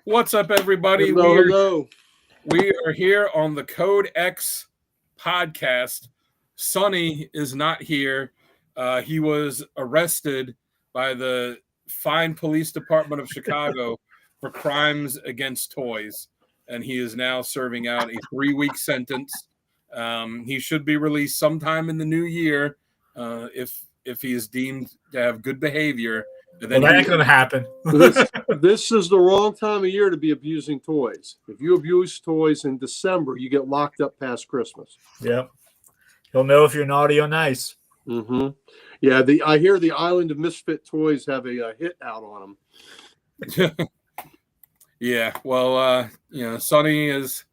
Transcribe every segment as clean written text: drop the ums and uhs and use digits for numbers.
What's up, everybody? Hello. We are here on the Code X podcast. Sonny is not here. He was arrested by the fine police department of Chicago for crimes against toys, and he is now serving out a 3-week sentence. He should be released sometime in the new year if he is deemed to have good behavior. Well, that ain't going to happen. This is the wrong time of year to be abusing toys. If you abuse toys in December, you get locked up past Christmas. Yep. He'll know if you're naughty or nice. Mm-hmm. Yeah, I hear the Island of Misfit Toys have a hit out on them. Yeah, well, Sonny is,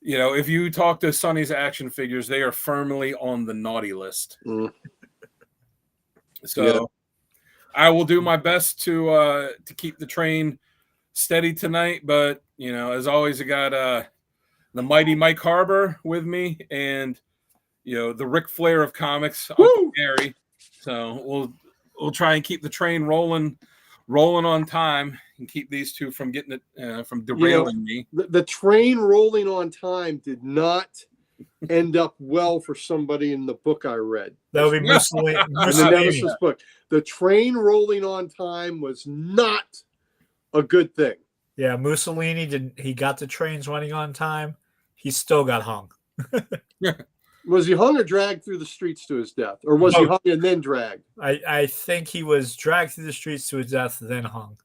if you talk to Sonny's action figures, they are firmly on the naughty list. Mm. So Yeah. I will do my best to keep the train steady tonight. But, as always, I got the mighty Mike Harbor with me and, the Ric Flair of comics, Uncle Gary. So we'll try and keep the train rolling on time and keep these two from getting it from derailing me. The train rolling on time did not end up well for somebody in the book I read. That would be Mussolini. The Nemesis book. The train rolling on time was not a good thing. Yeah, Mussolini he got the trains running on time. He still got hung. Was he hung or dragged through the streets to his death? Or was he hung and then dragged? I think he was dragged through the streets to his death, then hung.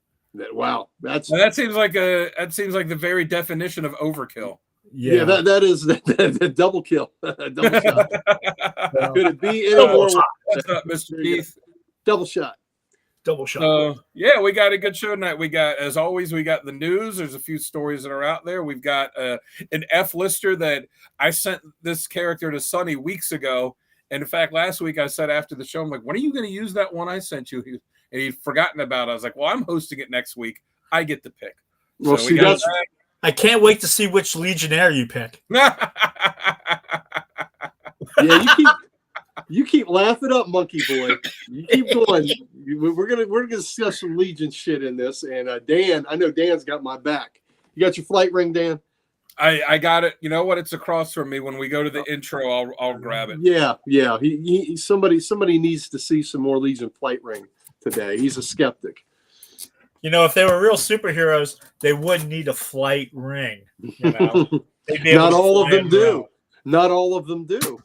Wow. That seems like the very definition of overkill. Yeah, that is the double kill. Double shot. Could it be any more? What's up, Mr. Keith? Double shot. Double shot. We got a good show tonight. We got, as always, we got the news. There's a few stories that are out there. We've got an F-lister that I sent this character to Sonny weeks ago. And in fact, last week I said after the show, I'm like, when are you going to use that one I sent you? And he'd forgotten about it. I was like, well, I'm hosting it next week. I get to pick. Well, so see, that's... I can't wait to see which Legionnaire you pick. You keep laughing up, monkey boy. You keep going. We're gonna discuss some Legion shit in this. And Dan, I know Dan's got my back. You got your flight ring, Dan? I got it. You know what? It's across from me. When we go to the intro, I'll grab it. Yeah. Somebody needs to see some more Legion flight ring today. He's a skeptic. If they were real superheroes, they wouldn't need a flight ring. Not all of them do. Not all of them do. Do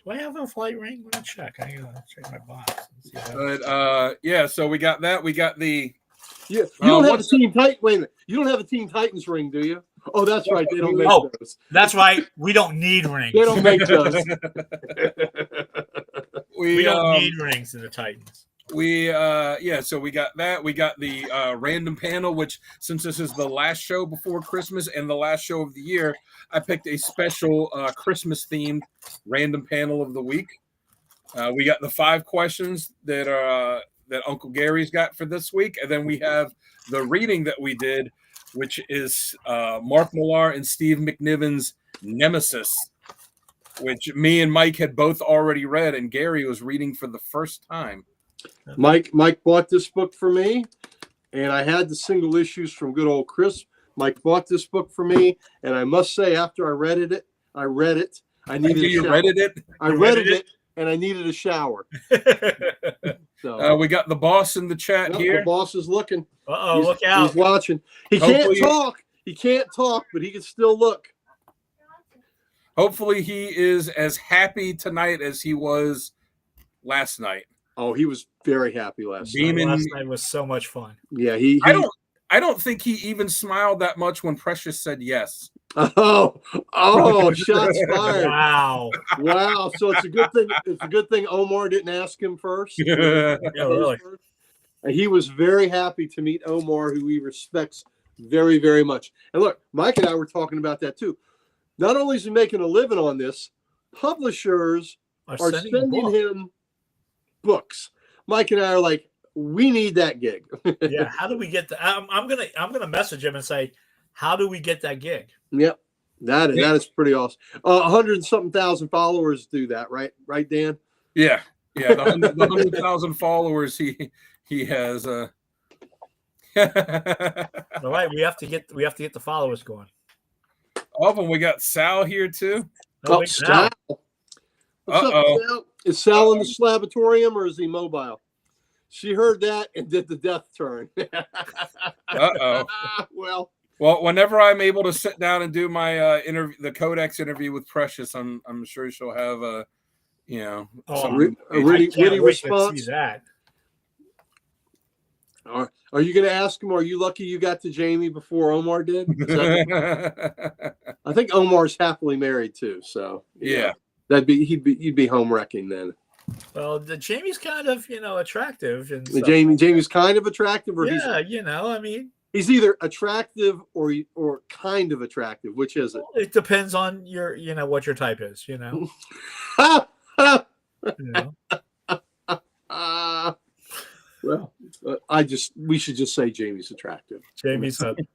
I have a flight ring? Let me check. I gotta check my box. But so we got that. We got the. Yeah, you don't have a Team Titan. Wait a minute. You don't have a Team Titans ring, do you? Oh, that's right. They don't make those. That's right. We don't need rings. They don't make those. We don't need rings in the Titans. So we got that. We got the random panel, which since this is the last show before Christmas and the last show of the year, I picked a special Christmas themed random panel of the week. We got the 5 questions that Uncle Gary's got for this week, and then we have the reading that we did, which is Mark Millar and Steve McNiven's Nemesis, which me and Mike had both already read, and Gary was reading for the first time. Mike bought this book for me, and I had the single issues from good old Chris. Mike bought this book for me, and I must say, after I read it. I needed a shower. I read it, and I needed a shower. So we got the boss in the chat here. The boss is looking. Look out! He's watching. He can't talk. He can't talk, but he can still look. Hopefully, he is as happy tonight as he was last night. Oh, he was very happy last night. Last night was so much fun. Yeah, I don't think he even smiled that much when Precious said yes. Oh, shots fired. Wow. So it's a good thing. It's a good thing Omar didn't ask him first. Yeah, really. He was very happy to meet Omar, who he respects very, very much. And look, Mike and I were talking about that too. Not only is he making a living on this, publishers are sending him books. Mike and I are like, we need that gig. Yeah, how do we get that? I'm gonna message him and say, how do we get that gig? Yep, that is pretty awesome. 100-something thousand followers do that, right, Dan? Yeah. The 100,000 followers he has. All right, we have to get the followers going. Oh, and we got Sal here too. Oh, Big Sal. Sal. What's up, Sal? Is Sal in the slabatorium or is he mobile? She heard that and did the death turn. Well, whenever I'm able to sit down and do my interview, the Codex interview with Precious, I'm sure she'll have a witty response. See that. Are you going to ask him? Are you lucky you got to Jamie before Omar did? I think Omar's happily married too, so yeah. You'd be home wrecking then. Well, Jamie's kind of attractive, and Jamie's kind of attractive, or he's either attractive or kind of attractive. Which is it? Well, it depends on your what your type is. Well, we should just say Jamie's attractive. Jamie's attractive.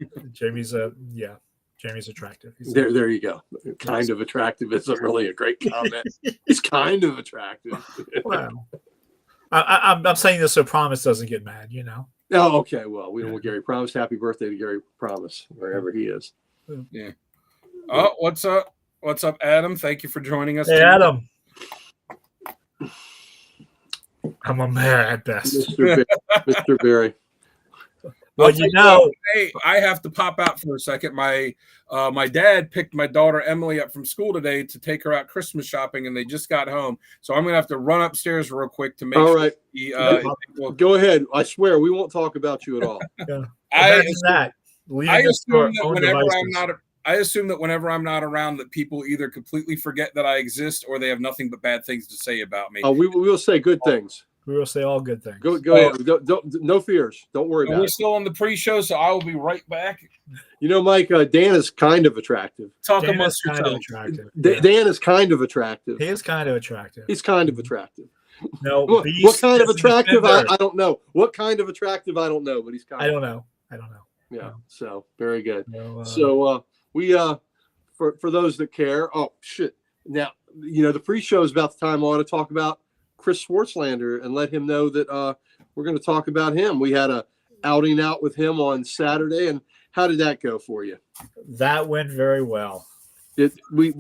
There you go. Kind of attractive isn't really a great comment. He's kind of attractive. Well, I'm saying this so Promise doesn't get mad, Oh, okay. Well, we don't want Gary Promise. Happy birthday to Gary Promise, wherever he is. Yeah. Oh, what's up? What's up, Adam? Thank you for joining us. Hey, Adam. I'm a mayor at best. Mr. Berry. Well, hey, I have to pop out for a second. My dad picked my daughter Emily up from school today to take her out Christmas shopping, and they just got home. So I'm gonna have to run upstairs real quick to make all sure. Right. Go ahead. I swear we won't talk about you at all. Yeah. I assume that whenever I'm not around, that people either completely forget that I exist or they have nothing but bad things to say about me. We will say good things. We will say all good things. Go ahead. No fears. Don't worry about it. We're still on the pre-show, so I will be right back. Mike, Dan is kind of attractive. Dan is kind of attractive. He is kind of attractive. He's kind of attractive. No, what kind of attractive? I don't know. What kind of attractive? I don't know. But he's kind. I don't know. Yeah. So very good. No, so we for those that care. Oh shit! Now the pre-show is about the time I want to talk about Chris Schwartzlander and let him know that we're going to talk about him. We had a outing out with him on Saturday, and how did that go for you? That went very well. We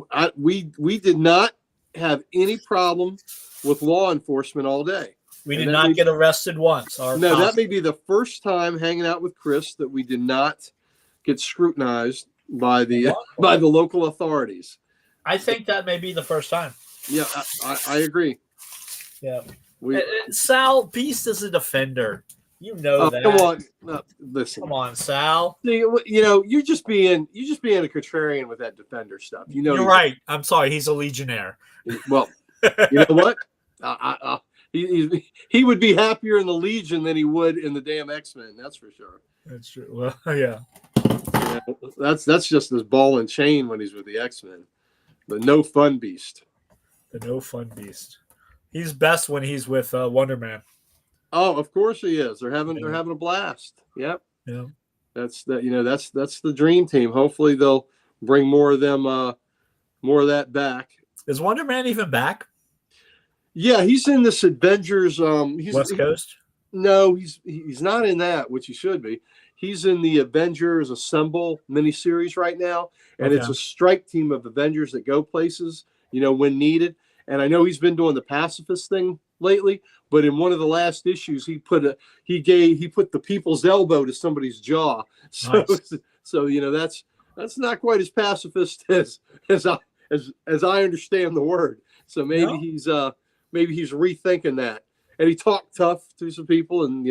did not have any problem with law enforcement all day. We did not get arrested once. That may be the first time hanging out with Chris that we did not get scrutinized by the local authorities. I think that may be the first time. Yeah, I agree. Yeah. Sal Beast is a defender. That. Come on, listen. Come on, Sal. You're just being a contrarian with that defender stuff. You're right. I'm sorry. He's a legionnaire. Well, you know what? He would be happier in the Legion than he would in the damn X-Men. That's for sure. That's true. Well, yeah. That's just his ball and chain when he's with the X-Men. The no fun beast. The no fun beast. He's best when he's with Wonder Man. Oh, of course he is. They're having a blast. Yep. Yeah. That's the dream team. Hopefully they'll bring more of that back. Is Wonder Man even back? Yeah, he's in this Avengers. West Coast. No, he's not in that, which he should be. He's in the Avengers Assemble miniseries right now, and it's a strike team of Avengers that go places, when needed. And I know he's been doing the pacifist thing lately, but in one of the last issues, he put the people's elbow to somebody's jaw. So, nice. That's not quite as pacifist as I understand the word. So maybe he's rethinking that. And he talked tough to some people, and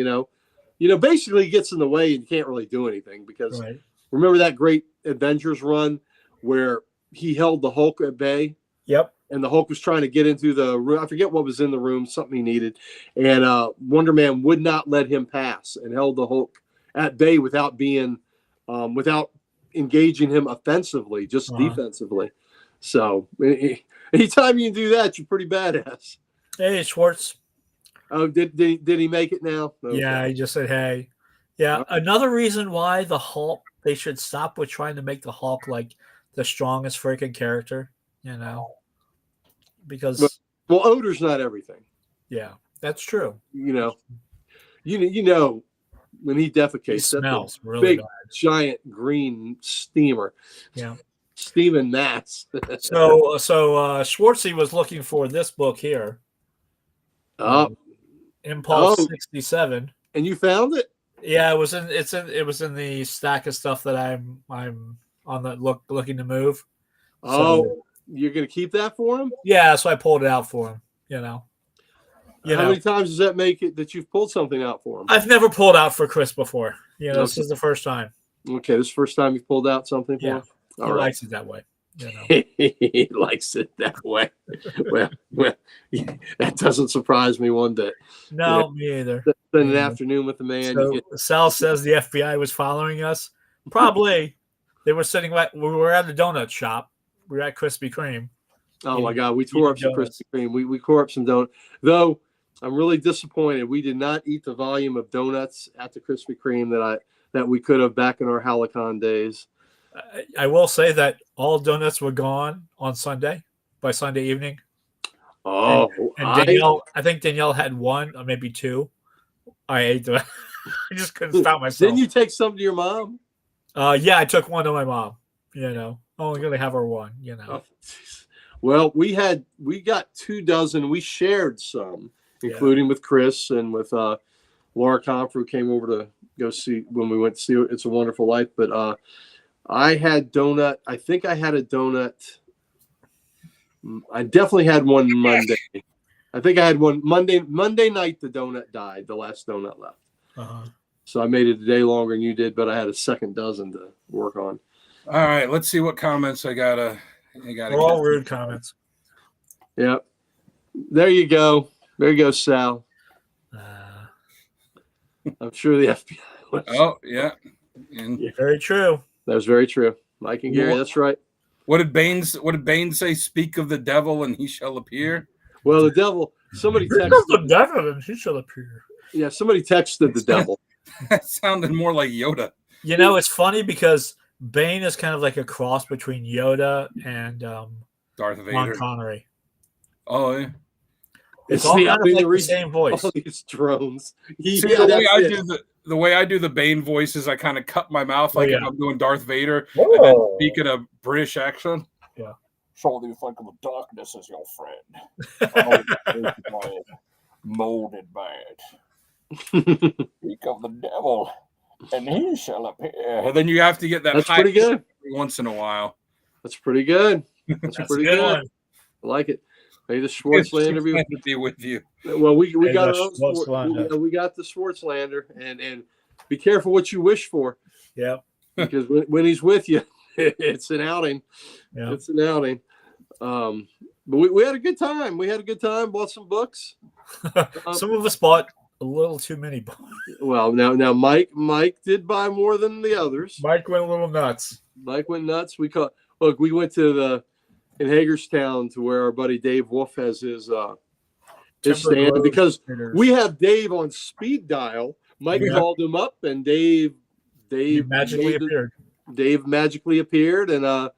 basically he gets in the way and you can't really do anything because remember that great Avengers run where he held the Hulk at bay? Yep. And the Hulk was trying to get into the room. I forget what was in the room, something he needed. And Wonder Man would not let him pass and held the Hulk at bay without without engaging him offensively, just defensively. So anytime you can do that, you're pretty badass. Hey, Schwartz. Oh, did he make it now? Okay. Yeah, he just said, hey. Yeah, another reason why the Hulk, they should stop with trying to make the Hulk like the strongest freaking character, because odor's not everything. Yeah, that's true. when he He defecates. smells That's a really big, bad. giant green steamer. Yeah. Steaming mass. So Schwartzy was looking for this book here, Oh, Impulse oh, 67. and you found it? Yeah, it was in the stack of stuff that I'm on the looking to move. Oh, So, you're gonna keep that for him? yeah, so I pulled it out for him. How many times does that make it that you've pulled something out for him? I've never pulled out for Chris before. This Okay. is the first time. Okay, this is the first time you've pulled out something for Yeah. him? He All right. likes it that way. He likes it that way. well, that doesn't surprise me one bit. No, me either. Spend an afternoon with the man. So Sal says the FBI was following us. Probably. They were sitting right. We were at the donut shop. We were at Krispy Kreme. Oh my God, we tore up some Krispy Kreme. We tore up some donuts. Though I'm really disappointed. We did not eat the volume of donuts at the Krispy Kreme that we could have back in our Halicon days. I will say that all donuts were gone on Sunday by Sunday evening. Oh, and Danielle, I think Danielle had one or maybe two. I ate them. I just couldn't stop myself. Didn't you take some to your mom? Yeah, I took one to my mom. Only gonna have her one. Oh, well, we got 24. We shared some, including with Chris and with Laura Comfort, who came over to go see when we went to see It's a Wonderful Life. But I had donut. I think I had a donut. I definitely had one Monday. I think I had one Monday night. The donut died. The last donut left. Uh-huh. So I made it a day longer than you did, but I had a second dozen to work on. All right, let's see what comments I gotta. They're all rude comments. Yeah. There you go. There you go, Sal. I'm sure the FBI was. Oh, yeah. And very true. That was very true. Mike and Gary, that's right. What did Bane say? Speak of the devil and he shall appear. Well, the devil, somebody texted the devil and he shall appear. Yeah, somebody texted the devil. That sounded more like Yoda. It's funny because Bane is kind of like a cross between Yoda and Darth Vader. Ron Connery. Oh, yeah. It's all kind of like the same voice. All these drones. The way I do the Bane voice is I kind of cut my mouth like if I'm doing Darth Vader and then speak in a British accent. Yeah. So you think of the darkness as your friend. Molded bad. Speak of the devil, and he shall appear. Well, then you have to get that. That's pretty good. Once in a while. That's pretty good. That's pretty good. One. I like it. Hey, the Schwartzlander to be with you. Well, we got we got the Schwartzlander, and be careful what you wish for. Yeah. Because when he's with you, it's an outing. Yeah. It's an outing. But we had a good time. We had a good time. Bought some books. Some of us bought a little too many books. Well, now Mike did buy more than the others. Mike went a little nuts. Mike went nuts. We went to in Hagerstown to where our buddy Dave Wolf has his stand because we have Dave on speed dial. Mike called him up and Dave magically appeared. Dave magically appeared and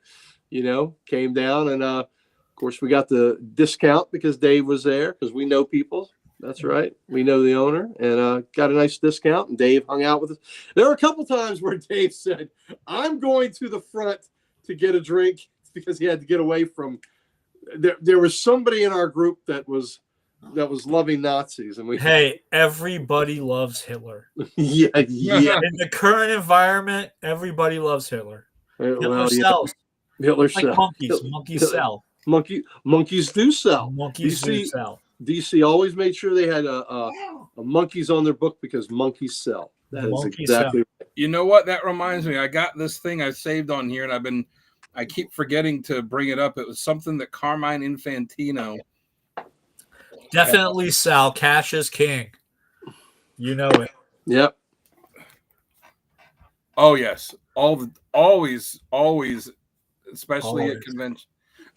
came down and of course we got the discount because Dave was there because we know people. That's right. We know the owner and got a nice discount and Dave hung out with us. There were a couple times where Dave said, I'm going to the front to get a drink because he had to get away from there was somebody in our group that was loving Nazis and everybody loves Hitler. yeah. In the current environment, everybody loves Hitler. Hitler sells. Hitler sells. Like monkeys. Monkeys sell. Monkeys do sell. Monkeys do sell. DC always made sure they had a monkeys on their book because monkeys sell. That is exactly right. You know what? That reminds me. I got this thing I saved on here, and I keep forgetting to bring it up. It was something that Carmine Infantino. Definitely Sal. Cash is king. You know it. Yep. Oh yes. Always, especially at convention.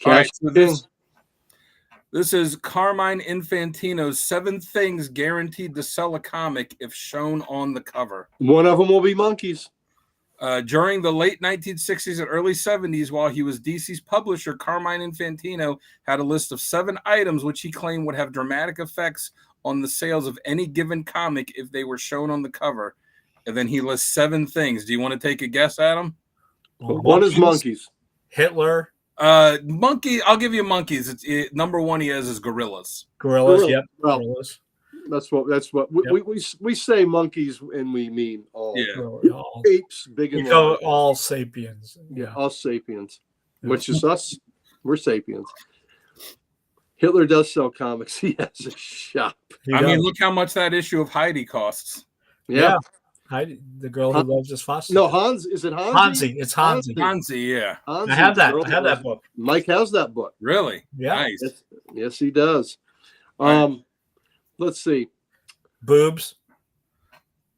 All right, so this is Carmine Infantino's 7 things guaranteed to sell a comic if shown on the cover. One of them will be monkeys. During the late 1960s and early 70s, while he was DC's publisher, Carmine Infantino had a list of 7 items which he claimed would have dramatic effects on the sales of any given comic if they were shown on the cover. and then he lists 7 things. Do you want to take a guess at them? One is monkeys. Hitler. Monkey. I'll give you monkeys. Number 1 he has is gorillas. Gorillas. Yep. Well, Gorillas. That's what we say monkeys, and we mean all. Yeah. All, Apes, big and you go large. all sapiens. Yeah, all sapiens, Yeah. which is us. We're sapiens. Hitler does sell comics. He has a shop. He I does. mean, look how much that issue of Heidi costs. Yeah. The girl who loves his foster. No, Hans. Is it Hansi? Hansi. It's Hansi. Hansi, yeah. Hansi, I have the that. girl I have that book. Mike has that book. Really? Yeah. Nice. Yes, he does. Right. Let's see. Boobs.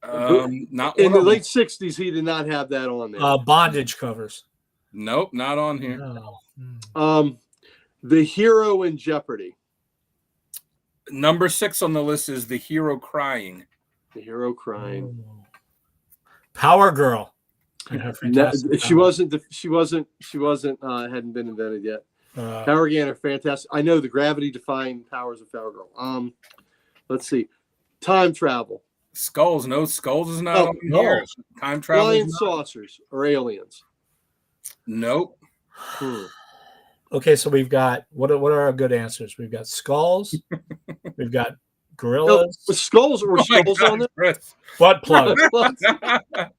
Not In one the of late '60s, he did not have that on there. Bondage covers. Nope, not on here. No. The hero in Jeopardy. Number 6 on the list is the hero crying. The hero crying. Power Girl. And her fantastic She power. wasn't. Hadn't been invented yet. Uh, Power Gainer, fantastic. I know the gravity-defying powers of Power Girl. Let's see. Time travel. Skulls. No, Skulls is not Oh, on no. here. Time travel. Flying saucers or aliens. Nope. okay, so we've got what are our good answers? We've got skulls. We've got No, gorillas. skulls or Oh my skulls God, on it? Chris. Butt plug. No,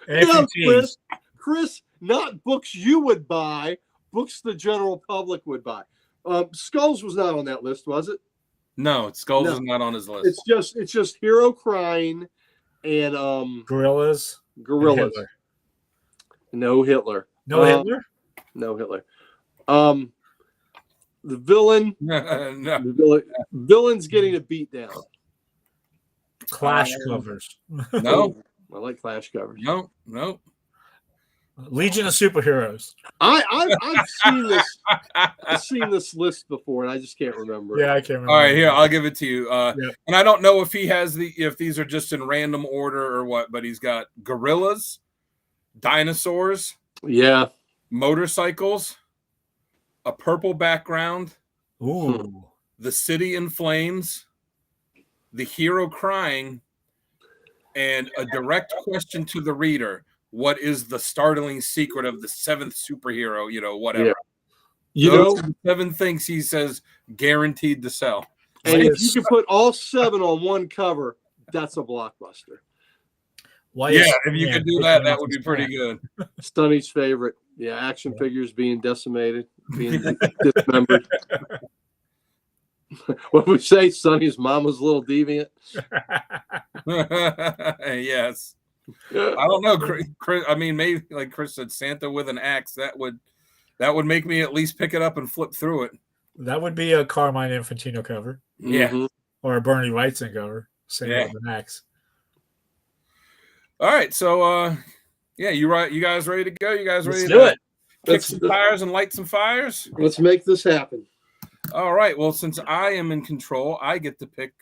amputees. Chris, not books you would buy, books the general public would buy. Skulls was not on that list, was it? No, Skulls No. is not on his list. It's just hero crying and Gorillas. and gorillas. Hitler. No Hitler. No Hitler. No Hitler. The villain. no. Villain's getting a beat down. Clash covers. No. I like Clash covers. No. Legion of Superheroes. I've seen this. I've seen this list before, and I just can't remember. Yeah, I can't remember. All right, here I'll give it to you. Yeah. And I don't know if if these are just in random order or what, but he's got gorillas, dinosaurs, Yeah. motorcycles, a purple background, Ooh. the city in flames, the hero crying, and a direct question to the reader. What is the startling secret of the 7th superhero? Whatever. Yeah. You Those know, are the 7 things he says guaranteed to sell. and if you can put all 7 on one cover, that's a blockbuster. Why Yeah, is if you Superman could do picking that off would be his pretty plan? good. Stunny's favorite. Yeah, action figures being decimated, being dismembered. What we say, Sonny's mom was a little deviant. Yes. I don't know, Chris. I mean, maybe like Chris said, Santa with an axe. That would make me at least pick it up and flip through it. That would be a Carmine Infantino cover Yeah. Mhm. or a Bernie Wrightson cover. Same Yeah. with an axe. All right, so yeah, you guys ready to go? You guys ready Let's to do it. kick Let's- some tires and light some fires? Let's make this happen. All right. Well, since I am in control, I get to pick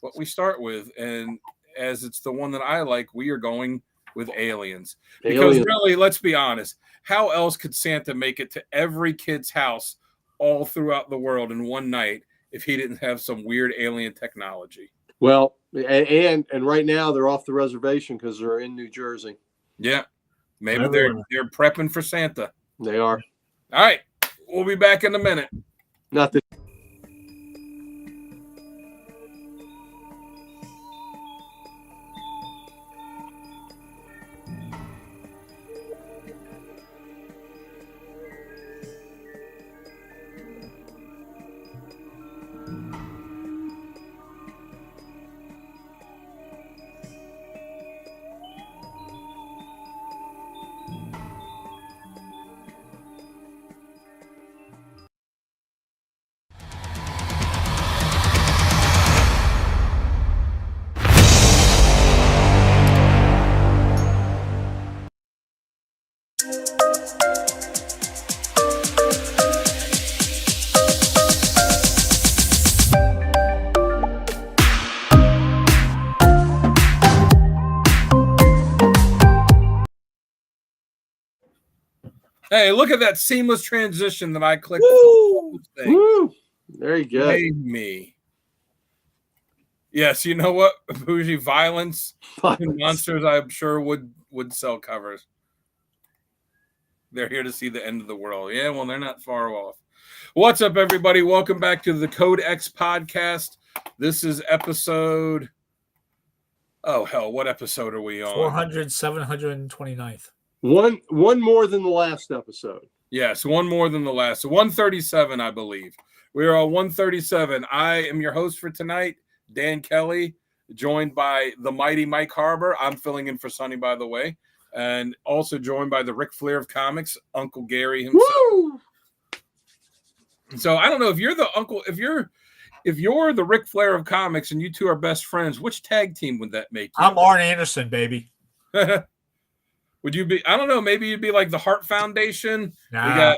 what we start with, and as it's the one that I like, we are going with aliens. Because really, let's be honest, how else could Santa make it to every kid's house all throughout the world in one night if he didn't have some weird alien technology? Well, and right now they're off the reservation because they're in New Jersey. Yeah. Maybe Everywhere. they're prepping for Santa. They are. All right. We'll be back in a minute. Not that. Hey, look at that seamless transition that I clicked. Woo! Thing. Woo! Very good. Made me. Yes, you know what? Bougie Violence and Violence. Monsters, I'm sure would sell covers. They're here to see the end of the world. Yeah, well, they're not far off. What's up, everybody? Welcome back to the Code X podcast. This is episode. Oh hell, what episode are we on? 400, 729th. One more than the last episode. Yes, one more than the last. 137, I believe. We are on 137. I am your host for tonight, Dan Kelly, joined by the mighty Mike Harbor. I'm filling in for Sonny, by the way, and also joined by the Ric Flair of comics, Uncle Gary himself. Woo! So I don't know if you're the uncle, if you're the Ric Flair of comics and you two are best friends, which tag team would that make you? I'm Arn Anderson, baby. Would you be? I don't know. Maybe you'd be like the Heart Foundation. Nah.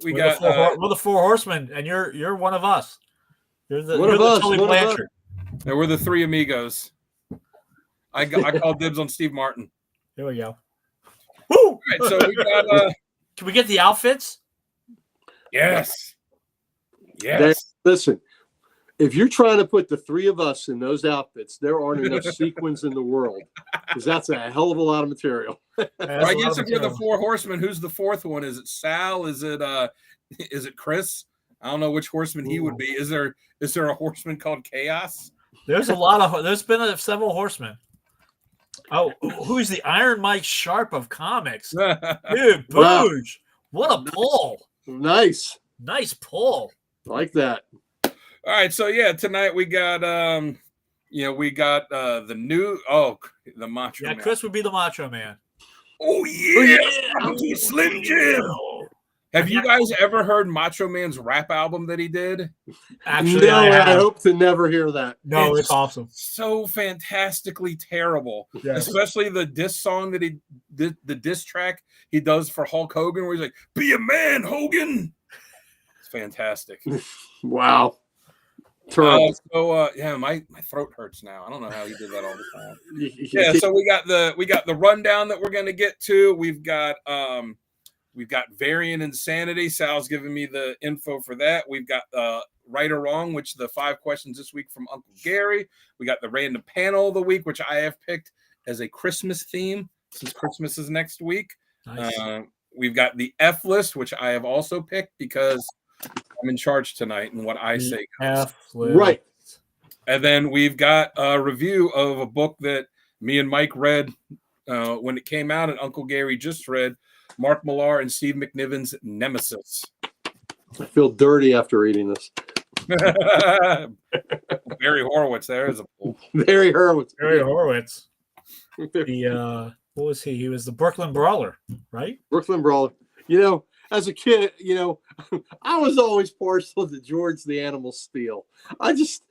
We got. We're the Four Horsemen, and you're one of us. You're the Tully one of us. Blanchard. And we're the Three Amigos. I call dibs on Steve Martin. Here we go. Woo! All right, so we got. Can we get the outfits? Yes. Yes. Listen, if you're trying to put the three of us in those outfits, there aren't enough sequins in the world, because that's a hell of a lot of material. I guess if we're the Four Horsemen, who's the fourth one? Is it Sal? Is it Chris? I don't know which horseman he would be. Is there a horseman called Chaos? There's been several horsemen. Oh, who's the Iron Mike Sharp of comics? Dude, Wow. Booge. What a pull. Nice. Nice pull. Like that. All right, so yeah, tonight we got the Macho Yeah, Man. Chris would be the Macho Man. Oh yeah, Uncle Slim Jim. Have you guys ever heard Macho Man's rap album that he did? Actually, no, I I have. hope to never hear that. No, it's awesome. So fantastically terrible. Yes. Especially the diss song that he did, the diss track he does for Hulk Hogan, where he's like, "Be a man, Hogan." It's fantastic. Wow. Terrible. My throat hurts now. I don't know how he did that all the time. You Yeah, can't- so we got the rundown that we're gonna get to. We've got Variant Insanity. Sal's giving me the info for that. We've got Right or Wrong, which the 5 questions this week from Uncle Gary. We got the random panel of the week, which I have picked as a Christmas theme since Christmas is next week. Nice. We've got the F list, which I have also picked because I'm in charge tonight and what I say goes. Right. And then we've got a review of a book that me and Mike read when it came out, and Uncle Gary just read, Mark Millar and Steve McNiven's Nemesis. I feel dirty after reading this. Barry Horowitz there is a fool. Barry Horowitz. Barry Horowitz. The what was he? He was the Brooklyn Brawler, right? Brooklyn Brawler. You know, as a kid, I was always partial to George the Animal Steel. I just,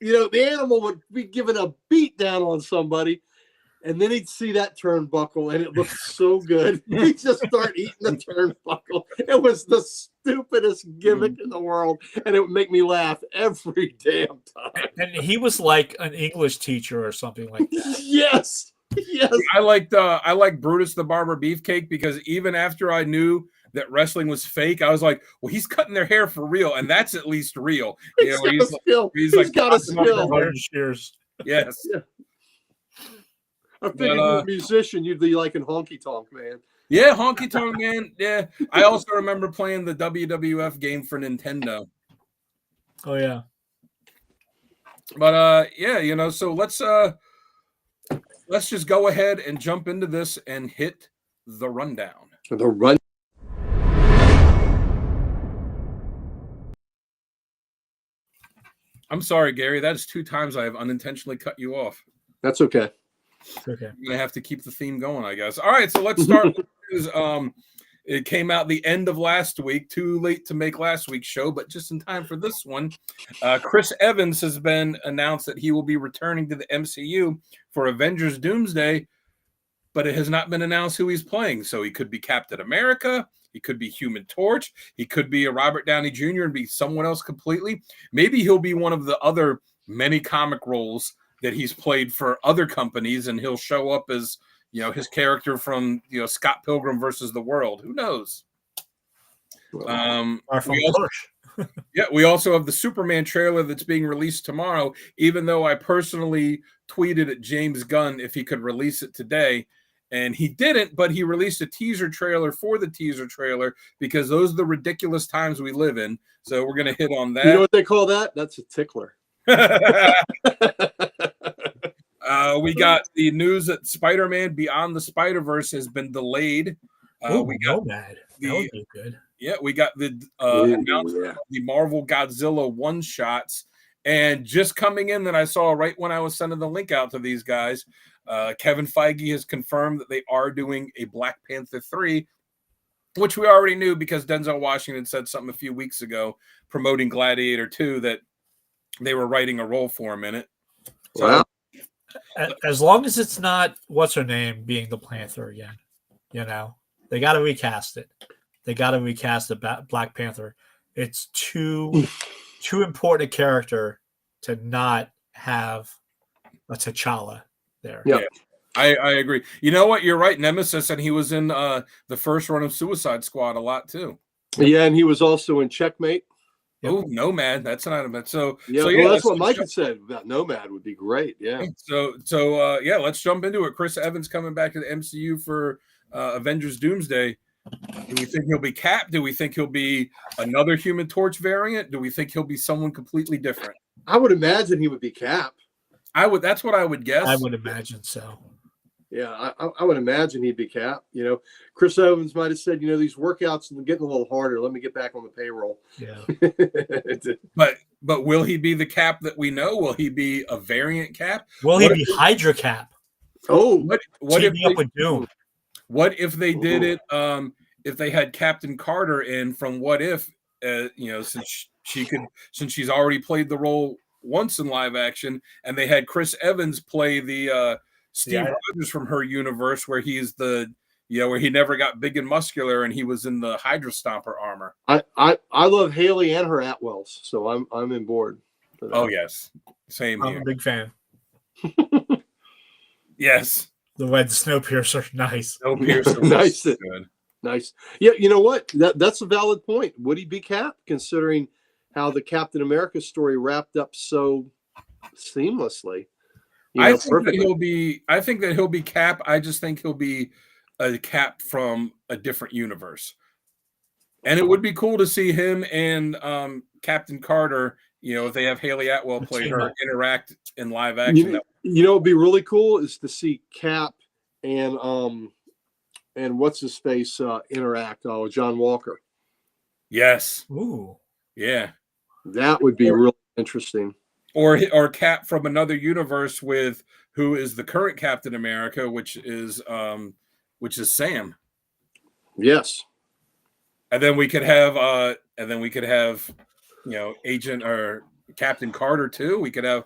the animal would be giving a beat down on somebody, and then he'd see that turnbuckle, and it looked so good. He'd just start eating the turnbuckle. It was the stupidest gimmick in the world, and it would make me laugh every damn time. And he was like an English teacher or something like that. Yes. I liked Brutus the Barber Beefcake because even after I knew that wrestling was fake, I was like, well, he's cutting their hair for real, and that's at least real. He's got a skill. Yes. Yeah. I figured you were a musician, you'd be like in Honky Tonk Man. Yeah, Honky Tonk Man. Yeah. I also remember playing the WWF game for Nintendo. Oh yeah. But so let's just go ahead and jump into this and hit the rundown. The run. I'm sorry, Gary. That is 2 times I have unintentionally cut you off. That's okay. Okay. I'm gonna have to keep the theme going, I guess. All right, so let's start with news. It came out the end of last week. Too late to make last week's show, but just in time for this one. Chris Evans has been announced that he will be returning to the MCU for Avengers Doomsday, but it has not been announced who he's playing. So he could be Captain America, he could be Human Torch, he could be a Robert Downey Jr. and be someone else completely. Maybe he'll be one of the other many comic roles that he's played for other companies, and he'll show up as his character from Scott Pilgrim versus the World. Who knows? Or from Bush. Yeah, we also have the Superman trailer that's being released tomorrow, even though I personally tweeted at James Gunn if he could release it today. And he didn't, but he released a teaser trailer for the teaser trailer because those are the ridiculous times we live in. So we're going to hit on that. You know what they call that? That's a tickler. We got the news that Spider-Man Beyond the Spider-Verse has been delayed. We got Nomad. That would be good. Yeah, we got the announcement of the Marvel Godzilla one-shots. And just coming in that I saw right when I was sending the link out to these guys, Kevin Feige has confirmed that they are doing a Black Panther 3, which we already knew because Denzel Washington said something a few weeks ago promoting Gladiator 2 that they were writing a role for him in it. So, wow. As long as it's not what's her name being the Panther again, they got to recast it. They got to recast the Black Panther. It's too important a character to not have a T'Challa there. Yeah. I agree. You know what? You're right. Nemesis, and he was in the first run of Suicide Squad a lot too. Yeah, and he was also in Checkmate. Yep. Oh, Nomad. That's not a bit. So yeah, so, well, that's what Mike had said about Nomad would be great. Yeah. So yeah, let's jump into it. Chris Evans coming back to the MCU for Avengers Doomsday. Do we think he'll be Cap? Do we think he'll be another Human Torch variant? Do we think he'll be someone completely different? I would imagine he would be Cap. That's what I would guess. I would imagine so. Yeah, I would imagine he'd be Cap. Chris Evans might have said, these workouts are getting a little harder. Let me get back on the payroll. Yeah. But will he be the Cap that we know? Will he be a variant Cap? Oh, Will he be Hydra Cap? What if Teaming up with Doom? What if they did it? If they had Captain Carter in from What If, since she's already played the role once in live action, and they had Chris Evans play the Steve Rogers from her universe, where he's where he never got big and muscular, and he was in the Hydra Stomper armor. I love Haley and her Atwells, so I'm in board. Oh yes, same I'm here. a big fan. Yes, the red Snowpiercer, nice. Snowpiercer, nice, good. Nice. Yeah, you know what? That's a valid point. Would he be Cap, considering how the Captain America story wrapped up so seamlessly? I think that he'll be Cap. I just think he'll be a Cap from a different universe. And it would be cool to see him and Captain Carter, if they have Haley Atwell play her, interact in live action. What'd be really cool is to see Cap and what's his face interact. Oh, John Walker. Yes. Ooh. Yeah. That would be really interesting. Or Cap from another universe with who is the current Captain America, which is Sam. Yes. And then we could have Agent or Captain Carter too. We could have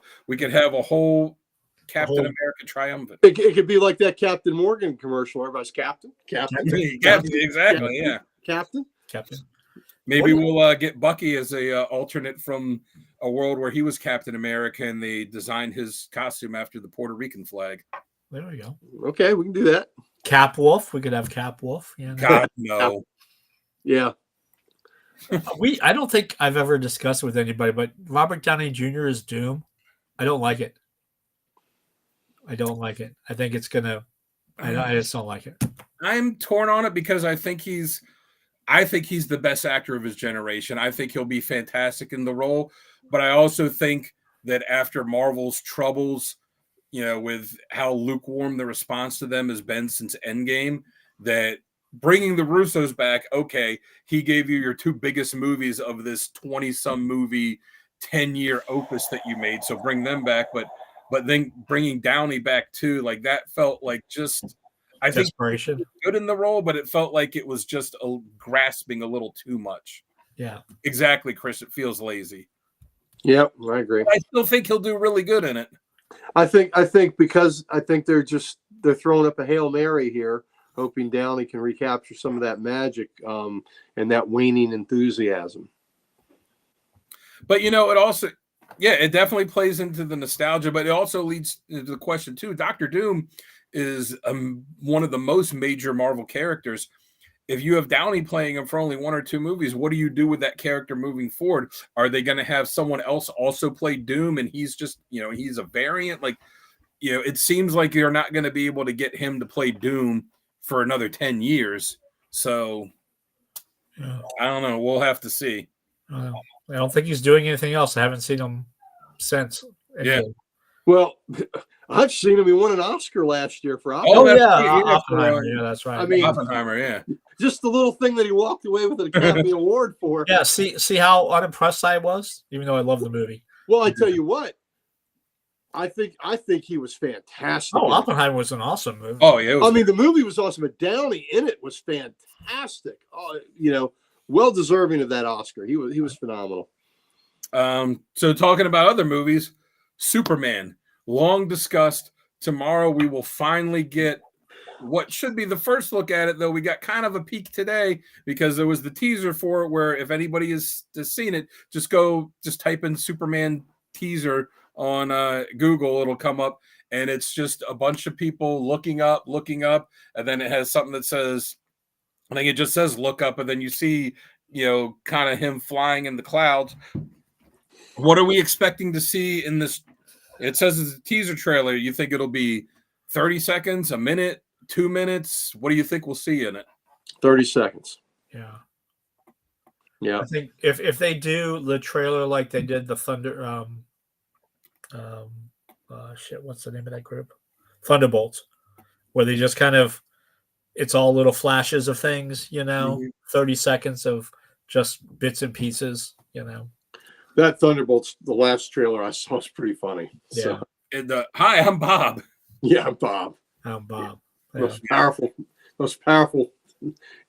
a whole Captain America triumvirate. It could be like that Captain Morgan commercial. Everybody's Captain. Exactly. Yeah. Captain. Maybe we'll get Bucky as a alternate from a world where he was Captain America, and they designed his costume after the Puerto Rican flag. There we go. Okay, we can do that. Cap Wolf. We could have Cap Wolf. God, no. Yeah. I don't think I've ever discussed it with anybody, but Robert Downey Jr. is Doom. I don't like it. I think it's gonna. I just don't like it. I'm torn on it because I think he's the best actor of his generation. I think he'll be fantastic in the role, but I also think that after Marvel's troubles, with how lukewarm the response to them has been since Endgame, that bringing the Russos back, okay, he gave you your two biggest movies of this 20-some movie 10-year opus that you made, so bring them back, but then bringing Downey back too, like that felt like just I think desperation. Good in the role, but it felt like it was just grasping a little too much. Yeah, exactly, Chris. It feels lazy. Yep, I agree. I still think he'll do really good in it. I think because I think they're throwing up a Hail Mary here, hoping Downey can recapture some of that magic and that waning enthusiasm. But it also, it definitely plays into the nostalgia, but it also leads to the question too. Dr. Doom is one of the most major Marvel characters. if you have Downey playing him for only 1 or 2 movies, what do you do with that character moving forward? Are they going to have someone else also play Doom, and he's just, he's a variant? Like, it seems like you're not going to be able to get him to play Doom for another 10 years. So I don't know. We'll have to see. I don't think he's doing anything else. I haven't seen him since. Anything. Well, I've seen him. He won an Oscar last year for Oh, Oppenheimer. Oppenheimer. Yeah, that's right. I mean, Oppenheimer, yeah. Just the little thing that he walked away with an Academy Award for. Yeah, see how unimpressed I was, even though I love the movie. Well, I tell you what, I think he was fantastic. Oh, Oppenheimer was an awesome movie. Oh, yeah. I mean, the movie was awesome, but Downey in it was fantastic. Oh, well deserving of that Oscar. He was phenomenal. So talking about other movies, Superman, long discussed. Tomorrow we will finally get what should be the first look at it, though we got kind of a peek today because there was the teaser for it where if anybody has seen it, just type in Superman teaser on Google, it'll come up, and it's just a bunch of people looking up, and then it has something that says, I think it just says look up, and then you see, kind of him flying in the clouds. What are we expecting to see in this? It says it's a teaser trailer. You think it'll be 30 seconds, a minute, 2 minutes? What do you think we'll see in it? 30 seconds. Yeah. Yeah. I think if they do the trailer like they did the Thunder, what's the name of that group? Thunderbolts, where they just kind of, it's all little flashes of things, 30 seconds of just bits and pieces, That Thunderbolts, the last trailer I saw, was pretty funny. Yeah. So, And, hi, I'm Bob. yeah, Bob. I'm Bob. Most powerful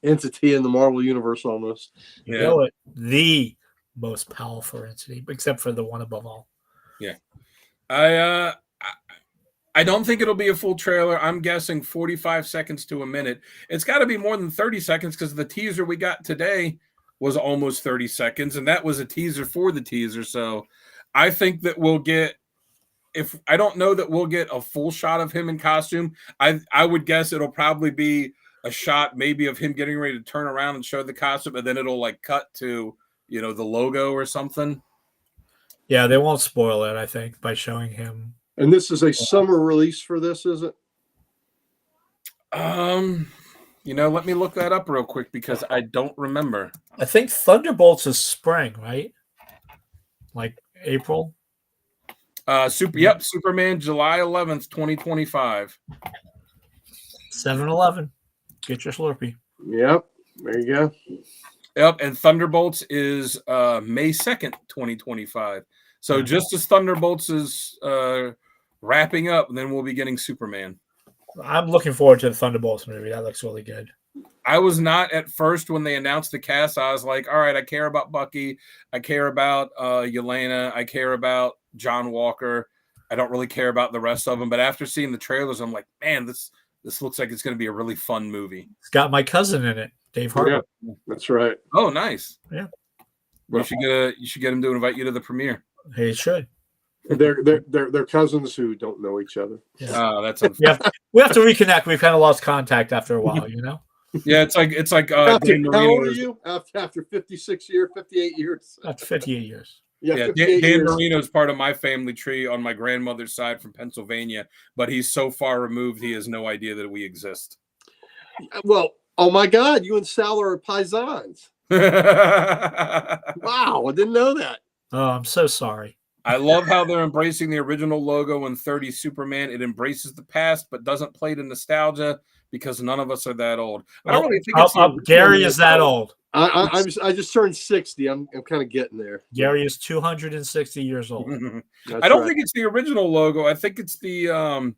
entity in the Marvel universe, almost. Yeah. The most powerful entity, except for the one above all. Yeah. I don't think it'll be a full trailer. I'm guessing 45 seconds to a minute. It's got to be more than 30 seconds because the teaser we got today was almost 30 seconds, and that was a teaser for the teaser. So I think that we'll get, I don't know that we'll get a full shot of him in costume. I would guess it'll probably be a shot maybe of him getting ready to turn around and show the costume, and then it'll like cut to, the logo or something. Yeah, they won't spoil it, I think, by showing him. And this is a summer release for this, is it? Let me look that up real quick because I don't remember. I think Thunderbolts is spring, right? Like April? Superman, July 11th, 2025. 7-Eleven. Get your Slurpee. Yep. There you go. Yep, and Thunderbolts is May 2nd, 2025. So just as Thunderbolts is wrapping up, then we'll be getting Superman. I'm looking forward to the Thunderbolts movie. That looks really good. I was not at first when they announced the cast. I was like, all right, I care about Bucky. I care about Yelena. I care about John Walker. I don't really care about the rest of them. But after seeing the trailers, I'm like, man, this looks like it's going to be a really fun movie. It's got my cousin in it, Dave Harbour. Yeah, that's right. Oh, nice. Yeah. You should get him to invite you to the premiere. He should. They're cousins who don't know each other. Yeah. Oh, that's we have to reconnect. We've kind of lost contact after a while, Yeah, it's like After, Dan how old Marino are you? After 58 years. That's 58 years. Yeah, 58 Dan years. Marino is part of my family tree on my grandmother's side from Pennsylvania, but he's so far removed he has no idea that we exist. Well, oh my God, you and Sal are paisans. Wow, I didn't know that. Oh, I'm so sorry. I love how they're embracing the original logo in 30 Superman. It embraces the past, but doesn't play to nostalgia because none of us are that old. I don't really think it's Gary is that old. I just turned 60. I'm kind of getting there. Gary is 260 years old. I don't think it's the original logo. I think it's the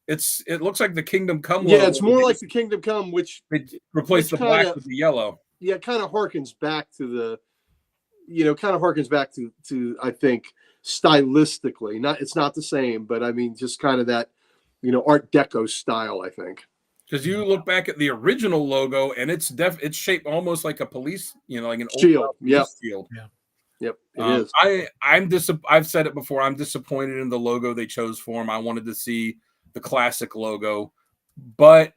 it looks like the Kingdom Come logo. Yeah, it's more like the Kingdom Come, which they replace the black with the yellow. Yeah, it kind of harkens back to the, to I think stylistically. It's not the same, but I mean just kind of that, Art Deco style, I think. Because you look back at the original logo and it's shaped almost like a police, like an shield. Old police shield. Yeah. Yep, it is. I've said it before. I'm disappointed in the logo they chose for him. I wanted to see the classic logo, but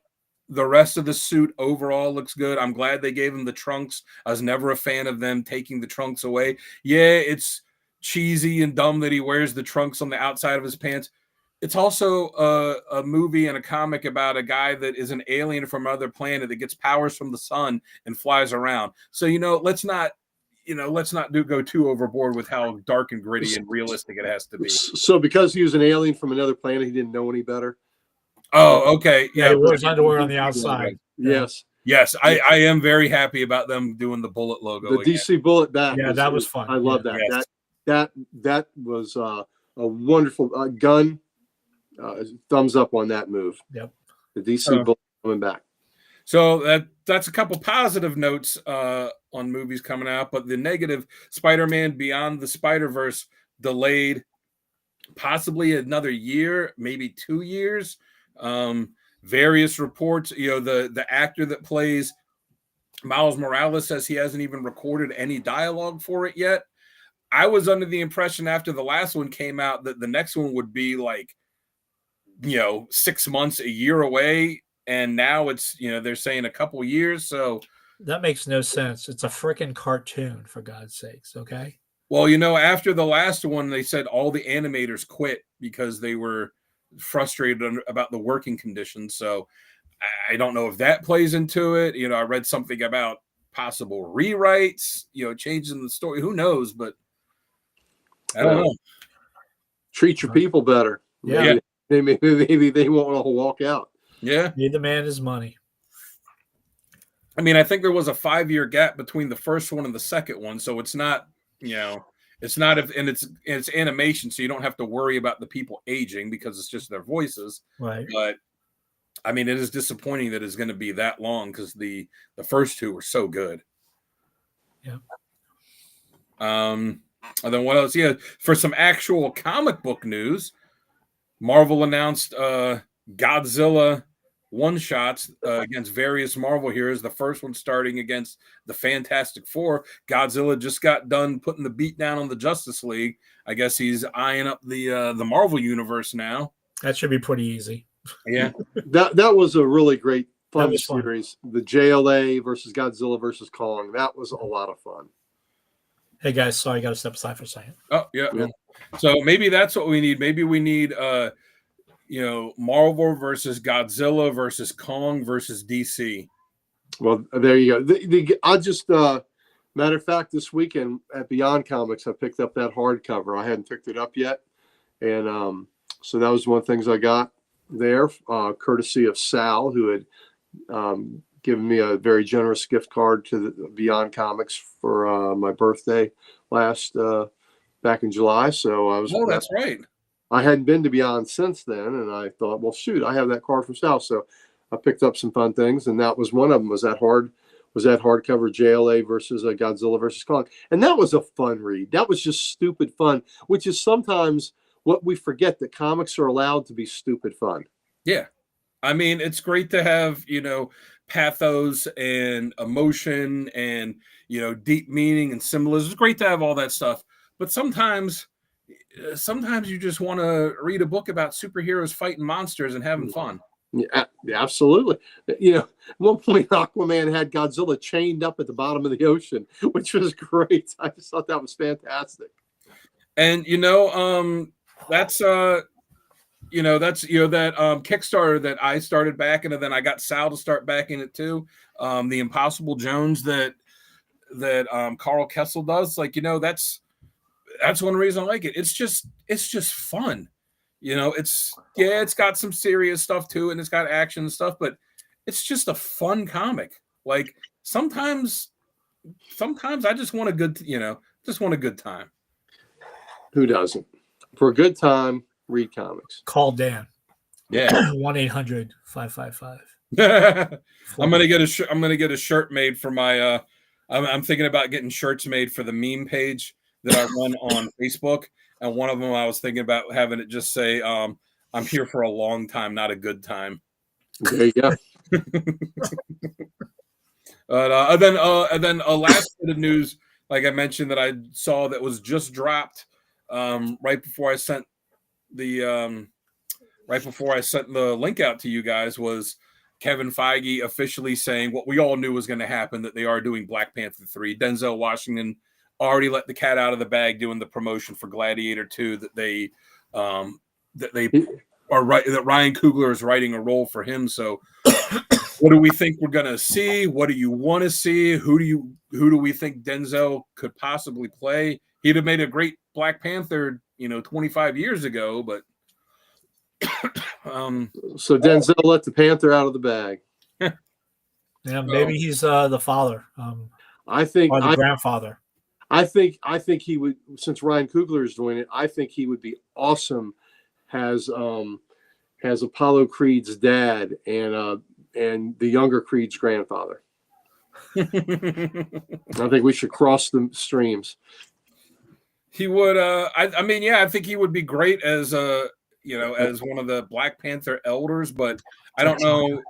the rest of the suit overall looks good. I'm glad they gave him the trunks. I was never a fan of them taking the trunks away. Yeah, it's cheesy and dumb that he wears the trunks on the outside of his pants. It's also a movie and a comic about a guy that is an alien from another planet that gets powers from the sun and flies around. So, let's not go too overboard with how dark and gritty and realistic it has to be. So because he was an alien from another planet, he didn't know any better. Oh, okay. Yeah, he wears underwear on the outside. Yes. Yes, I am very happy about them doing the Bullet logo. The again. DC Bullet back. Yeah, that was fun. I love that. Yes. That was a wonderful gun. Thumbs up on that move. Yep. The DC Bullet coming back. So that's a couple positive notes on movies coming out, but the negative, Spider-Man Beyond the Spider-Verse delayed possibly another year, maybe 2 years. Various reports, the actor that plays Miles Morales says he hasn't even recorded any dialogue for it yet. I was under the impression after the last one came out that the next one would be like, 6 months, a year away. And now it's, they're saying a couple years. So that makes no sense. It's a freaking cartoon, for God's sakes. Okay. Well, after the last one, they said all the animators quit because they were frustrated about the working conditions. So I don't know if that plays into it. I read something about possible rewrites, changes in the story. Who knows? But I don't know. Treat your people better. Yeah. Maybe they won't all walk out. Yeah. Need the man his money. I mean, I think there was a 5-year gap between the first one and the second one. So it's not, it's not, and it's animation. So you don't have to worry about the people aging because it's just their voices. Right. But I mean, it is disappointing that it's going to be that long because the first two were so good. Yeah. And then what else? Yeah. For some actual comic book news, Marvel announced Godzilla one-shots against various Marvel heroes. The first one starting against the Fantastic Four. Godzilla just got done putting the beat down on the Justice League. I guess he's eyeing up the Marvel universe now. That should be pretty easy. Yeah. That was a really great fun fun. series. The JLA versus Godzilla versus Kong. That was a lot of fun. Hey guys, sorry, I got to step aside for a second. Oh, yeah. So maybe that's what we need. Maybe we need Marvel versus Godzilla versus Kong versus DC. Well, there you go. I just matter of fact, this weekend at Beyond Comics, I picked up that hardcover. I hadn't picked it up yet, and so that was one of the things I got there, courtesy of Sal, who had given me a very generous gift card to the Beyond Comics for my birthday back in July. So I was. Oh, that's right. I hadn't been to Beyond since then, and I thought, well, shoot, I have that card from Sal. So I picked up some fun things, and that was one of them. Was that hardcover JLA versus Godzilla versus Kong, and that was a fun read. That was just stupid fun, which is sometimes what we forget, that comics are allowed to be stupid fun. Yeah. I mean, it's great to have, pathos and emotion and, deep meaning and symbolism. It's great to have all that stuff. But sometimes you just want to read a book about superheroes fighting monsters and having fun. Yeah, absolutely. At one point, Aquaman had Godzilla chained up at the bottom of the ocean, which was great. I just thought that was fantastic. And, that's that Kickstarter that I started backing, and then I got Sal to start backing it too. The Impossible Jones that Carl Kessel does, that's one reason I like it. It's just fun. It's got some serious stuff too, and it's got action and stuff, but it's just a fun comic. Like sometimes I just want a good time. Who doesn't? For a good time, read comics. Call Dan. Yeah. 1-800-555. I'm gonna get a shirt made for my. I'm thinking about getting shirts made for the meme page that I run on Facebook, and one of them I was thinking about having it just say, "I'm here for a long time, not a good time." There you go. And then a last bit of news, like I mentioned, that I saw that was just dropped right before I sent the link out to you guys, was Kevin Feige officially saying what we all knew was going to happen, that they are doing Black Panther 3. Denzel Washington already let the cat out of the bag doing the promotion for Gladiator 2, that they are right, that Ryan Coogler is writing a role for him. So what do we think we're going to see? What do you want to see? Who do we think Denzel could possibly play? He'd have made a great Black Panther, 25 years ago, but so Denzel let the Panther out of the bag. Yeah, maybe he's the father. I think or the grandfather. I think he would, since Ryan Coogler is doing it. I think he would be awesome as Apollo Creed's dad and the younger Creed's grandfather. I think we should cross the streams. He would. I think he would be great as as one of the Black Panther elders. But I don't know.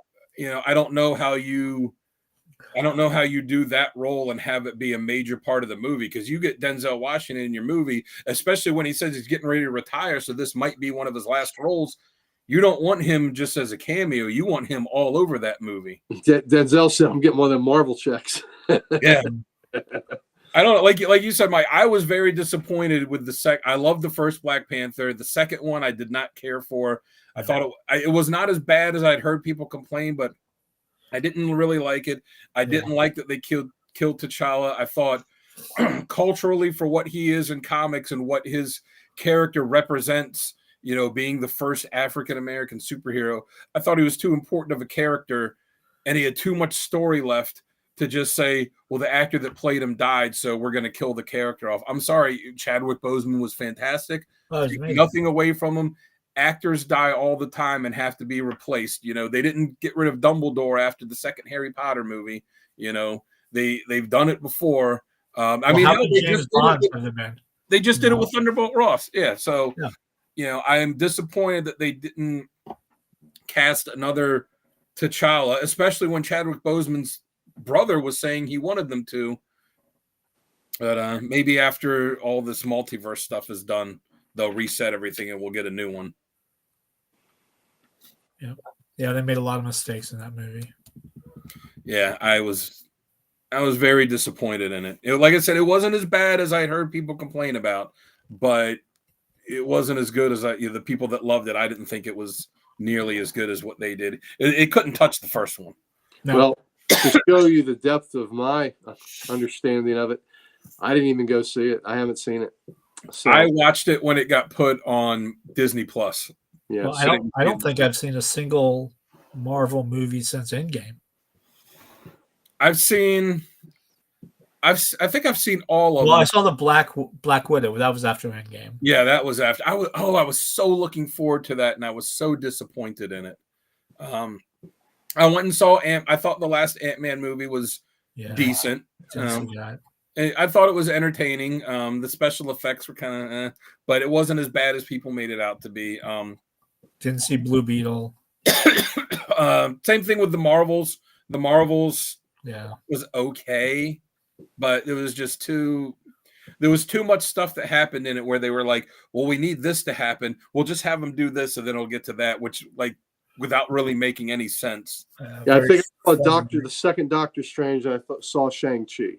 I don't know how you do that role and have it be a major part of the movie, because you get Denzel Washington in your movie, especially when he says he's getting ready to retire, so this might be one of his last roles. You don't want him just as a cameo. You want him all over that movie. Denzel said, "I'm getting one of them Marvel checks." Yeah. I don't like you said, Mike. I was very disappointed with the I love the first Black Panther. The second one I did not care for. I thought it was not as bad as I'd heard people complain, but I didn't really like it. I didn't like that they killed T'Challa. I thought culturally, for what he is in comics and what his character represents, being the first African-American superhero, I thought he was too important of a character, and he had too much story left to just say, well, the actor that played him died, so we're going to kill the character off. I'm sorry, Chadwick Boseman was fantastic. Nothing away from him. Actors die all the time and have to be replaced. They didn't get rid of Dumbledore after the second Harry Potter movie. They've done it before. They just did it with Thunderbolt Ross. Yeah. So, I am disappointed that they didn't cast another T'Challa, especially when Chadwick Boseman's brother was saying he wanted them to. But maybe after all this multiverse stuff is done, they'll reset everything and we'll get a new one. Yeah, they made a lot of mistakes in that movie. Yeah, I was very disappointed in it. Like I said, it wasn't as bad as I heard people complain about, but it wasn't as good as the people that loved it. I didn't think it was nearly as good as what they did. It couldn't touch the first one. No. Well, to show you the depth of my understanding of it, I didn't even go see it. I haven't seen it. So, I watched it when it got put on Disney Plus. Yeah, well, I don't think I've seen a single Marvel movie since Endgame. I think I've seen all of them. Well, I saw the Black Widow. That was after Endgame. Yeah, that was after. I was so looking forward to that, and I was so disappointed in it. I went and saw I thought the last Ant-Man movie was decent. I thought it was entertaining. The special effects were kind of, but it wasn't as bad as people made it out to be. Didn't see Blue Beetle. Same thing with the Marvels. The Marvels was okay, but it was just there was too much stuff that happened in it where they were like, well, we need this to happen. We'll just have them do this, and then it'll get to that, which without really making any sense. I think I saw the second Doctor Strange, and I saw Shang-Chi.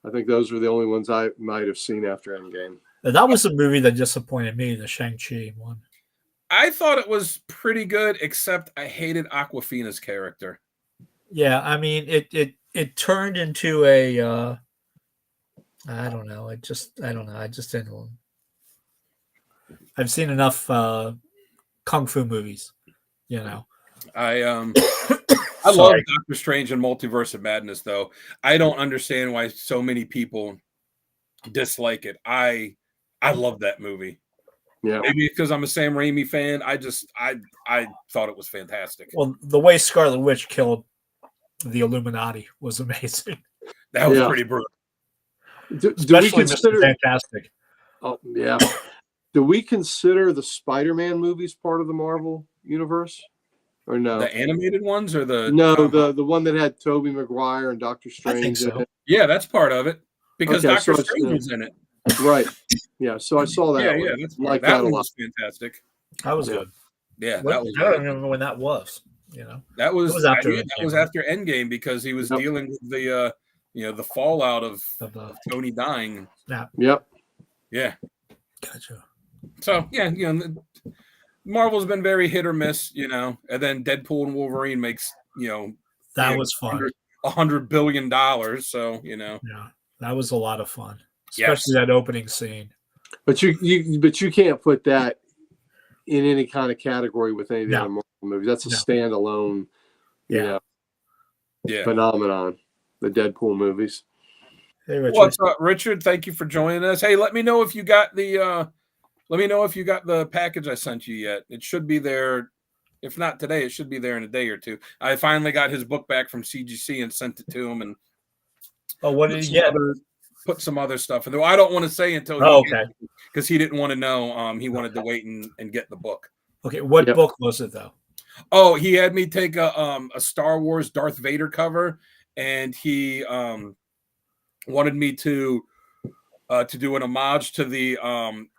I think those were the only ones I might have seen after Endgame. That was the movie that disappointed me, the Shang-Chi one. I thought it was pretty good, except I hated Awkwafina's character. Yeah, I mean, it turned into a I don't know. I just didn't. I've seen enough kung fu movies, I love Doctor Strange and Multiverse of Madness, though. I don't understand why so many people dislike it. I love that movie. Yeah, maybe because I'm a Sam Raimi fan. I thought it was fantastic. Well, the way Scarlet Witch killed the Illuminati was amazing. That was pretty brutal. Do we consider Fantastic? Oh yeah. Do we consider the Spider-Man movies part of the Marvel universe, or no? The animated ones, or the the one that had Tobey Maguire and Doctor Strange? I think so. In it? Yeah, that's part of it because Doctor Strange was in it. Right. Yeah. So I saw that. Yeah, that's that one was fantastic. That was good. Yeah, I don't remember when that was. You know, That was, was after that Endgame, was right? after Endgame because he was Yep. dealing with the the fallout of Of Tony dying. Snap. Yep. Yeah. Gotcha. So yeah, Marvel's been very hit or miss, and then Deadpool and Wolverine makes That was fun. $100 billion. So Yeah, that was a lot of fun, Yes. especially that opening scene. But you can't put that in any kind of category with any of the other Marvel movies. That's a standalone, Yeah. phenomenon. The Deadpool movies. Hey, Richard. What's up, Richard? Thank you for joining us. Hey, let me know if you got the package I sent you yet. It should be there. If not today, it should be there in a day or two. I finally got his book back from CGC and sent it to him. And what did he get? Put some other stuff in there. I don't want to say until because he didn't want to know. He wanted to wait and get the book. Okay, what book was it though? Oh, he had me take a Star Wars Darth Vader cover, and he wanted me to do an homage to the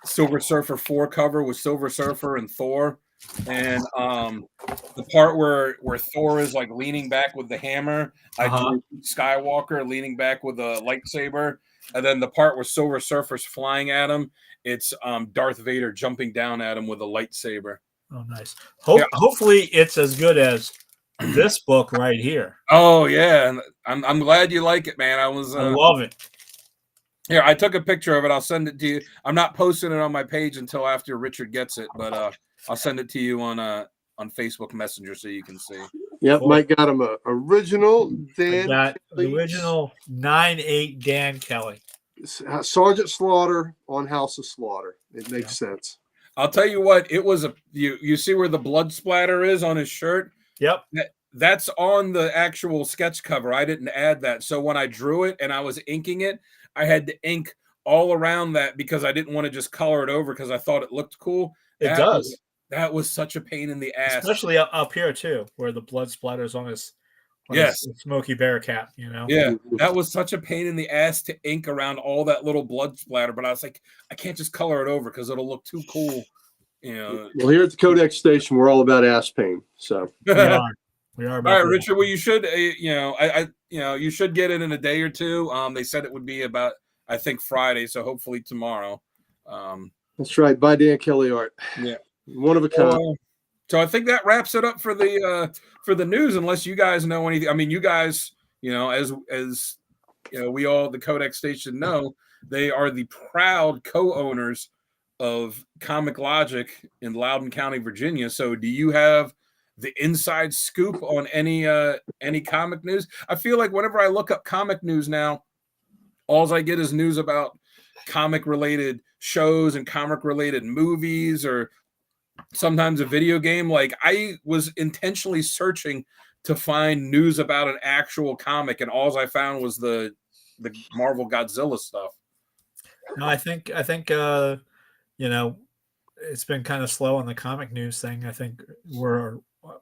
Silver Surfer 4 cover with Silver Surfer and Thor, and the part where Thor is like leaning back with the hammer, I drew Skywalker leaning back with a lightsaber, and then the part where Silver Surfer's flying at him, it's Darth Vader jumping down at him with a lightsaber. Oh, nice. Hopefully, it's as good as this book right here. Oh yeah, I'm glad you like it, man. I love it. Here, I took a picture of it. I'll send it to you. I'm not posting it on my page until after Richard gets it, but I'll send it to you on Facebook Messenger so you can see. Yep, cool. Mike got him a original Dan. Got the original 9/8 Dan Kelly. Sergeant Slaughter on House of Slaughter. It makes sense. I'll tell you what, it was you see where the blood splatter is on his shirt? Yep. That's on the actual sketch cover. I didn't add that. So when I drew it and I was inking it, I had to ink all around that because I didn't want to just color it over because I thought it looked cool. That was such a pain in the ass. Especially up here too, where the blood splatters on his Smokey Bear cap, Yeah, that was such a pain in the ass to ink around all that little blood splatter. But I was like, I can't just color it over because it'll look too cool. Well, here at the Codex Station, we're all about ass pain. So we are about all right, Richard. Well, you should, you should get it in a day or two. They said it would be about, I think, Friday. So hopefully tomorrow. That's right. By Dan Kelly art. Yeah. One of a kind. So I think that wraps it up for the news. Unless you guys know anything, I mean, you guys, as we all the Codex Station know, they are the proud co-owners of Comic Logic in Loudoun County, Virginia. So, do you have the inside scoop on any comic news? I feel like whenever I look up comic news now, all I get is news about comic-related shows and comic-related movies, or sometimes a video game. Like, I was intentionally searching to find news about an actual comic, and all I found was the Marvel Godzilla stuff. No, I think it's been kind of slow on the comic news thing. I think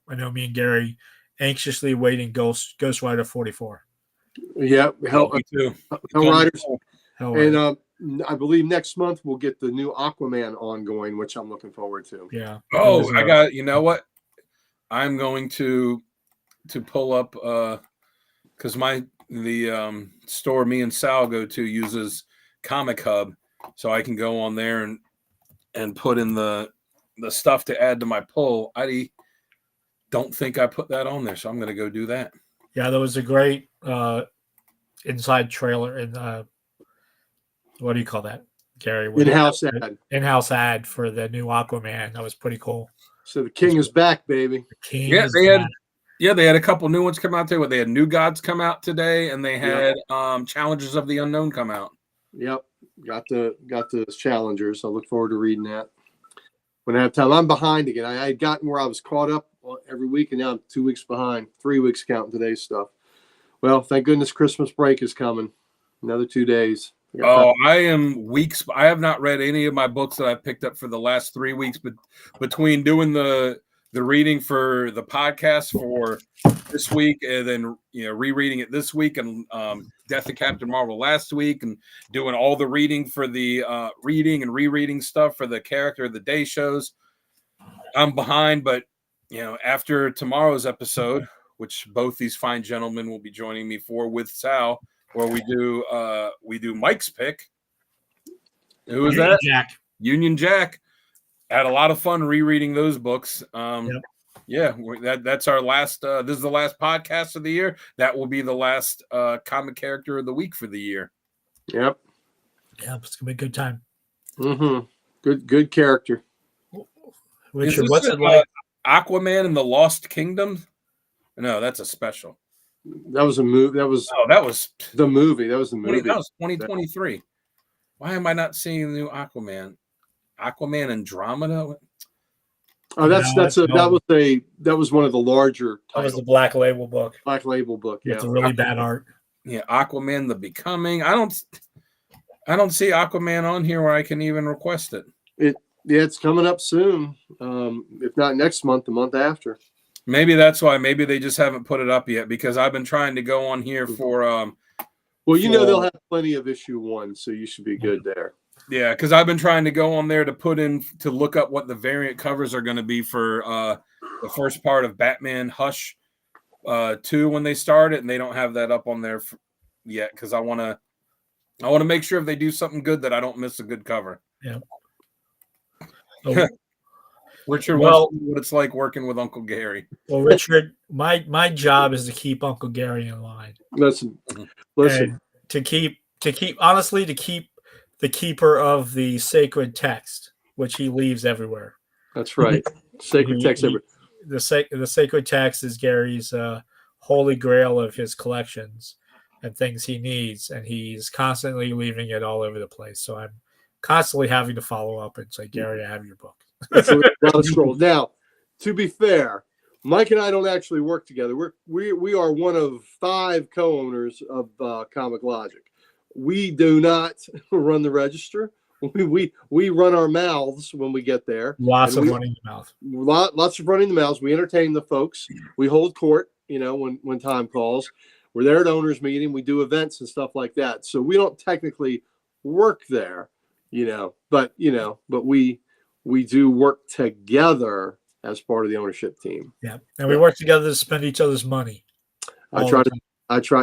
I know me and Gary anxiously waiting Ghost Rider 44. Yeah, me too. Hell Riders. And I believe next month we'll get the new Aquaman ongoing, which I'm looking forward to. Yeah. Oh, I got. You know what? I'm going to pull up because the store me and Sal go to uses Comic Hub, so I can go on there and put in the stuff to add to my pull. I don't think I put that on there, so I'm going to go do that. Yeah, there was a great inside trailer in what do you call that, Gary? In-house ad for the new Aquaman. That was pretty cool. So the king is back, baby. They had a couple new ones come out today. They had New Gods come out today, and they had Challengers of the Unknown come out. Yep, got the Challengers. I look forward to reading that when I have time. I'm behind again. I had gotten where I was caught up every week, and now I'm 2 weeks behind. 3 weeks counting today's stuff. Well, thank goodness Christmas break is coming. Another 2 days. I am weeks. I have not read any of my books that I've picked up for the last 3 weeks, but between doing the reading for the podcast for this week and then rereading it this week, and Death of Captain Marvel last week, and doing all the reading for the reading and rereading stuff for the Character of the Day shows, I'm behind. But after tomorrow's episode, which both these fine gentlemen will be joining me for with Sal, where we do Mike's pick. Who was that? Jack. Union Jack. Had a lot of fun rereading those books. Yep. Yeah, that's our last. This is the last podcast of the year. That will be the last comic character of the week for the year. Yep. Yeah, it's gonna be a good time. Mm-hmm. Good character. Richard, what's it like? Aquaman and the Lost Kingdom? No, that's a special. That was a movie. That was the movie. That was the movie. That was 2023. Why am I not seeing the new Aquaman? Aquaman Andromeda? Oh, that was one of the larger titles. That was the Black Label book. Black Label book. Yeah, it's a really bad art. Yeah, Aquaman: The Becoming. I don't see Aquaman on here where I can even request it. It's coming up soon. If not next month, the month after. Maybe that's why. Maybe they just haven't put it up yet because I've been trying to go on here for. Well, they'll have plenty of issue 1, so you should be good there. Yeah, because I've been trying to go on there to look up what the variant covers are going to be for the first part of Batman Hush 2 when they start it, and they don't have that up on there yet because I want to make sure if they do something good that I don't miss a good cover. Yeah. Richard, what it's like working with Uncle Gary. Well, Richard, my job is to keep Uncle Gary in line. Listen. And to keep the keeper of the sacred text, which he leaves everywhere. That's right. Sacred text everywhere. The sacred text is Gary's holy grail of his collections and things he needs, and he's constantly leaving it all over the place. So I'm constantly having to follow up and say, Gary, I have your book. Now, to be fair, Mike and I don't actually work together. We are one of 5 co-owners of Comic Logic. We do not run the register. We run our mouths when we get there. Lots of running the mouth. Lots of running the mouths. We entertain the folks. We hold court, when time calls. We're there at owners meeting. We do events and stuff like that. So we don't technically work there, but we do work together as part of the ownership team. Yeah, and we work together to spend each other's money. I try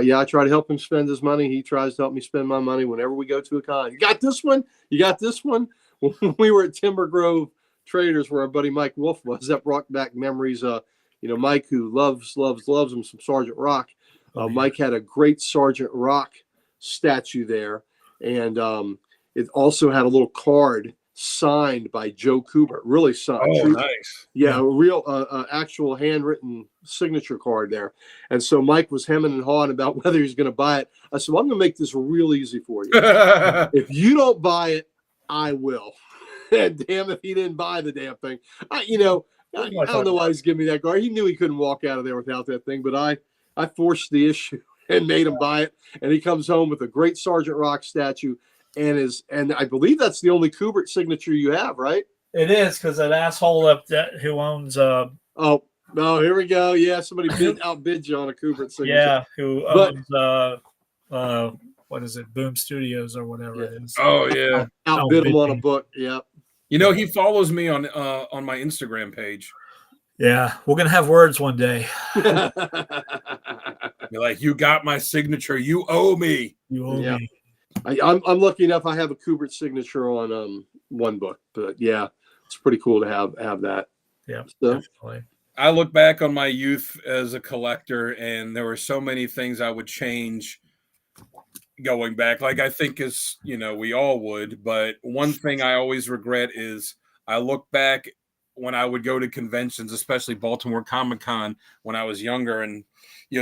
to help him spend his money. He tries to help me spend my money whenever we go to a con. You got this one? You got this one? When we were at Timber Grove Traders, where our buddy Mike Wolf was, that brought back memories. Mike, who loves him some Sergeant Rock. Mike had a great Sergeant Rock statue there, and it also had a little card signed by Joe Kubert, really signed. Oh, nice. Yeah, a real actual handwritten signature card there. And so Mike was hemming and hawing about whether he's going to buy it. I said, well, I'm going to make this real easy for you. If you don't buy it, I will. And damn if he didn't buy the damn thing. I don't know why he's giving me that card. He knew he couldn't walk out of there without that thing, but I forced the issue and made him buy it. And he comes home with a great Sergeant Rock statue. And I believe that's the only Kubert signature you have, right? It is, because that asshole who owns here we go. Yeah, somebody outbid you on a Kubert signature. Yeah, who owns what is it, Boom Studios or whatever it is. Oh yeah. Outbid him on a book. Yep. He follows me on my Instagram page. Yeah, we're gonna have words one day. You're like, you got my signature. You owe me. You owe me. I'm lucky enough. I have a Kubert signature on one book, but yeah, it's pretty cool to have that. Yeah, so, definitely. I look back on my youth as a collector, and there were so many things I would change going back. Like I think we all would, but one thing I always regret is I look back when I would go to conventions, especially Baltimore Comic Con when I was younger, and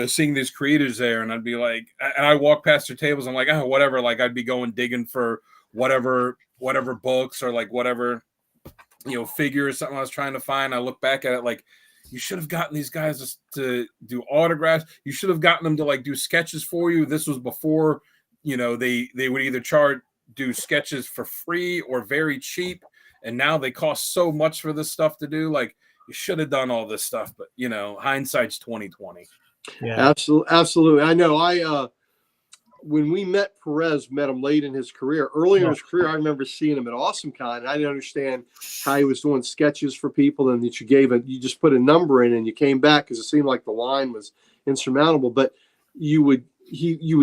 seeing these creators there, and I'd be like, and I walk past their tables, I'm like, oh, whatever. Like I'd be going digging for whatever books or like whatever, figure or something I was trying to find. I look back at it like, you should have gotten these guys to do autographs. You should have gotten them to like do sketches for you. This was before, they would either do sketches for free or very cheap. And now they cost so much for this stuff to do. Like you should have done all this stuff, but hindsight's 20/20. Yeah, absolutely. I know. when we met Perez, met him late in his career. Early in his career, I remember seeing him at Awesome Con, and I didn't understand how he was doing sketches for people, and that you just put a number in and you came back because it seemed like the line was insurmountable. But you would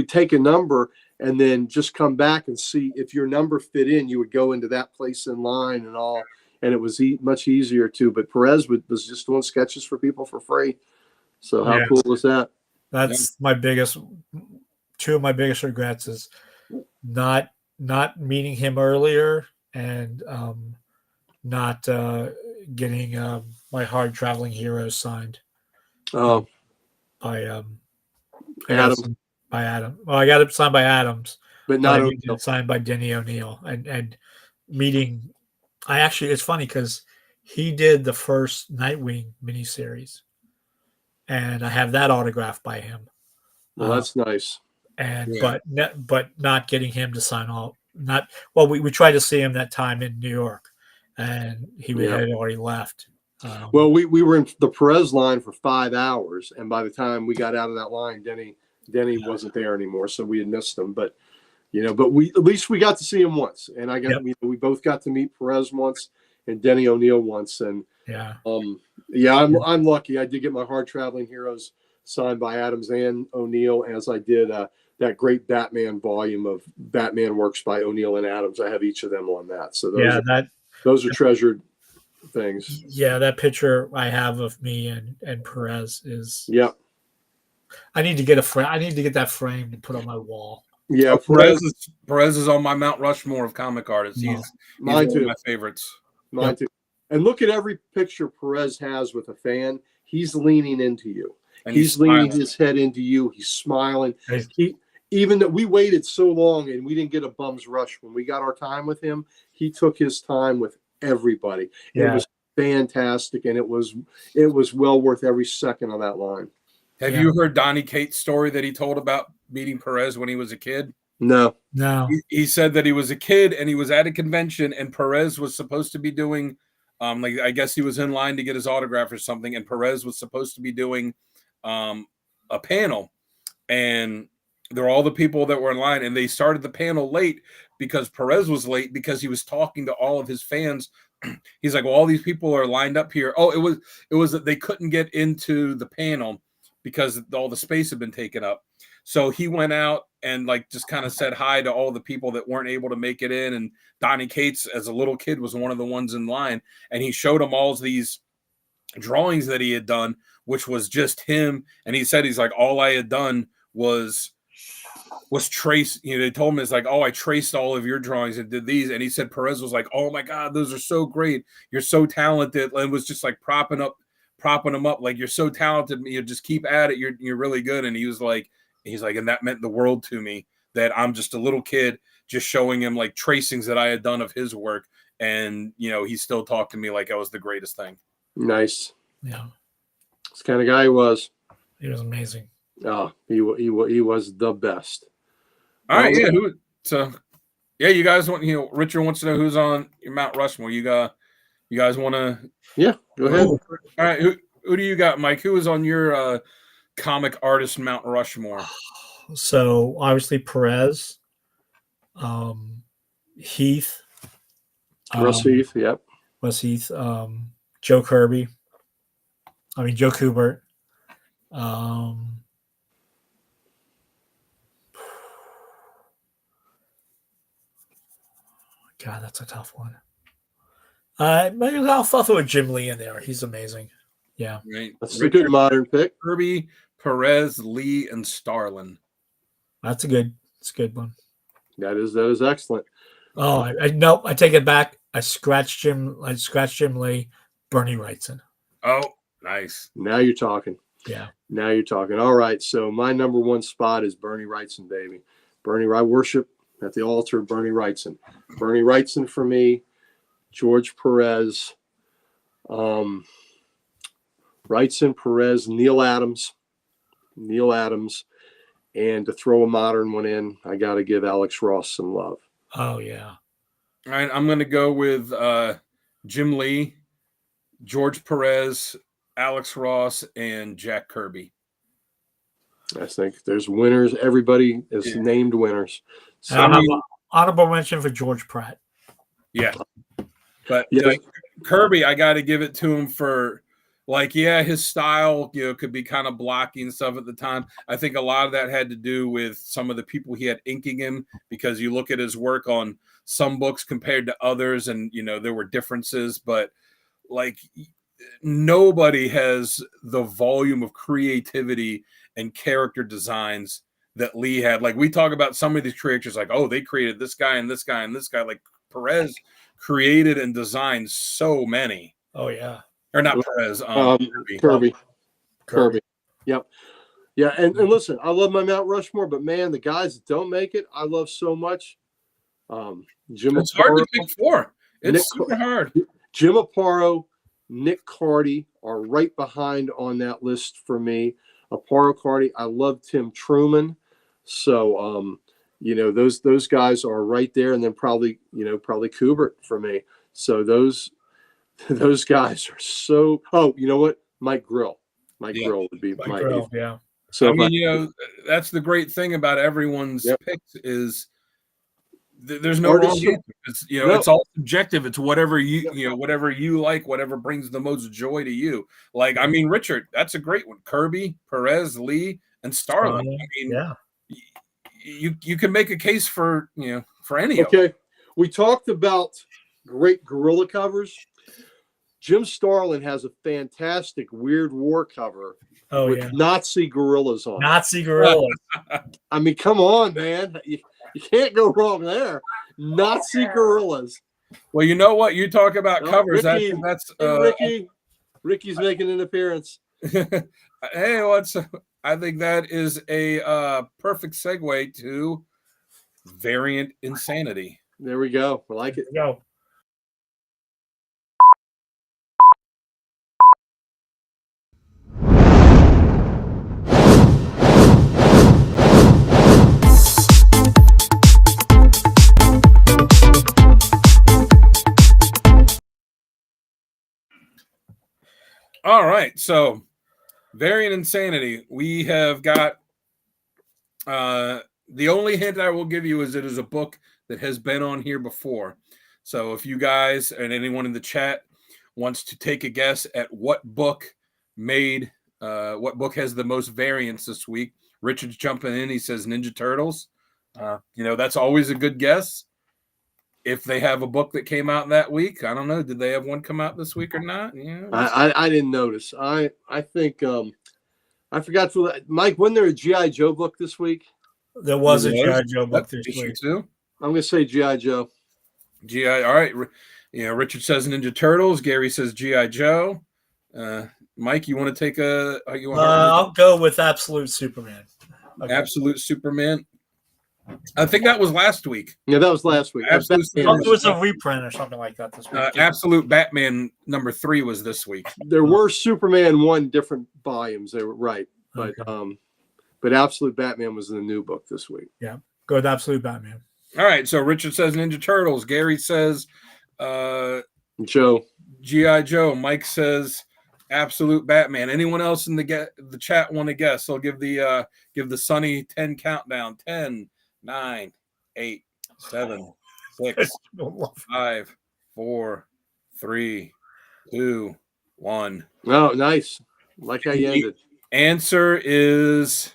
take a number and then just come back and see if your number fit in. You would go into that place in line and all, and it was much easier too. But Perez was just doing sketches for people for free. So how cool was that? That's my biggest. Two of my biggest regrets is not meeting him earlier and not getting my Hard Traveling Heroes signed. Oh, by Adam. By Adam. Well, I got it signed by Adams, but not I didn't get it signed by Denny O'Neil. And meeting, it's funny because he did the first Nightwing miniseries, and I have that autographed by him. Well, that's nice. And but not getting him to sign all. We tried to see him that time in New York, and he had already left. Well, we were in the Perez line for 5 hours, and by the time we got out of that line, Denny wasn't there anymore, so we had missed him. But we at least we got to see him once, and we both got to meet Perez once and Denny O'Neil once, and I'm lucky. I did get my Hard Traveling Heroes signed by Adams and O'Neil, as I did that great Batman volume of Batman works by O'Neil and Adams. I have each of them on that. So those are treasured things. Yeah, that picture I have of me and Perez is. Yep. I need to get I need to get that framed and put on my wall. Yeah, Perez is on my Mount Rushmore of comic artists. He's one of my favorites. Mine too. And look at every picture Perez has with a fan. He's leaning into you. And he's leaning his head into you. He's smiling. Even that we waited so long and we didn't get a bum's rush when we got our time with him. He took his time with everybody. Yeah. It was fantastic, and it was well worth every second on that line. Have you heard Donnie Cates' story that he told about meeting Perez when he was a kid? No. He said that he was a kid and he was at a convention, and Perez was supposed to be doing, I guess he was in line to get his autograph or something, and Perez was supposed to be doing a panel, and there were all the people that were in line, and they started the panel late because Perez was late because he was talking to all of his fans. He's like, well, all these people are lined up here. Oh, it was that they couldn't get into the panel because all the space had been taken up. So he went out and just kind of said hi to all the people that weren't able to make it in. And Donnie Cates, as a little kid, was one of the ones in line, and he showed them all these drawings that he had done, which was just him. And he said, he's like, all I had done was trace, they told him, it's like, oh, I traced all of your drawings and did these. And he said Perez was like, oh my God, those are so great. You're so talented. And was just propping him up. Like, you're so talented. You just keep at it. You're really good. And he's like, and that meant the world to me, that I'm just a little kid just showing him tracings that I had done of his work. And, he still talked to me like I was the greatest thing. Nice. Yeah. That's the kind of guy he was. He was amazing. Oh, he was the best. All right. Yeah. You guys want, Richard wants to know who's on your Mount Rushmore. You guys want to? Yeah, go ahead. All right. Who do you got, Mike? Who is on your comic artist Mount Rushmore? So obviously Perez, Heath, Russ Heath. Yep. Russ Heath, Joe Kubert. God, that's a tough one. Maybe I'll throw a Jim Lee in there. He's amazing. Yeah. Right. That's a good modern pick. Kirby, Perez, Lee, and Starlin. That's a good one. That is excellent. Oh, I take it back. I scratched Jim Lee, Bernie Wrightson. Oh, nice. Now you're talking. Yeah. Now you're talking. All right. So my number one spot is Bernie Wrightson, baby. I worship at the altar of Bernie Wrightson. Bernie Wrightson for me, George Perez, Wrightson, Perez, Neil Adams, and to throw a modern one in, I got to give Alex Ross some love. Oh yeah. All right, I'm going to go with Jim Lee, George Perez, Alex Ross, and Jack Kirby. I think there's winners. Everybody is named winners. So I have an honorable mention for George Pratt. Yeah. But Kirby, I got to give it to him for, like, his style, could be kind of blocky and stuff at the time. I think a lot of that had to do with some of the people he had inking him, because you look at his work on some books compared to others, and, there were differences, but, like, nobody has the volume of creativity and character designs that Lee had. Like, we talk about some of these creators, like, oh, they created this guy and this guy and this guy. Like, Perez created and designed so many. Oh yeah, or not Perez. Kirby. Yep. Yeah, and listen, I love my Mount Rushmore, but man, the guys that don't make it, I love so much. Jim It's Aparo, hard to pick four. It's super hard. Jim Aparo, Nick Cardy are right behind on that list for me. Aparo, Cardy, I love Tim Truman. So those guys are right there, and then probably Kubert for me. So those guys are so. Oh, you know what? Mike Grill. Grill would be my Grill, yeah. So I mean, that's the great thing about everyone's picks is there's no wrong answer. It's it's all subjective. It's whatever whatever you like, whatever brings the most joy to you. Like, I mean, Richard, that's a great one. Kirby, Perez, Lee, and Starling. I mean, you can make a case for for any of them. Okay, we talked about great gorilla covers. Jim Starlin has a fantastic Weird War cover with Nazi gorillas on. Nazi gorillas. I mean, come on, man. You can't go wrong there. Nazi gorillas. Well, you know what? You talk about covers. Ricky, that's Ricky's making an appearance. Hey, I think that is a perfect segue to Variant Insanity. There we go. I like it. Go. All right, so Variant Insanity. We have got the only hint I will give you is it is a book that has been on here before. So if you guys and anyone in the chat wants to take a guess at what book has the most variants this week, Richard's jumping in. He says Ninja Turtles. That's always a good guess. If they have a book that came out that week, I don't know. Did they have one come out this week or not? Yeah, I didn't notice. I think I forgot to Mike. Wasn't there a GI Joe book this week? There was a GI Joe book this week too. I'm gonna say GI Joe. All right. Richard says Ninja Turtles. Gary says GI Joe. Mike, you want to take a? I'll go with Absolute Superman. Okay. Absolute Superman. I think that was last week. Yeah, that was last week. It was a reprint or something like that this week. Absolute Batman #3 was this week. There were Superman 1 different volumes. They were right, but Absolute Batman was in the new book this week. Yeah, go with Absolute Batman. All right, so Richard says Ninja Turtles. Gary says Joe. GI Joe. Mike says Absolute Batman. Anyone else in the chat want to guess? I'll give the Sunny 10 countdown. 10, 9, 8, 7, 6, 5, 4, 3, 2, 1. Oh, nice. Like how you ended. Answer is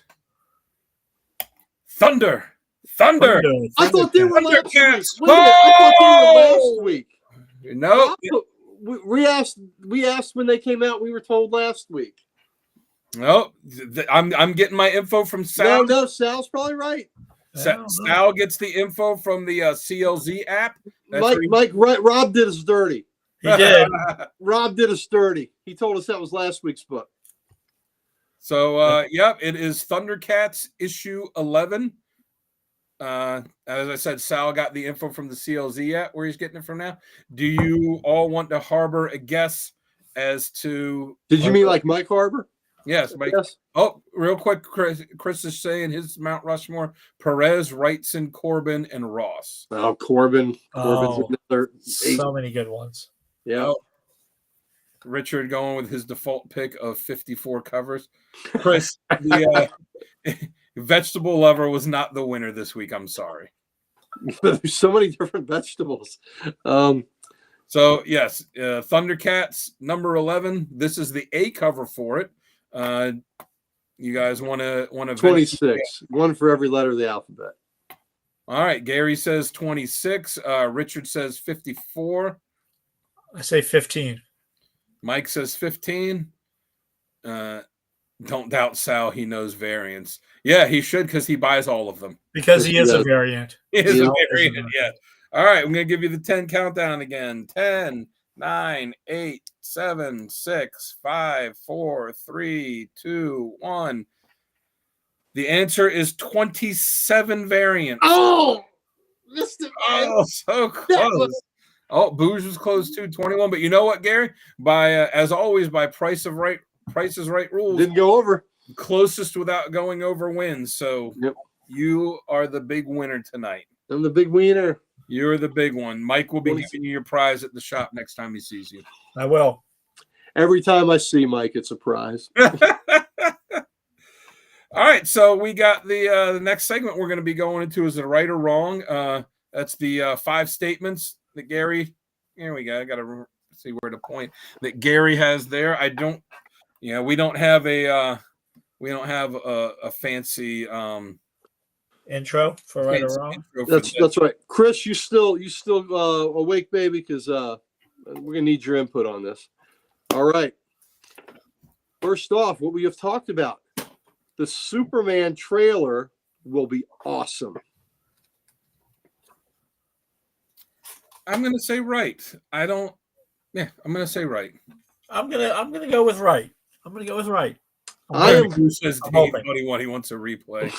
Thunder. I thought they were last week. Wait a minute. I thought they were last week. No. We asked when they came out. We were told last week. No, I'm getting my info from Sal. No, Sal's probably right. Sal gets the info from the CLZ app. Rob did us dirty. He did. Rob did us dirty. He told us that was last week's book. So, it is Thundercats issue 11. As I said, Sal got the info from the CLZ app where he's getting it from now. Do you all want to harbor a guess as to... Did you mean like Mike Harbor? Yes, Mike. Yes. Oh, real quick, Chris is saying his Mount Rushmore: Perez, Wrightson, Corbin, and Ross. Oh, Corbin's another 8. So many good ones. Yeah. Oh. Richard going with his default pick of 54 covers. Chris, vegetable lover was not the winner this week. I'm sorry. There's so many different vegetables. So yes, Thundercats number 11. This is the A cover for it. You guys want to 26, one for every letter of the alphabet. All right, Gary says 26. Richard says 54. I say 15. Mike says 15. Don't doubt Sal. He knows variants. Yeah, he should because he buys all of them. Because he is a variant. He is a variant, yeah. All right, I'm going to give you the 10 countdown again. 10, 9, 8, 7, 6, 5, 4, 3, 2, 1. The answer is 27 variants. Oh, missed it, man. Oh, so close. Oh, Booze was close too, 21. But you know what, Gary? By as always, by Price is Right rules. Didn't go over. Closest without going over wins. So Yep. You are the big winner tonight. I'm the big winner. You're the big one. Mike will be giving you your prize at the shop next time he sees you. I will. Every time I see Mike, it's a prize. All right, so we got the next segment we're going to be going into is it right or wrong. That's the 5 statements that Gary. Here we go. I got to see where to point that Gary has there. I don't. We don't have a fancy intro for right or wrong. That's right, Chris. You still awake, baby? Because we're gonna need your input on this. All right. First off, what we have talked about, the Superman trailer will be awesome. I'm gonna say right. I'm gonna say right. I'm gonna go with right. I'm gonna go with right. Who says he wants a replay?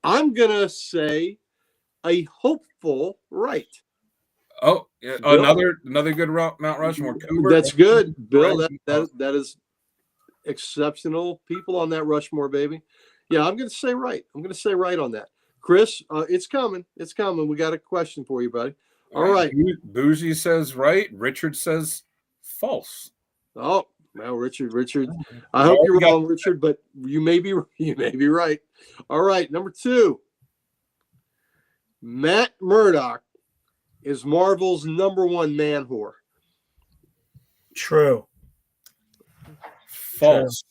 I'm gonna say a hopeful right. Oh, yeah, another good Mount Rushmore. Cooper. That's good, Bill. That is exceptional people on that Rushmore, baby. Yeah, I'm gonna say right. I'm gonna say right on that. Chris, it's coming. It's coming. We got a question for you, buddy. All right. Bougie says right. Richard says false. Oh, well, Richard. I hope you're wrong, Richard, but you may be right. All right, number 2. Matt Murdock is Marvel's #1 man whore. True. False.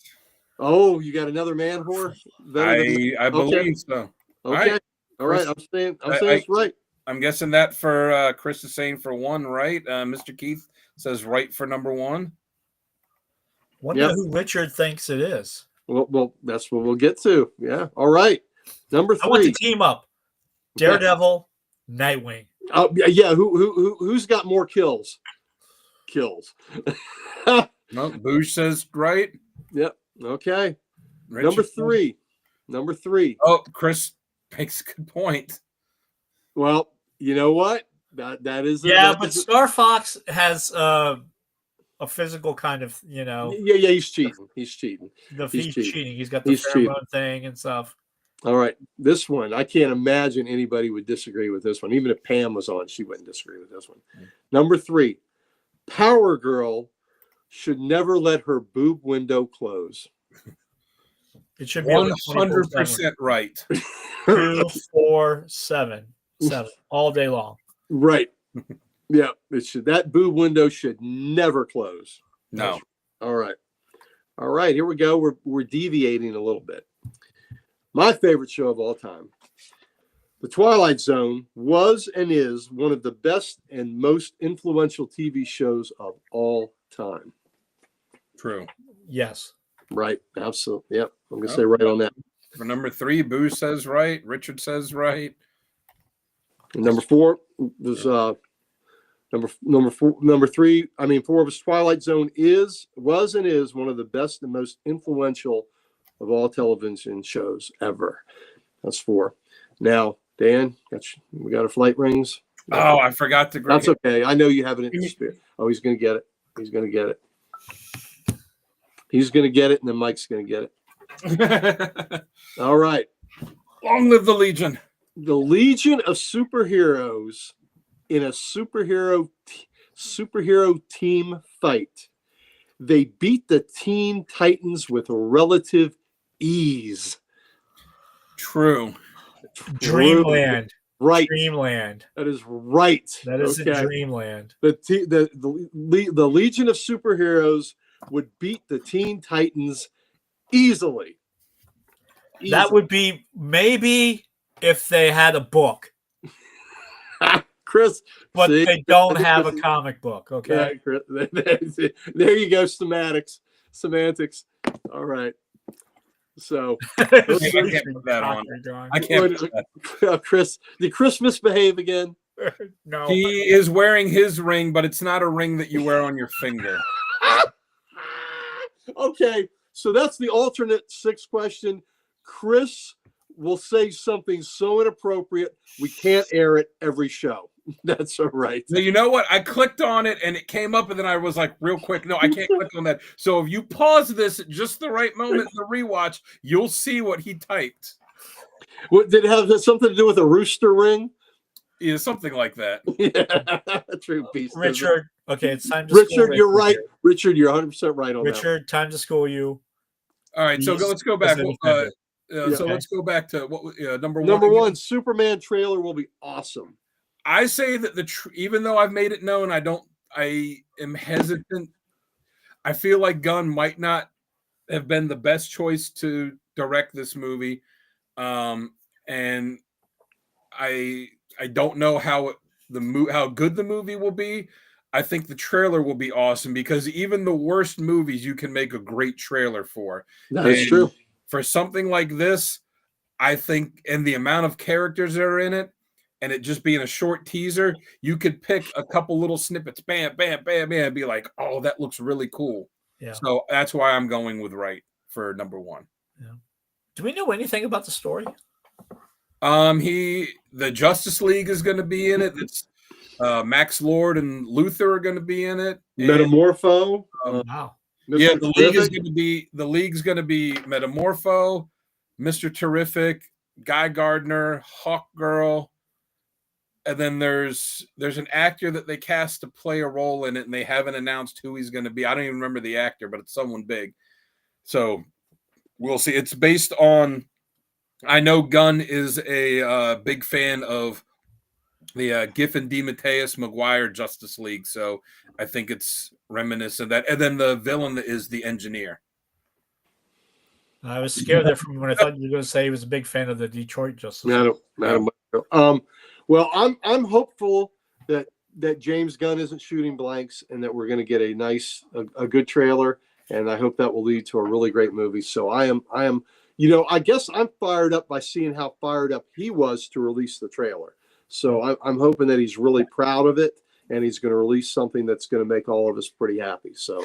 Oh, you got another man whore? I believe so. Okay. All right. I'm saying it's right. I'm guessing that for Chris is saying for 1 right. Mr. Keith says right for number 1. Wonder who Richard thinks it is. Well, that's what we'll get to. Yeah. All right. Number 3. I want to team up. Daredevil, Nightwing. Oh yeah. Who's got more kills? No, Boosh says right. Yep. Okay. Richard Number three. Oh, Chris makes a good point. Well, you know what? That is but Star Fox has a physical kind of, Yeah, he's cheating. He's cheating. He's cheating. He's got the pheromone thing and stuff. All right. This one, I can't imagine anybody would disagree with this one. Even if Pam was on, she wouldn't disagree with this one. Number 3, Power Girl should never let her boob window close. It should be 100% right. 2, 4, 7, all day long. Right. Yeah. That boob window should never close. No. All right. Here we go. We're deviating a little bit. My favorite show of all time, The Twilight Zone, was and is one of the best and most influential TV shows of all time. True. Yes. Right. Absolutely. Yep. I'm going to say right on that. For number 3, Boo says right. Richard says right. And number 4 was number 3. I mean, 4 was Twilight Zone was and is one of the best and most influential of all television shows ever. That's 4. Now, Dan, we got our flight rings. Oh, I forgot to grab. That's okay. I know you have it in your spirit. Oh, he's going to get it. He's going to get it. He's going to get it, and then Mike's going to get it. All right. Long live the Legion. The Legion of Superheroes in a superhero team fight. They beat the Teen Titans with relative ease True. Dreamland. Right. Dreamland. That is right. That is in Dreamland. The Legion of Superheroes would beat the Teen Titans easily. That would be maybe if they had a book. Chris, but they don't have a comic book. Okay. There you go. Semantics. All right. So I can't put that on. I can't. Chris, did Chris misbehave again? No. He is wearing his ring, but it's not a ring that you wear on your finger. Okay, so that's the alternate sixth question. Chris will say something so inappropriate we can't air it every show. That's all right. So you know what? I clicked on it and it came up, and then I was like, real quick, no, I can't click on that. So if you pause this at just the right moment in the rewatch, you'll see what he typed. What did it have something to do with a rooster ring? Yeah, something like that. Yeah, true beast. Richard, okay, it's time to Richard, you're right. Richard, you're 100% right on that. Richard, time to school you. All right, so let's go back. So let's go back to what number one. Number one, Superman trailer will be awesome. I say that even though I've made it known, I am hesitant. I feel like Gunn might not have been the best choice to direct this movie, and I don't know how good the movie will be. I think the trailer will be awesome because even the worst movies you can make a great trailer for. That's true. For something like this, I think, and the amount of characters that are in it, and it just being a short teaser, you could pick a couple little snippets, bam, bam, bam, bam, and be like, oh, that looks really cool. Yeah. So that's why I'm going with right for number one. Yeah. Do we know anything about the story? The Justice League is going to be in it. It's Max Lord and Luthor are going to be in it. Metamorpho. Wow. Yeah, the league's going to be Metamorpho, Mr. Terrific, Guy Gardner, Hawkgirl, and then there's an actor that they cast to play a role in it, and they haven't announced who he's going to be. I don't even remember the actor, but it's someone big. So we'll see. It's based on. I know Gunn is a big fan of the Giffen DeMatteis Maguire Justice League, so I think it's reminiscent of that. And then the villain is the Engineer. I was scared there from when I thought you were going to say he was a big fan of the Detroit Justice League. Well, I'm hopeful that James Gunn isn't shooting blanks and that we're going to get a good trailer, and I hope that will lead to a really great movie. So I am. I guess I'm fired up by seeing how fired up he was to release the trailer. So I'm hoping that he's really proud of it and he's going to release something that's going to make all of us pretty happy. So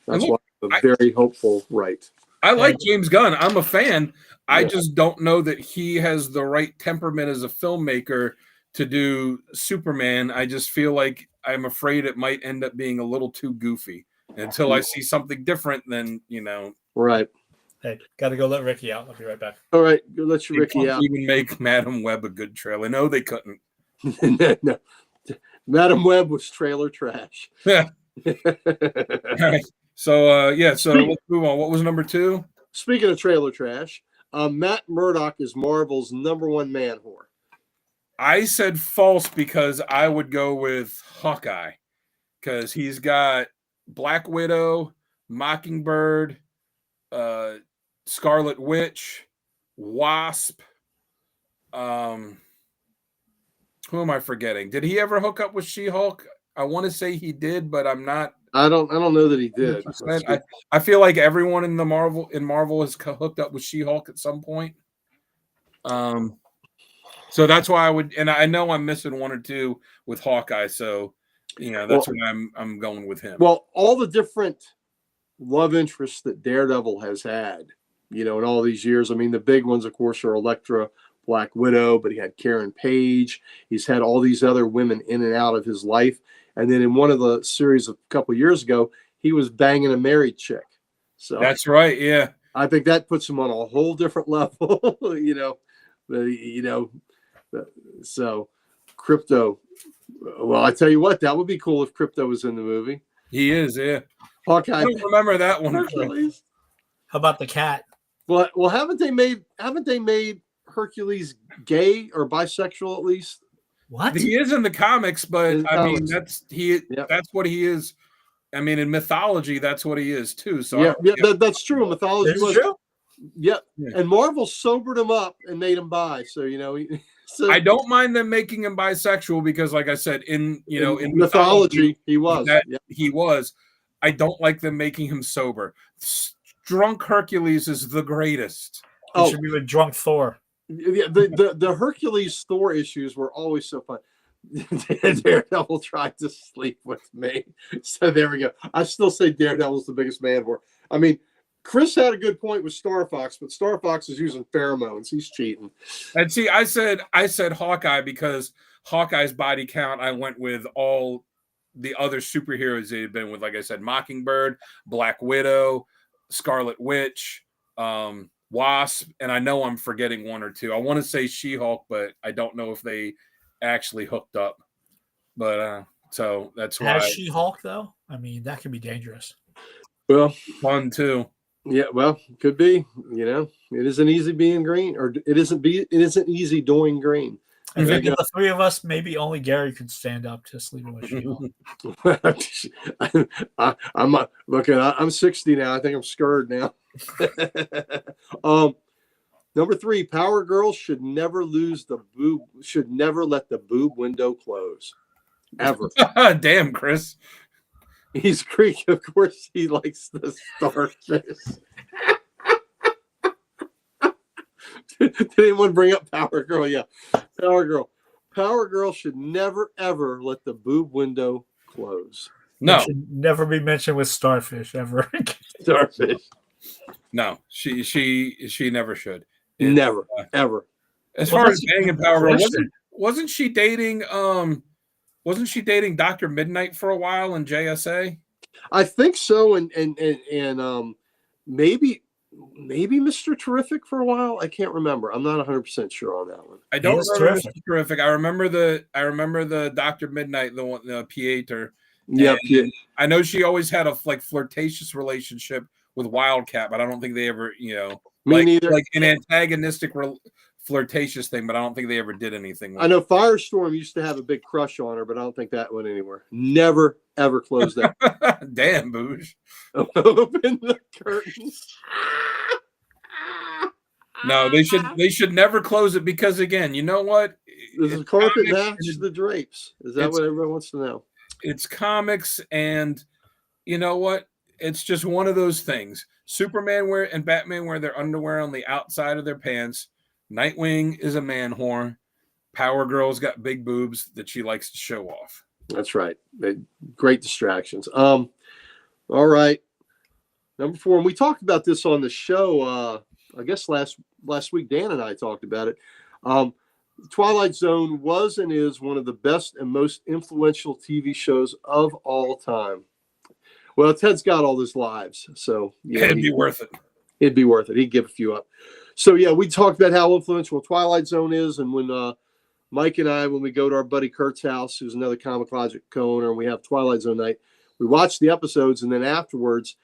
that's why I'm very hopeful. Right. I like James Gunn. I'm a fan. I just don't know that he has the right temperament as a filmmaker to do Superman. I just feel like I'm afraid it might end up being a little too goofy until I see something different than, Right. Hey, got to go let Ricky out. I'll be right back. All right. Go let you Ricky out. Even make Madam Web a good trailer. No, they couldn't. No. Madam Web was trailer trash. Yeah. All right. So let's move on. What was number two? Speaking of trailer trash, Matt Murdock is Marvel's number one man whore. I said false because I would go with Hawkeye because he's got Black Widow, Mockingbird, Scarlet Witch, Wasp. Who am I forgetting? Did he ever hook up with She-Hulk? I want to say he did, but I'm not. I don't know that he did. I feel like everyone in Marvel has hooked up with She-Hulk at some point. So that's why I would, and I know I'm missing one or two with Hawkeye. So that's why I'm going with him. Well, all the different love interests that Daredevil has had, in all these years. I mean, the big ones, of course, are Elektra, Black Widow, but he had Karen Page. He's had all these other women in and out of his life. And then in one of the series a couple of years ago, he was banging a married chick. So that's right. Yeah. I think that puts him on a whole different level, so Crypto. Well, I tell you what, that would be cool if Crypto was in the movie. He is. Yeah. Hawkeye. I don't remember that one. How about the cat? Well, haven't they made Hercules gay or bisexual at least? What? He is in the comics, but In the I mean comics. Yep. that's what he is. I mean, in mythology, that's what he is too. So I Yeah, don't yeah, get- that's true. In mythology Is it was true? yeah. Yeah. And Marvel sobered him up and made him bi. So so I don't mind them making him bisexual because, like I said, in mythology he was. that Yeah. he was. I don't like them making him sober. Drunk Hercules is the greatest. It Oh, should be with drunk Thor. yeah, the Hercules Thor issues were always so fun. Daredevil tried to sleep with me. So there we go. I still say Daredevil's the biggest man whore. I mean, Chris had a good point with Star Fox, but Star Fox is using pheromones. He's cheating. And see, I said Hawkeye because Hawkeye's body count, I went with all the other superheroes they had been with. Like I said, Mockingbird, Black Widow, Scarlet Witch, Wasp, and I know I'm forgetting one or two. I want to say She-Hulk, but I don't know if they actually hooked up. But so that's why Has She-Hulk though? I mean, that could be dangerous. Well, fun too. yeah, well, could be. It isn't easy being green, or it isn't easy doing green. I think of the three of us, maybe only Gary could stand up to sleeping with She-Hulk. I'm 60 now. I think I'm scared now. Number 3, Power Girls should never let the boob window close. Ever. Damn, Chris. He's Greek, of course. He likes the starfish. Did anyone bring up Power Girl? Yeah, Power Girl. Power Girl should never ever let the boob window close. No, It should never be mentioned with Starfish ever. Starfish. No, she never should. Never, ever. As Well, far that's as a banging good Power Girl, question. wasn't she dating Dr. Midnight for a while in JSA? I think so, and maybe Mr. Terrific for a while. I can't remember. I'm not 100% sure on that one. I don't is remember terrific. Mr. Terrific. I remember the Dr. Midnight, the one, the Pieter. Yep. And I know she always had a flirtatious relationship with Wildcat, but I don't think they ever, Me neither. like an antagonistic flirtatious thing, but I don't think they ever did anything with I know Firestorm used to have a big crush on her, but I don't think that went anywhere. Never, ever closed that. it. Damn, Boosh. Open the curtains. No, they should never close it because, again, you know what? Does the It's carpet comics, match the drapes? Is that what everyone wants to know? It's comics, and you know what? It's just one of those things. Superman and Batman wear their underwear on the outside of their pants. Nightwing is a man whore. Power Girl's got big boobs that she likes to show off. That's right. Great distractions. All right. Number 4, and we talked about this on the show. I guess last week, Dan and I talked about it. Twilight Zone was and is one of the best and most influential TV shows of all time. Well, Ted's got all his lives, so It'd be worth it. It'd be worth it. He'd give a few up. So yeah, we talked about how influential Twilight Zone is, and when Mike and I, when we go to our buddy Kurt's house, who's another Comic Logic co-owner, and we have Twilight Zone night, we watch the episodes, and then afterwards,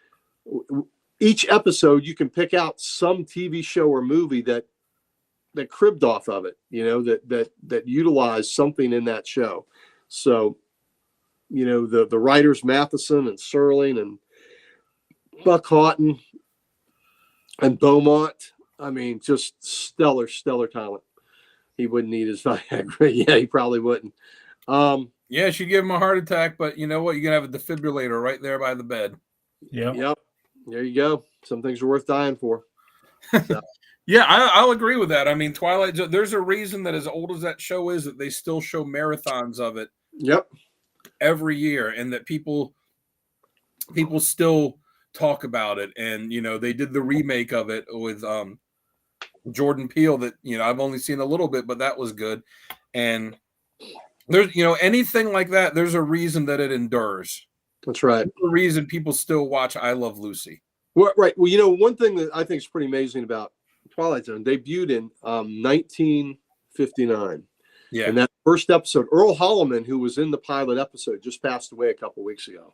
each episode you can pick out some TV show or movie that cribbed off of it, that utilized something in that show. So, the writers Matheson and Serling and Buck Houghton and Beaumont, I mean, just stellar talent. He wouldn't need his Viagra. Yeah, he probably wouldn't. Yeah, she'd give him a heart attack, but you know what? You can have a defibrillator right there by the bed. Yep. There you go. Some things are worth dying for. So. Yeah, I'll agree with that. I mean, Twilight Zone, there's a reason that as old as that show is, that they still show marathons of it Yep. every year, and that people still talk about it. And, they did the remake of it with Jordan Peele that, I've only seen a little bit, but that was good. And there's, anything like that, there's a reason that it endures. That's right. There's a reason people still watch I Love Lucy. Well, right. Well, one thing that I think is pretty amazing about Twilight Zone, debuted in 1959. Yeah. And that first episode, Earl Holliman, who was in the pilot episode, just passed away a couple weeks ago.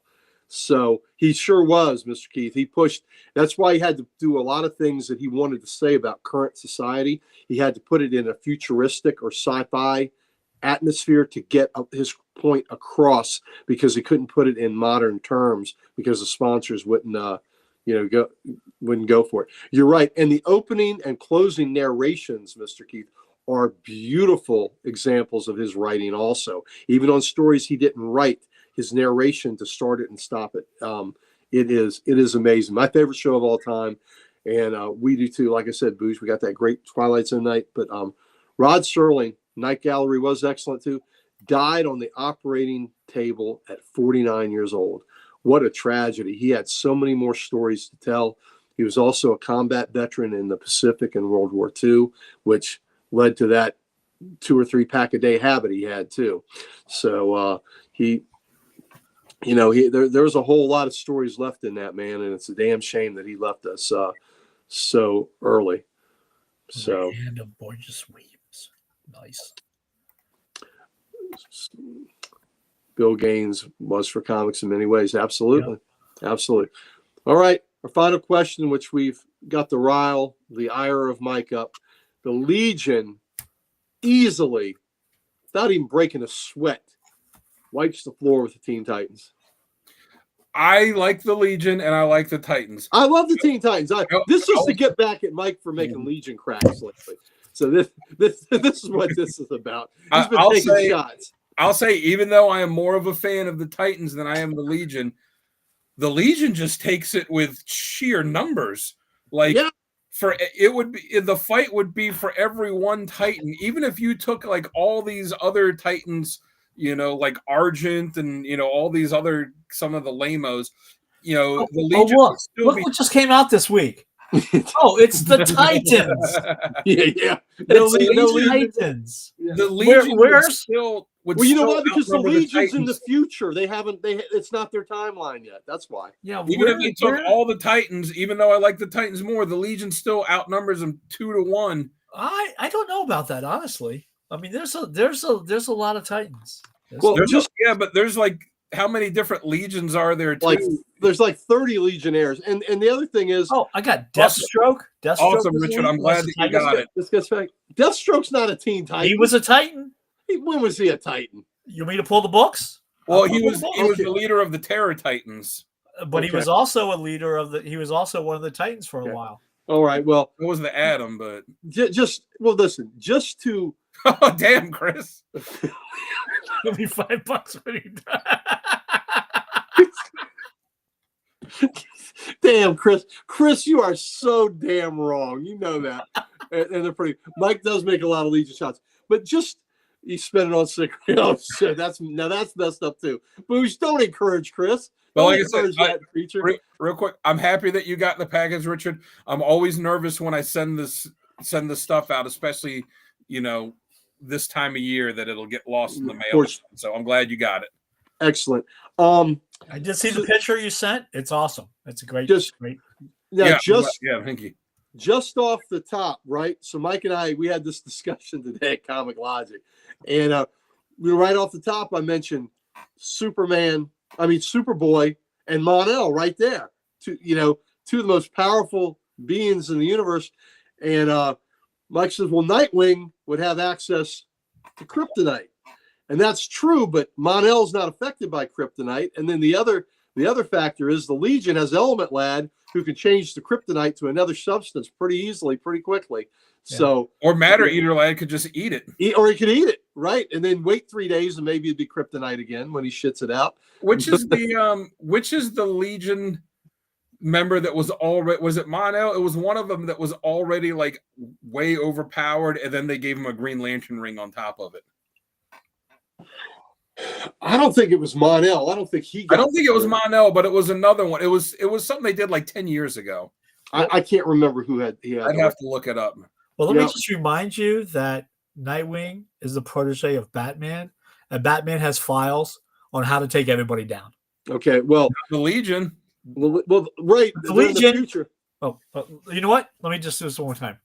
So he sure was, Mr. Keith. He pushed. That's why he had to do a lot of things that he wanted to say about current society. He had to put it in a futuristic or sci-fi atmosphere to get his point across, because he couldn't put it in modern terms because the sponsors wouldn't go for it. You're right. And the opening and closing narrations, Mr. Keith, are beautiful examples of his writing also. Even on stories he didn't write, his narration to start it and stop it. It is amazing. My favorite show of all time. And we do too. Like I said, Boosh, we got that great Twilight Zone night. But Rod Serling, Night Gallery was excellent too, died on the operating table at 49 years old. What a tragedy. He had so many more stories to tell. He was also a combat veteran in the Pacific in World War II, which led to that 2 or 3 pack a day habit he had too. So there's a whole lot of stories left in that man, and it's a damn shame that he left us so early. So Land of Borges Weems. Nice. Bill Gaines was for comics in many ways. Absolutely. Yeah. Absolutely. All right. Our final question, which we've got the ire of Mike up. The Legion easily, without even breaking a sweat, wipes the floor with the Teen Titans. I like the Legion and I like the Titans. I love the Teen Titans. This is to get back at Mike for making Legion cracks lately. So this is what this is about. He's been taking shots. I'll say, even though I am more of a fan of the Titans than I am the Legion just takes it with sheer numbers. Like, yeah. The fight would be for every one Titan. Even if you took like all these other Titans, like Argent and all these other, some of the lamos, the Legion. Look what just came out this week. It's the Titans. Yeah. The Titans. The Legion well, you know what? Because the Legion's in the future. It's not their timeline yet. That's why. Yeah. Even if they took all the Titans, even though I like the Titans more, the Legion still outnumbers them 2-1. I don't know about that, honestly. I mean, there's a lot of Titans. But there's like, how many different legions are there too? There's like 30 legionnaires. And the other thing is, I got Deathstroke. Awesome, Richard. I'm glad that you got it. This gets back. Deathstroke's not a Teen Titan. He was a Titan. When was he a Titan? You want me to pull the books? Well, he was the leader of the Terror Titans. But he was also a leader he was also one of the Titans for a while. All right. Well, it was the Atom, but listen, just to oh damn, Chris. Give me $5 when he Damn, Chris, you are so damn wrong. You know that. And they're pretty. Mike does make a lot of Legion shots, but just you spend it on cigarettes. Oh shit, that's messed up too. Boosh, don't encourage Chris. Well, like I said, real quick, I'm happy that you got the package, Richard. I'm always nervous when I send the stuff out, especially this time of year, that it'll get lost in the mail. So I'm glad you got it. Excellent. I did see the picture you sent. It's awesome. It's a great. Thank you. Just off the top, right? So Mike and I, we had this discussion today at Comic Logic, and we were right off the top. I mentioned Superboy, and Mon-El right there. Two of the most powerful beings in the universe. And Mike says, well, Nightwing would have access to kryptonite. And that's true, but Mon-El's not affected by kryptonite. And then the other factor is the Legion has Element Lad, who can change the kryptonite to another substance pretty easily, pretty quickly. Yeah. So, or Matter Eater Lad could just eat it. Or he could eat it, right? And then wait 3 days and maybe it'd be kryptonite again when he shits it out. Which is the Legion member that was it Mon-El? It was one of them that was already like way overpowered, and then they gave him a Green Lantern ring on top of it. I don't think it was Mon-El. I don't think it was Mon-El, but it was another one. It was something they did like 10 years ago. I can't remember who had. I'd have to look it up. Well, let me just remind you that Nightwing is the protege of Batman, and Batman has files on how to take everybody down. Okay, well, the Legion. Well, right. The Legion. The future. Oh, you know what? Let me just do this one more time.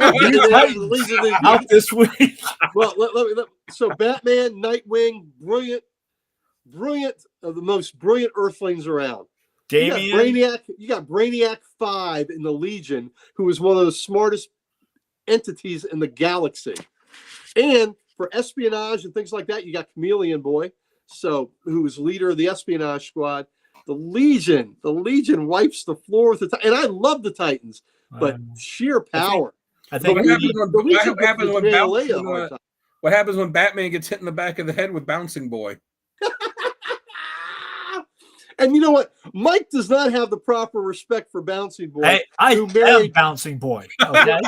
Out this week. Well, so Batman, Nightwing, brilliant the most brilliant Earthlings around. Damien. You got Brainiac 5 in the Legion, who is one of the smartest entities in the galaxy. And for espionage and things like that, you got Chameleon Boy, who is leader of the espionage squad. The Legion wipes the floor with the and I love the Titans, but sheer power. I think what happens when Batman gets hit in the back of the head with Bouncing Boy? And you know what? Mike does not have the proper respect for Bouncing Boy. Hey, I am Bouncing Boy. Okay?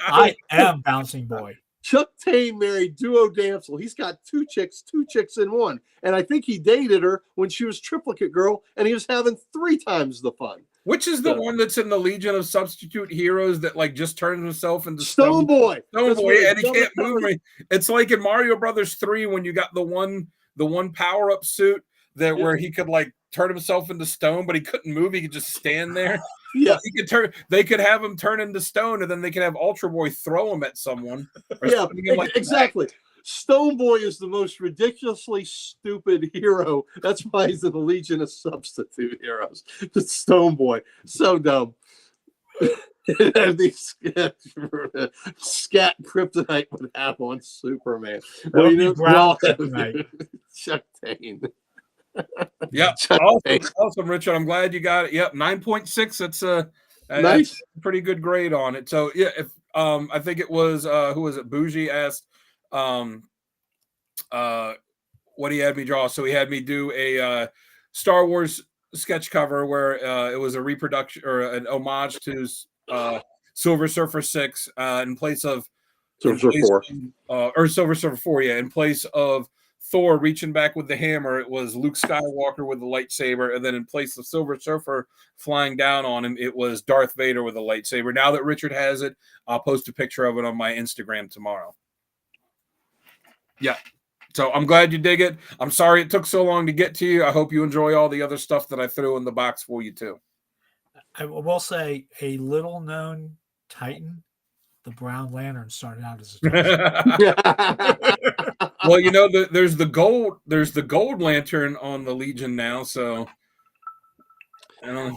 I am Bouncing Boy. Chuck Tane married Duo Damsel. He's got two chicks in one. And I think he dated her when she was triplicate girl, and he was having 3 times the fun. Which is the one that's in the Legion of Substitute Heroes that like just turns himself into Stone Boy. Stone Boy, and he can't move. It's like in Mario Brothers 3 when you got the one power-up suit where he could like turn himself into stone, but he couldn't move. He could just stand there. Yeah, they could have him turn into stone, and then they could have Ultra Boy throw him at someone. Yeah, exactly. Stone Boy is the most ridiculously stupid hero. That's why he's in the Legion of Substitute Heroes. It's Stone Boy, so dumb. These scat kryptonite would have on Superman. Chuck Tane. Yeah, awesome, Richard. I'm glad you got it. Yep, 9.6. That's nice, that's a pretty good grade on it. So yeah, if I think it was who was it? Bougie asked what he had me draw. So he had me do a Star Wars sketch cover where it was a reproduction or an homage to Silver Surfer 6 in place of Silver Surfer 4 or Silver Surfer 4. Yeah, in place of Thor reaching back with the hammer, it was Luke Skywalker with the lightsaber, and then in place of Silver Surfer flying down on him, it was Darth Vader with a lightsaber. Now that Richard has it, I'll post a picture of it on my Instagram tomorrow. Yeah. So I'm glad you dig it. I'm sorry it took so long to get to you. I hope you enjoy all the other stuff that I threw in the box for you too. I will say a little known Titan, the Brown Lantern, started out as a Titan. Well, you know, there's the gold lantern on the Legion now, so yeah,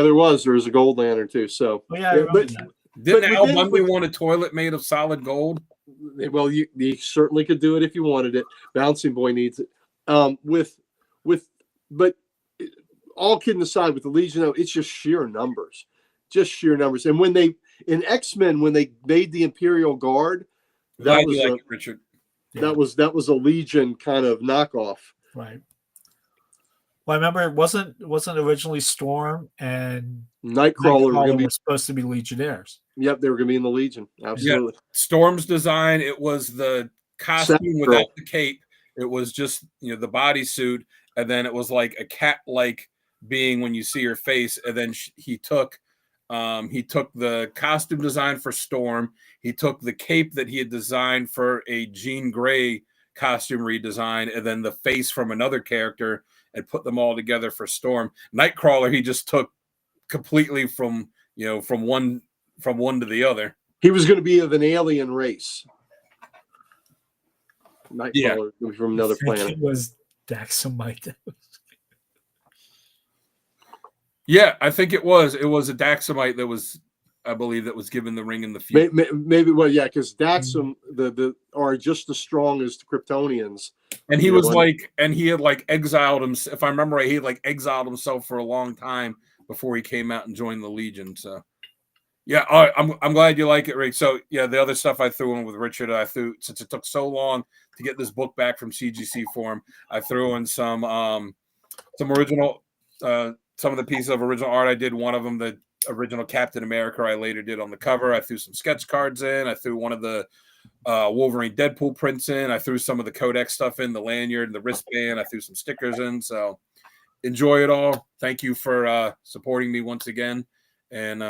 there was a gold lantern too. So didn't Al Bundy want a toilet made of solid gold? Well, you certainly could do it if you wanted it. Bouncing Boy needs it. But all kidding aside, with the Legion, it's just sheer numbers. And when they in X-Men, when they made the Imperial Guard, that was Richard. That was a Legion kind of knockoff. Right. Well, I remember it wasn't originally Storm and Nightcrawler were supposed to be Legionnaires. Yep, they were going to be in the Legion. Absolutely. Yeah. Storm's design, it was the costume without the cape. It was just, the bodysuit, and then it was like a cat-like being when you see her face. And then he took the costume design for Storm. He took the cape that he had designed for a Jean Grey costume redesign, and then the face from another character, and put them all together for Storm. Nightcrawler, he just took completely from one to the other. He was going to be of an alien race. Nightcrawler from another planet. It was Daxamite. Yeah, I think it was. It was a Daxamite that was, I believe, that was given the ring in the future. Maybe because Daxam are just as strong as the Kryptonians. And he was he had exiled him. If I remember right, he had exiled himself for a long time before he came out and joined the Legion. So, yeah, I'm glad you like it, Rick. So, yeah, the other stuff I threw in with Richard, since it took so long to get this book back from CGC for him, I threw in some original, some of the pieces of original art I did. One of them, the original Captain America, I later did on the cover. I threw some sketch cards in. I threw one of the Wolverine Deadpool prints in. I threw some of the Codex stuff in, the lanyard and the wristband. I threw some stickers in. So enjoy it all. Thank you for supporting me once again, and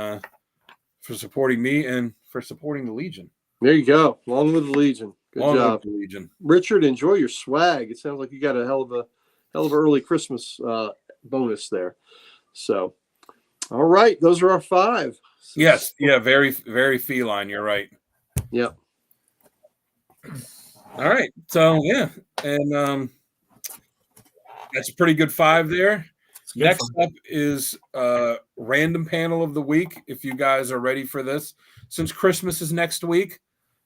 for supporting me and for supporting the Legion. There you go. Long live the Legion. Good job, Legion. Richard, enjoy your swag. It sounds like you got a hell of early Christmas bonus there. So, all right, those are our 5. Yes, yeah, very, very feline. You're right. Yep. All right, so yeah, And that's a pretty good 5 there. It's good Next fun. up is random panel of the week. If you guys are ready for this, since Christmas is next week,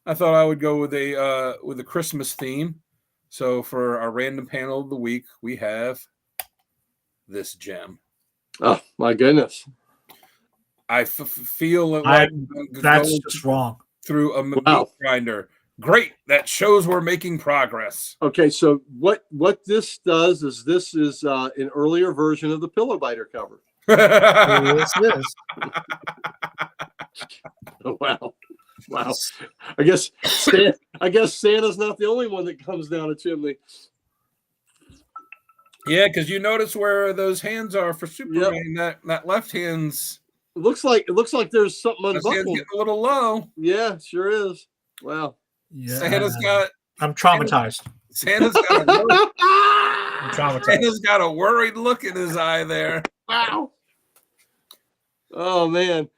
I thought I would go with a Christmas theme. So for our random panel of the week, we have this gem. Oh my goodness! I feel like That's going just wrong. through a meat Wow. grinder. Great, that shows we're making progress. Okay, so what this does is this is an earlier version of the pillow biter cover. This is. Oh, wow! I guess Santa's not the only one that comes down a chimney. Yeah, because you notice where those hands are for Superman. That left hand's It looks like there's something his hand's unbuckled. getting a little low. Yeah, sure is. Wow. Yeah. Santa's got I'm traumatized. Santa's got a I'm traumatized. Santa's got a worried look in his eye there. Wow. Oh man.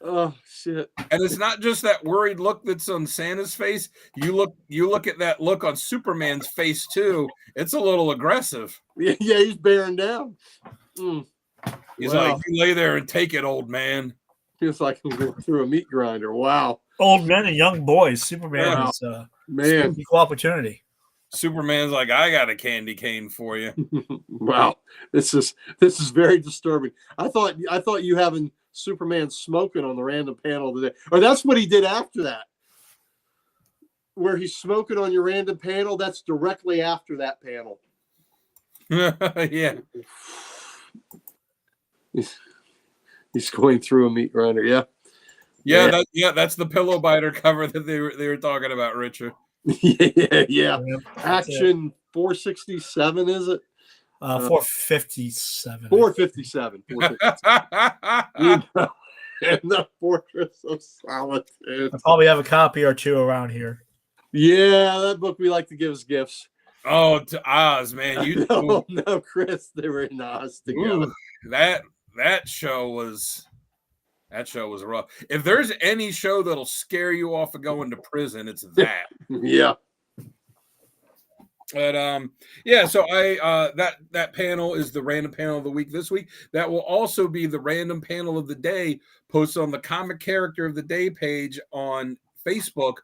Oh shit. And it's not just that worried look that's on Santa's face. You look at that look on Superman's face too. It's a little aggressive. Yeah, he's bearing down. He's Wow. like, you lay there and take it, old man. Feels like he's going through a meat grinder. Wow. Old men and young boys. Superman Wow. is Man. equal opportunity. Superman's like, I got a candy cane for you. Wow. This is very disturbing. I thought you having Superman smoking on the random panel today. Or that's what he did after that. Where he's smoking on your random panel, that's directly after that panel. Yeah. He's going through a meat grinder. Yeah. That's the pillow biter cover that they were talking about, Richard. Yeah. Yep, that's it. Action 467, is it? 457. 457. 457. And the Fortress of Solitude. I probably have a copy or two around here. Yeah, that book we like to give as gifts. Oh, to Oz, man. No, Chris, they were in Oz together. Ooh, that show was rough. If there's any show that'll scare you off of going to prison, it's that. Yeah. But so I that panel is the random panel of the week this week. That will also be the random panel of the day posted on the comic character of the day page on Facebook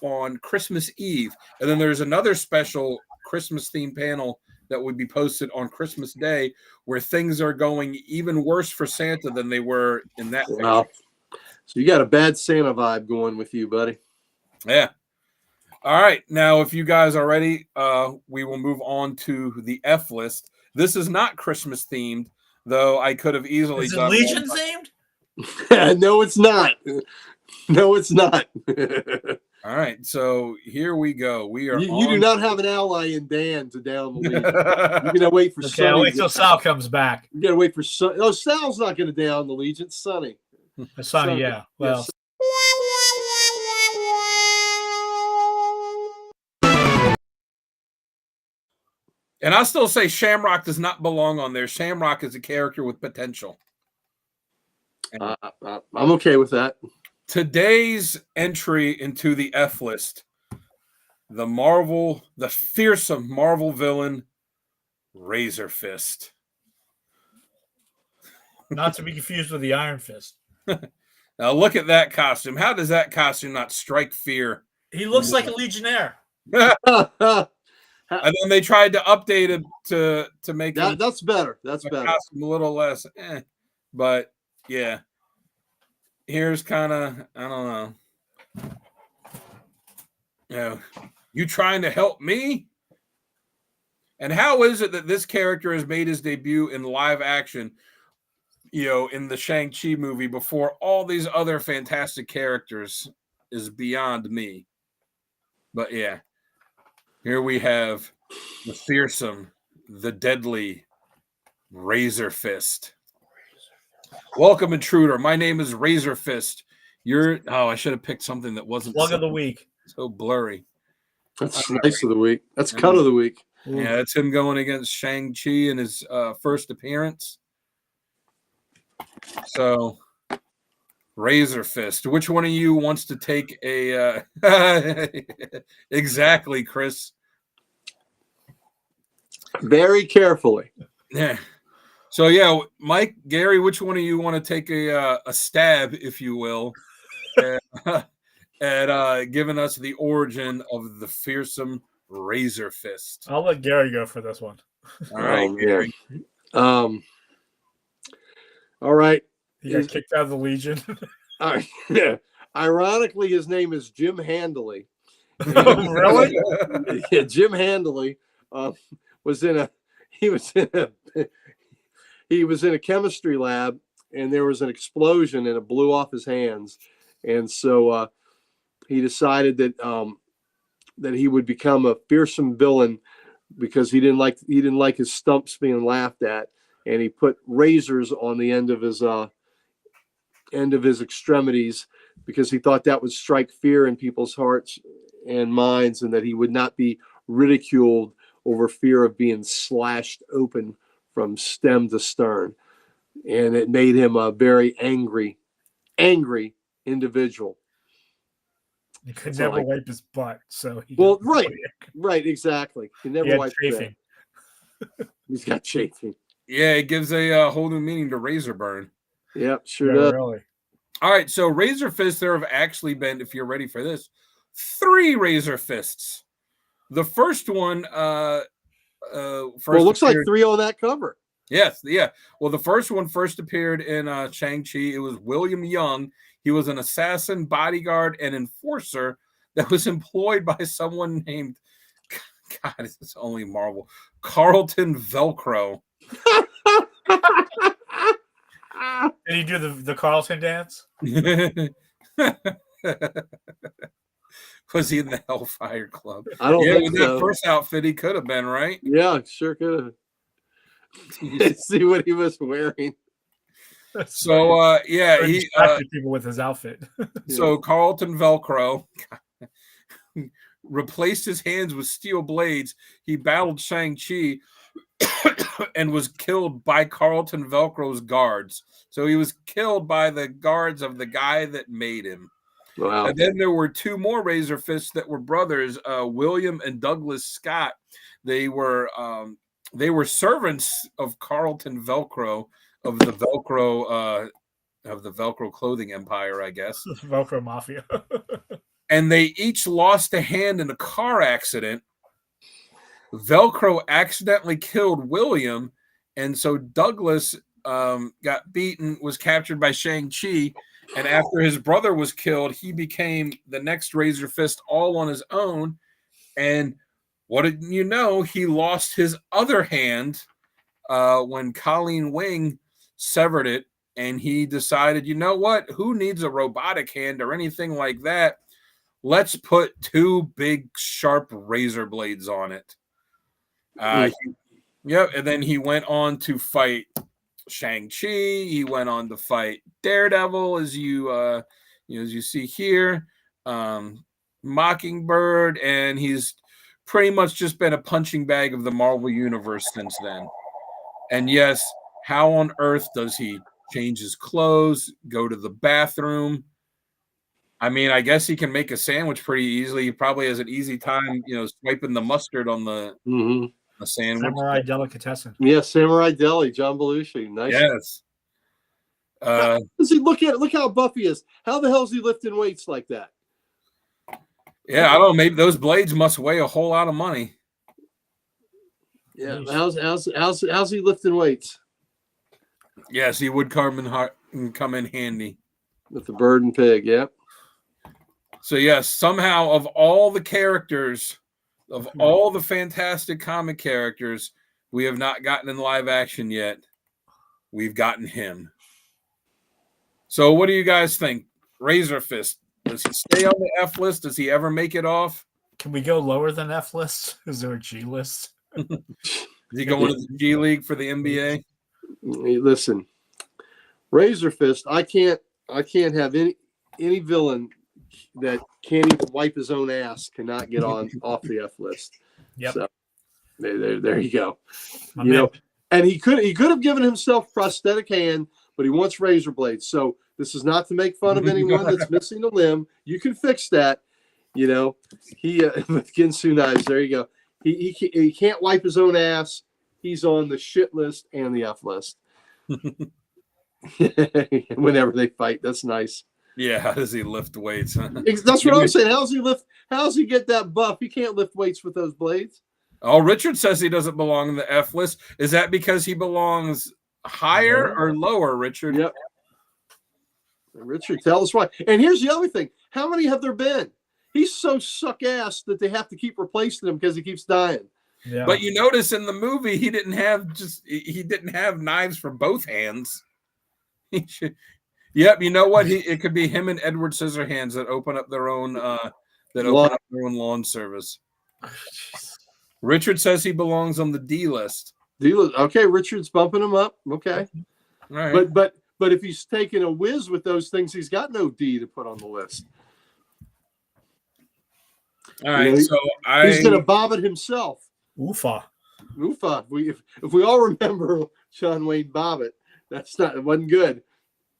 on Christmas Eve. And then there's another special Christmas themed panel that would be posted on Christmas Day where things are going even worse for Santa than they were in that Wow. picture. So you got a bad Santa vibe going with you, buddy. Yeah. All right. Now, if you guys are ready, we will move on to the F list. This is not Christmas themed, though I could have easily Is it done Legion one. themed? No, it's not. No, it's not. All right. So here we go. We are. You do not have an ally in Dan to down the lead. You're gonna wait for Okay, I'll Sonny. wait till Sal comes back. You gotta wait for Sonny. Oh, Sal's not gonna down the Legion. It's Sonny. Sonny, yeah. Well, And I still say Shamrock does not belong on there. Shamrock is a character with potential. I'm okay with that. Today's entry into the F list, the fearsome Marvel villain, Razor Fist. not to be confused with the Iron Fist. Now look at that costume. How does that costume not strike fear? He looks like a Legionnaire. And then they tried to update it to make That's better. That's the better. costume a little less. But yeah, here's kind of, I don't know. You trying to help me? And how is it that this character has made his debut in live action, in the Shang-Chi movie before all these other fantastic characters is beyond me. But yeah, here we have the fearsome, the deadly Razor Fist. Welcome, intruder. My name is Razor Fist. I should have picked something that wasn't Slug of the week. so blurry. That's slice of the week. That's cut of the week. Yeah, that's him going against Shang-Chi in his first appearance. So, Razor Fist. Which one of you wants to take a... Exactly, Chris. Very carefully. Yeah. So yeah, Mike, Gary, which one of you want to take a stab, if you will, at giving us the origin of the fearsome Razor Fist? I'll let Gary go for this one. All right, Man. Gary. All right. He got kicked out of the Legion. Yeah. Ironically, his name is Jim Handley. Oh, really? Yeah, Jim Handley was in a chemistry lab, and there was an explosion, and it blew off his hands, and so he decided that that he would become a fearsome villain because he didn't like his stumps being laughed at, and he put razors on the end of his extremities because he thought that would strike fear in people's hearts and minds, and that he would not be ridiculed over fear of being slashed open from stem to stern. And it made him a very angry individual. He could So, never wipe his butt, so he right, exactly. He never wiped chafing. that. He's got chafing. Yeah, it gives a whole new meaning to razor burn. Yep, sure does. Really. All right, so Razor Fist, there have actually been, if you're ready for this, 3 Razor Fists. The first one, Well, it looks like 3 on that cover. Yes, yeah. Well, the first one first appeared in Shang-Chi. It was William Young. He was an assassin, bodyguard, and enforcer that was employed by someone named, God, it's only Marvel, Carlton Velcro. Did he do the Carlton dance? Was he in the Hellfire Club? I don't think with so. that first outfit, he could have been, right? Yeah, sure could have. See what he was wearing. So, yeah, He he distracted people with his outfit. so Carlton Velcro replaced his hands with steel blades. He battled Shang-Chi and was killed by Carlton Velcro's guards. So he was killed by the guards of the guy that made him. Wow. And then there were 2 more Razor Fists that were brothers, William and Douglas Scott. They were servants of Carlton Velcro of the Velcro clothing empire, I guess. Velcro Mafia. And they each lost a hand in a car accident. Velcro accidentally killed William, and so Douglas got beaten, was captured by Shang-Chi, and after his brother was killed, he became the next Razor Fist all on his own. And what did you know? He lost his other hand when Colleen Wing severed it, and he decided, you know what? Who needs a robotic hand or anything like that? Let's put 2 big, sharp razor blades on it. Yep, and then he went on to fight Shang-Chi. He went on to fight Daredevil, as you see here, Mockingbird, and he's pretty much just been a punching bag of the Marvel Universe since then. And yes, how on earth does he change his clothes, go to the bathroom? I mean, I guess he can make a sandwich pretty easily. He probably has an easy time, swiping the mustard on the sandwich. Samurai Delicatessen. Yeah, Samurai Deli, John Belushi. Nice. Yes. See, look how buff he is. How the hell is he lifting weights like that? Yeah, I don't know. Maybe those blades must weigh a whole lot of money. Yeah, how's he lifting weights? Yes, he would come in handy With the bird and pig. Yep. So yes, somehow of all the characters, of all the fantastic comic characters we have not gotten in live action yet, we've gotten him. So what do you guys think? Razor Fist, does he stay on the F list? Does he ever make it off? Can we go lower than F list? Is there a G list? Is he going to the G League for the NBA? Listen, Razor Fist, I can't have any villain that can't even wipe his own ass cannot get off the F list. Yep. So there you go. My man. And he could have given himself prosthetic hand, but he wants razor blades. So this is not to make fun of anyone that's missing a limb. You can fix that. He with Ginsu knives. There you go. He can't wipe his own ass. He's on the shit list and the F list. Whenever they fight, that's nice. Yeah, how does he lift weights? Huh? That's what I'm saying. How's he get that buff? He can't lift weights with those blades. Oh, Richard says he doesn't belong in the F list. Is that because he belongs higher or lower, Richard? Yep. Richard, tell us why. And here's the other thing. How many have there been? He's so suck ass that they have to keep replacing him because he keeps dying. Yeah. But you notice in the movie he didn't have knives for both hands. Yep, you know what? It could be him and Edward Scissorhands that open up their own lawn service. Richard says he belongs on the D list. Okay, Richard's bumping him up. Okay. All right. But if he's taking a whiz with those things, he's got no D to put on the list. All right. He's going to bob it himself. Oofa. If we all remember John Wayne Bobbitt, it wasn't good.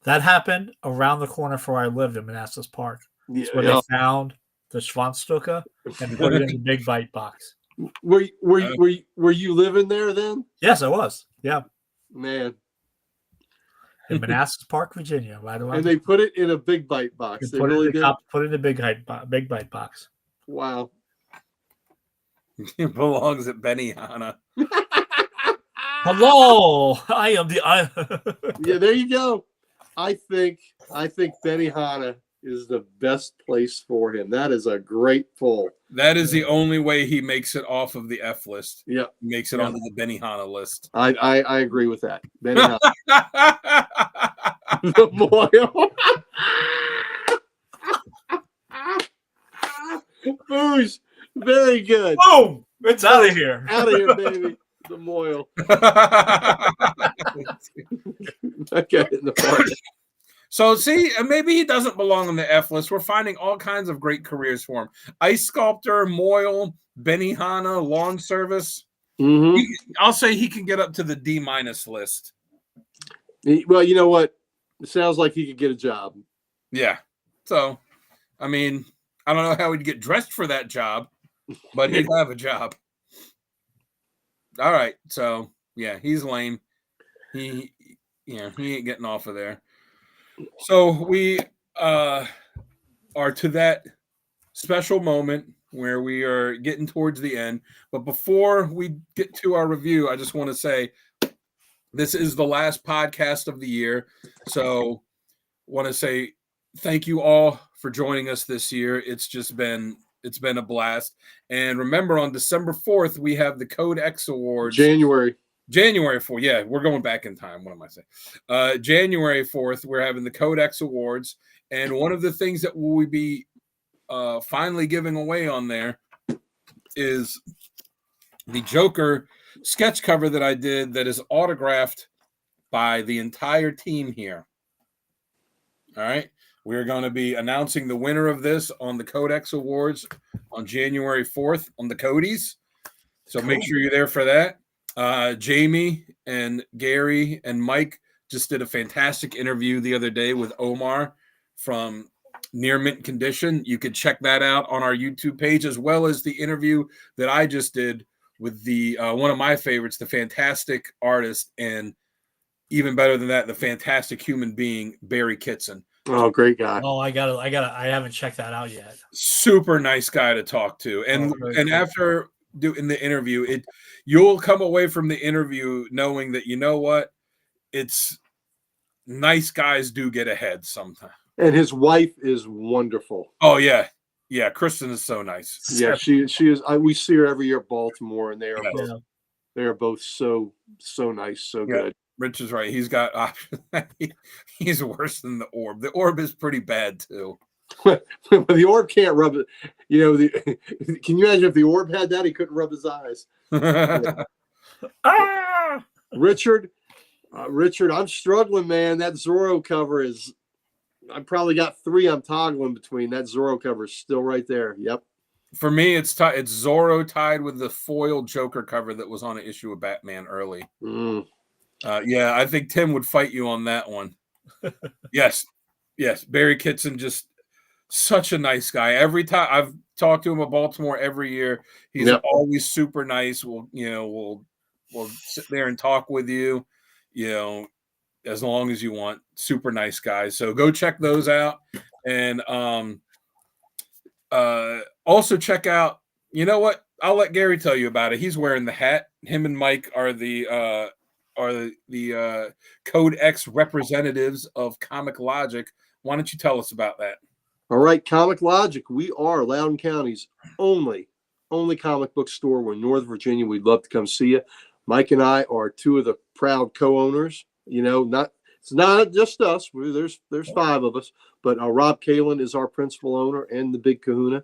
That happened around the corner from where I lived in Manassas Park. That's where they found the Schwanzstücke and put it in the big bite box. Were you living there then? Yes, I was. Yeah. Man. In Manassas Park, Virginia. Right away. And they put it in a big bite box. They really did. Put it in the big bite box. Wow. It belongs at Benihana. Hello, I am the. Yeah, there you go. I think Benihana is the best place for him. That is a great pull. That is the only way he makes it off of the F list. Yeah, he makes it onto the Benihana list. I agree with that. Benihana. The Moyle. Booze. Very good. Boom! It's out of here. Out of here, baby. The Moyle. Okay, in the park. So see, maybe he doesn't belong on the F list. We're finding all kinds of great careers for him: ice sculptor, Moyle, Benihana, lawn service. Mm-hmm. I'll say he can get up to the D- list. Well, you know what? It sounds like he could get a job. Yeah. So, I mean, I don't know how he'd get dressed for that job, but he'd have a job. All right. So, yeah, he's lame. He ain't getting off of there. So we are to that special moment where we are getting towards the end. But before we get to our review, I just want to say this is the last podcast of the year. So want to say thank you all for joining us this year. It's been a blast. And remember, on December 4th, we have the Code X Awards. January 4th. Yeah, we're going back in time. What am I saying? January 4th, we're having the Code X Awards. And one of the things that we'll be finally giving away on there is the Joker sketch cover that I did that is autographed by the entire team here. All right. We're going to be announcing the winner of this on the Code X Awards on January 4th on the Codies. So make sure you're there for that. Jamie and Gary and Mike just did a fantastic interview the other day with Omar from Near Mint Condition. You could check that out on our YouTube page, as well as the interview that I just did with the one of my favorites, the fantastic artist, and even better than that, the fantastic human being, Barry Kitson. Oh, great guy. Oh, I haven't checked that out yet. Super nice guy to talk to. And cool. After doing the interview, you'll come away from the interview knowing that, you know what, it's nice guys do get ahead sometimes. And his wife is wonderful. Oh yeah. Yeah, Kristen is so nice. Yeah, she is. We see her every year at Baltimore, and they are both so nice, so good. Rich is right. He's got options. He's worse than the Orb. The Orb is pretty bad too. The Orb can't rub it. You know, can you imagine if the Orb had that? He couldn't rub his eyes. Richard, I'm struggling, man. That Zorro cover is. I probably got 3 I'm toggling between. That Zorro cover is still right there. Yep. For me, it's Zorro tied with the foil Joker cover that was on an issue of Batman early. Yeah, I think Tim would fight you on that one. Yes. Barry Kitson just such a nice guy. Every time I've talked to him in Baltimore every year, he's Yep. always super nice. We'll sit there and talk with you, as long as you want. Super nice guy. So go check those out. And also check out, you know what? I'll let Gary tell you about it. He's wearing the hat. Him and Mike are the Code X representatives of Comic Logic. Why don't you tell us about that? All right, Comic Logic. We are Loudoun County's only comic book store. We're in Northern Virginia. We'd love to come see you. Mike and I are two of the proud co-owners. It's not just us. There's 5 of us, but Rob Kalin is our principal owner and the big kahuna.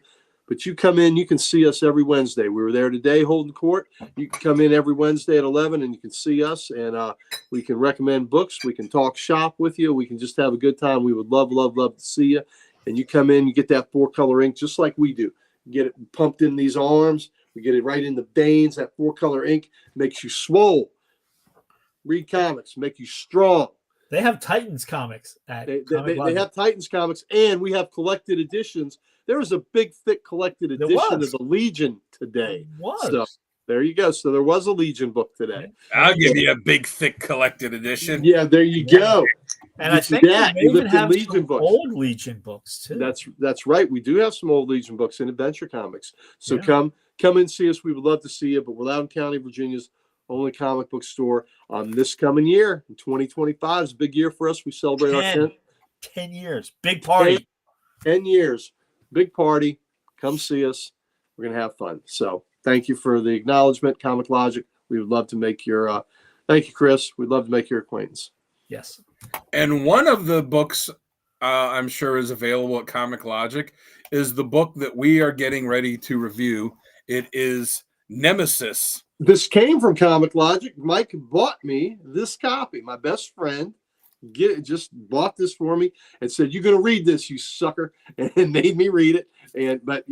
But you come in, you can see us every Wednesday. We were there today holding court. You can come in every Wednesday at 11 and you can see us, and we can recommend books. We can talk shop with you. We can just have a good time. We would love to see you. And you come in, you get that 4-color ink just like we do. You get it pumped in these arms. We get it right in the veins. That 4-color ink makes you swole. Read comics, make you strong. They have Titans comics at they have Titans comics, and we have collected editions. There was a big, thick collected edition of the Legion today. So there you go. So there was a Legion book today. I'll give you a big, thick collected edition. Yeah, there you go. And I think they even have some old Legion books too. That's right. We do have some old Legion books in Adventure Comics. So come and see us. We would love to see you. But we're Loudoun County, Virginia's only comic book store. This coming year, in 2025, is a big year for us. We celebrate our 10 years. Big party. 10 years. Big party. Come see us. We're going to have fun. So thank you for the acknowledgement, Comic Logic. We would love to make your thank you, Chris. We'd love to make your acquaintance. Yes. And one of the books I'm sure is available at Comic Logic is the book that we are getting ready to review. It is Nemesis. This came from Comic Logic. Mike bought me this copy. My best friend just bought this for me and said, "You're going to read this, you sucker," and made me read it. But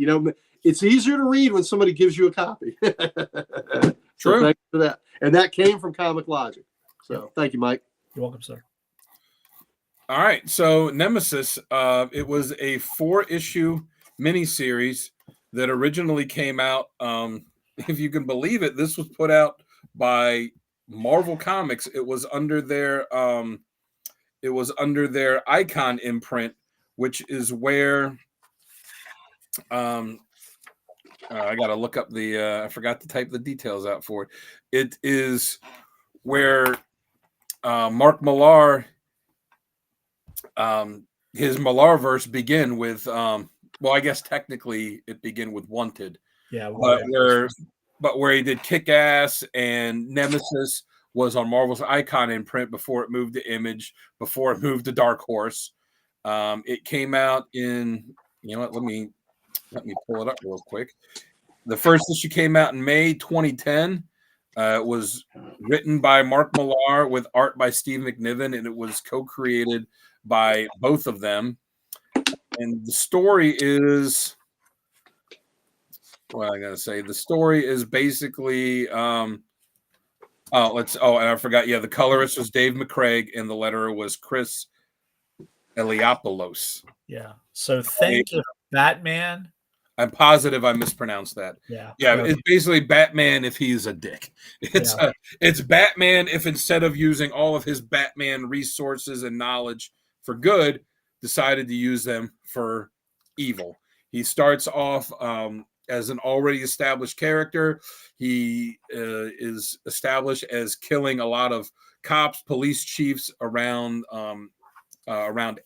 it's easier to read when somebody gives you a copy. True. So thanks for that. And that came from Comic Logic. So thank you, Mike. You're welcome, sir. All right. So Nemesis, it was a 4-issue miniseries that originally came out. If you can believe it, this was put out by Marvel Comics. It was under their Icon imprint, which is where I gotta look up I forgot to type the details out for it. It is where Mark Millar, his Millarverse begin with I guess technically it began with Wanted. Yeah, but where he did Kick-Ass and Nemesis was on Marvel's Icon imprint before it moved to Image, before it moved to Dark Horse. It came out in, let me pull it up real quick. The first issue came out in May 2010. It was written by Mark Millar with art by Steve McNiven, and it was co-created by both of them. And the story is, what I gotta say, the story is basically and I forgot. Yeah, the colorist was Dave McCraig, and the letterer was Chris Eliopoulos. Yeah. So think of Batman. I'm positive I mispronounced that. Yeah. It's basically Batman if he's a dick. It's Batman if instead of using all of his Batman resources and knowledge for good, decided to use them for evil. He starts off as an already established character. He is established as killing a lot of cops, police chiefs around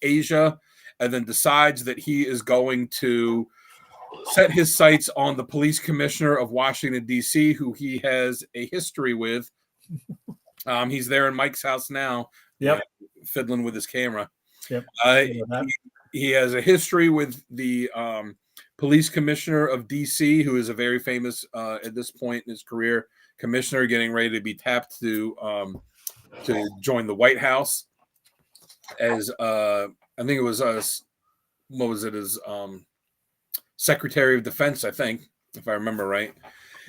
Asia, and then decides that he is going to set his sights on the police commissioner of Washington, D.C., who he has a history with. He's there in Mike's house now, fiddling with his camera. Yep. He has a history with the police commissioner of D.C., who is a very famous, at this point in his career, commissioner getting ready to be tapped to join the White House as I think it was what was it, as Secretary of Defense, I think, if I remember right.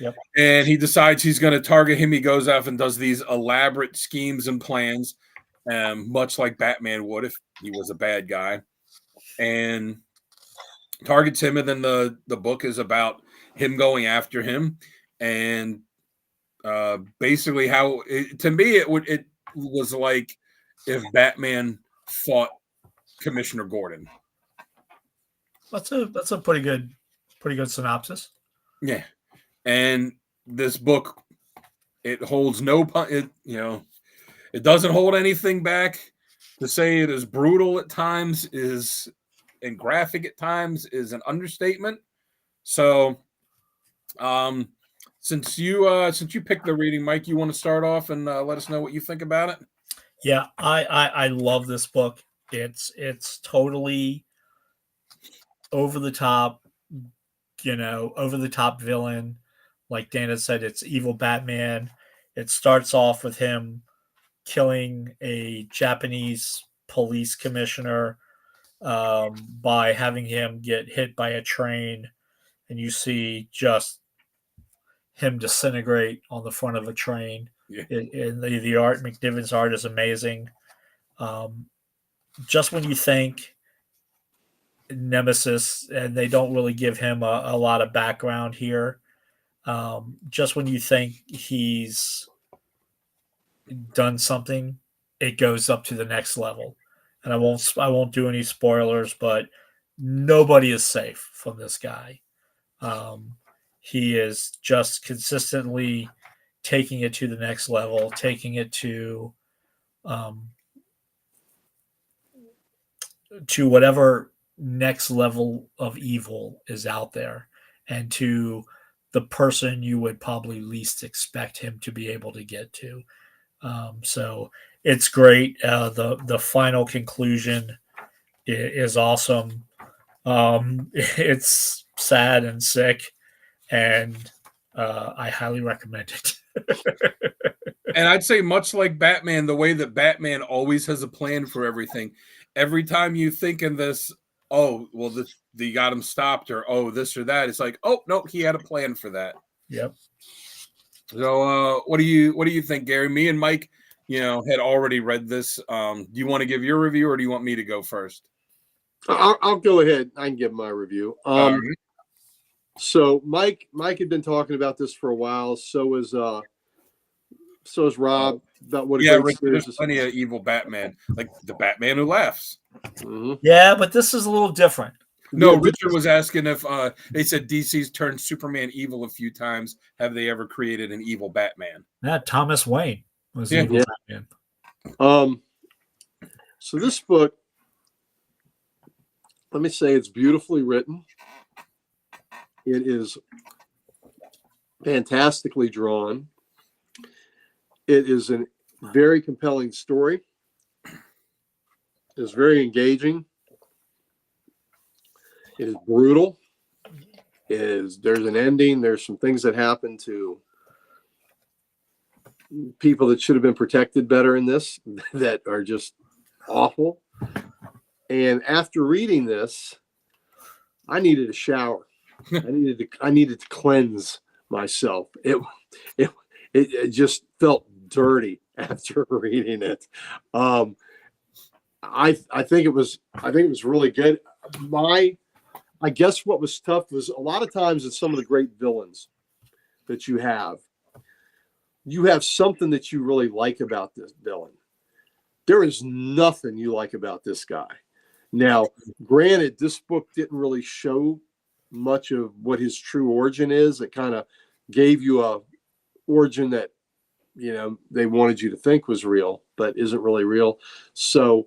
Yep. And he decides he's going to target him. He goes off and does these elaborate schemes and plans, much like Batman would if he was a bad guy. And targets him, and then the book is about him going after him, and basically how to me it was like if Batman fought Commissioner Gordon. That's a pretty good synopsis. Yeah, and this book, it holds no it doesn't hold anything back. To say it is brutal at times and graphic at times is an understatement. So, since you picked the reading, Mike, you want to start off and let us know what you think about it? Yeah, I love this book. It's totally over the top, over the top villain. Like Dana said, it's evil Batman. It starts off with him killing a Japanese police commissioner by having him get hit by a train, and you see just him disintegrate on the front of a train. Yeah. The art, McNiven's art is amazing. Just when you think Nemesis, and they don't really give him a lot of background here, just when you think he's done something, it goes up to the next level. And I won't do any spoilers, but nobody is safe from this guy. He is just consistently taking it to the next level, taking it to whatever next level of evil is out there, and to the person you would probably least expect him to be able to get to. So it's great. The final conclusion is awesome. It's sad and sick, and I highly recommend it. And I'd say, much like Batman, the way that Batman always has a plan for everything. Every time you think in this, oh, well, they got him stopped, or oh, this or that, it's like, oh no, he had a plan for that. Yep. So, what do you think, Gary? Me and Mike, had already read this. Do you want to give your review, or do you want me to go first? I'll go ahead. I can give my review. So Mike had been talking about this for a while. So is Rob, about what a great series. There's plenty of evil Batman, like the Batman who laughs. Mm-hmm. Yeah, but this is a little different. No, Richard was asking if they said DC's turned Superman evil a few times. Have they ever created an evil Batman? Thomas Wayne was evil Batman. So this book, let me say, it's beautifully written. It is fantastically drawn. It is a very compelling story. It is very engaging. It is brutal. There's an ending. There's some things that happen to people that should have been protected better in this that are just awful. And after reading this, I needed a shower. I needed to cleanse myself. It just felt dirty after reading it. I think it was really good. I guess what was tough was a lot of times in some of the great villains that you have something that you really like about this villain. There is nothing you like about this guy. Now, granted, this book didn't really show much of what his true origin is. It kind of gave you a origin that, they wanted you to think was real, but isn't really real. So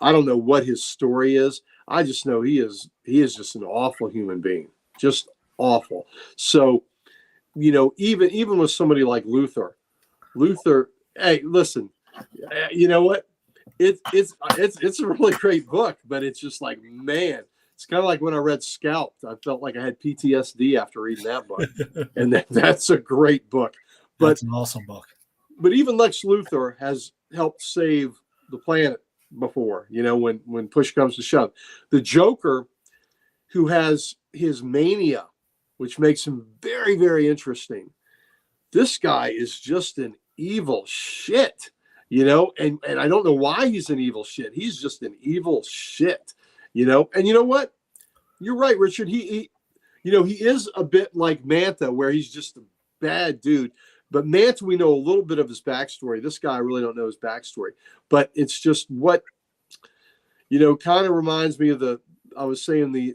I don't know what his story is. I just know he is just an awful human being, just awful. So, even with somebody like Luthor, hey, listen, you know what? It's a really great book, but it's just like, man, it's kind of like when I read Scalped. I felt like I had PTSD after reading that book, and that's a great book. But that's an awesome book. But even Lex Luthor has helped save the planet before, when push comes to shove. The Joker, who has his mania, which makes him very, very interesting. This guy is just an evil shit, and I don't know why he's an evil shit. He's just an evil shit, and you know what? you're right, Richard. He he is a bit like Manta, where he's just a bad dude. But Manta, we know a little bit of his backstory. This guy, I really don't know his backstory. But it's just what, kind of reminds me of I was saying the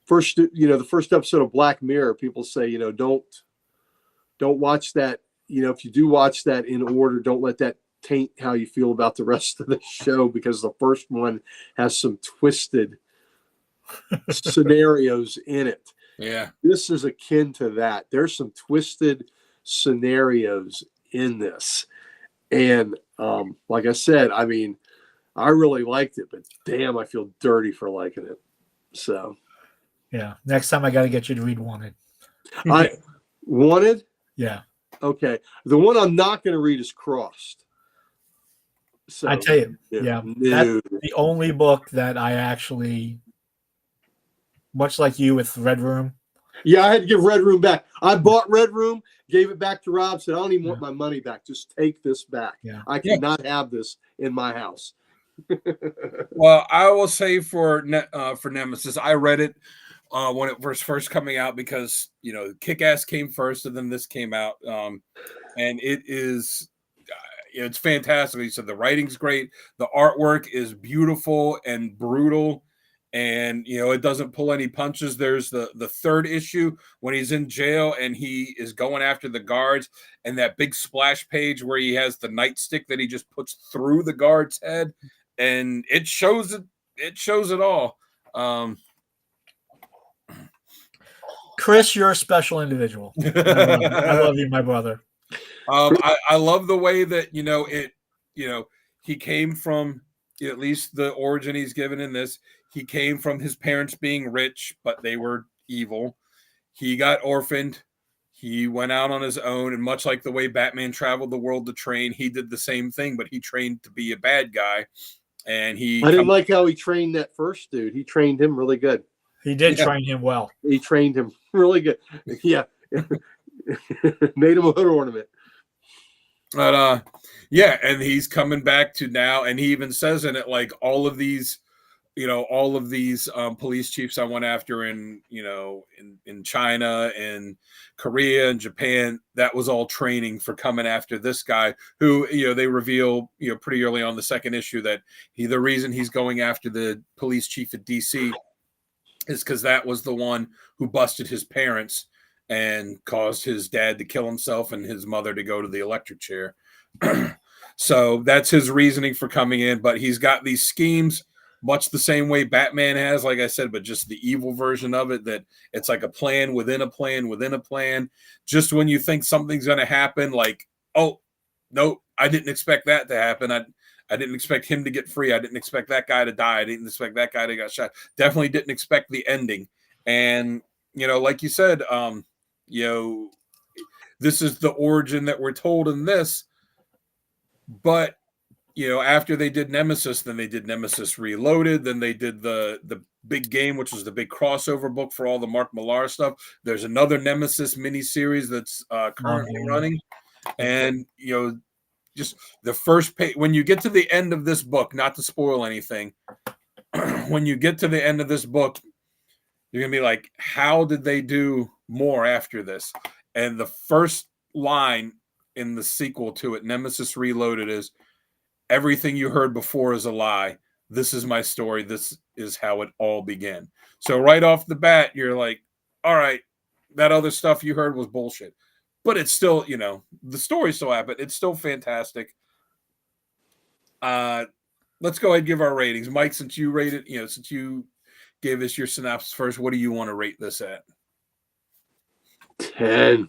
first, the first episode of Black Mirror. People say, don't watch that. If you do watch that in order, don't let that taint how you feel about the rest of the show, because the first one has some twisted scenarios in it. Yeah. This is akin to that. There's some twisted scenarios in this. And like I said, I mean, I really liked it, but damn, I feel dirty for liking it. So Yeah. Next time I got to get you to read Wanted. I Wanted? Yeah. Okay. The one I'm not going to read is Crossed. So, I tell you, yeah. No. That's the only book that I actually, much like you with Red Room. Yeah, I had to give Red Room back. I bought Red Room, gave it back to Rob, said, I don't even want my money back. Just take this back. Yeah. I cannot have this in my house. Well, I will say for Nemesis, I read it when it was first coming out, because Kick-Ass came first and then this came out, and it is it's fantastic. So the writing's great, the artwork is beautiful and brutal, and it doesn't pull any punches. There's the third issue when he's in jail and he is going after the guards, and that big splash page where he has the nightstick that he just puts through the guard's head, and it shows it all. Chris, you're a special individual. I love you, my brother. I love the way that he came from, at least the origin he's given in this. He came from his parents being rich, but they were evil. He got orphaned. He went out on his own, and much like the way Batman traveled the world to train, he did the same thing, but he trained to be a bad guy. And I didn't like how he trained that first dude. He trained him really good. He did train him well. He trained him really good. Yeah. Made him a hood ornament. But and he's coming back to now, and he even says in it, like, all of these police chiefs I went after in China and Korea and Japan, that was all training for coming after this guy who, they reveal, pretty early on the second issue that the reason he's going after the police chief at DC is because that was the one who busted his parents and caused his dad to kill himself and his mother to go to the electric chair. So that's his reasoning for coming in, but he's got these schemes much the same way Batman has, like I said, but just the evil version of it, that it's like a plan within a plan within a plan. Just when you think something's going to happen, like, oh, no, I didn't expect that to happen. I didn't expect him to get free. I didn't expect that guy to die. I didn't expect that guy to get shot. Definitely didn't expect the ending. And, like you said, this is the origin that we're told in this. But, after they did Nemesis, then they did Nemesis Reloaded. Then they did the big game, which was the big crossover book for all the Mark Millar stuff. There's another Nemesis miniseries that's currently running. And, just the first page, when you get to the end of this book, not to spoil anything, when you get to the end of this book, you're going to be like, how did they do more after this? And the first line in the sequel to it, Nemesis Reloaded, is, everything you heard before is a lie. This is my story. This is how it all began. So right off the bat, you're like, all right, that other stuff you heard was bullshit. But it's still, the story still happened. It's still fantastic. Let's go ahead and give our ratings. Mike, since you rated, since you gave us your synopsis first, what do you want to rate this at? 10.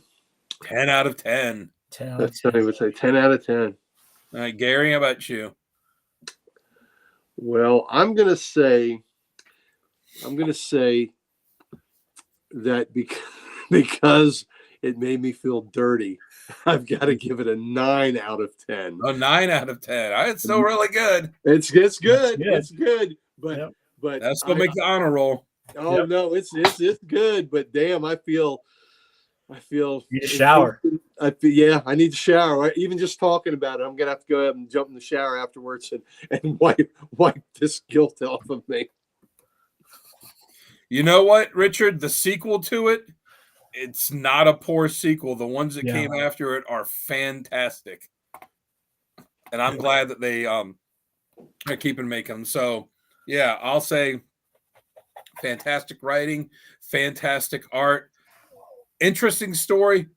10 out of 10. 10 out of That's 10. what I would say. 10 out of 10. All right, Gary, how about you? Well, I'm gonna say that because it made me feel dirty, I've got to give it a 9 out of 10. A 9 out of 10. It's still really good. It's good. Good. It's good. But Yep. but That's gonna make the honor roll. Oh Yep. no, it's good. But damn, I feel. You need a shower. I need to shower. Even just talking about it, I'm gonna have to go ahead and jump in the shower afterwards and wipe this guilt off of me. You know what, Richard? The sequel to it, it's not a poor sequel. The ones that Yeah. came after it are fantastic. And I'm glad that they are keeping making them. So, yeah, I'll say fantastic writing, fantastic art, interesting story.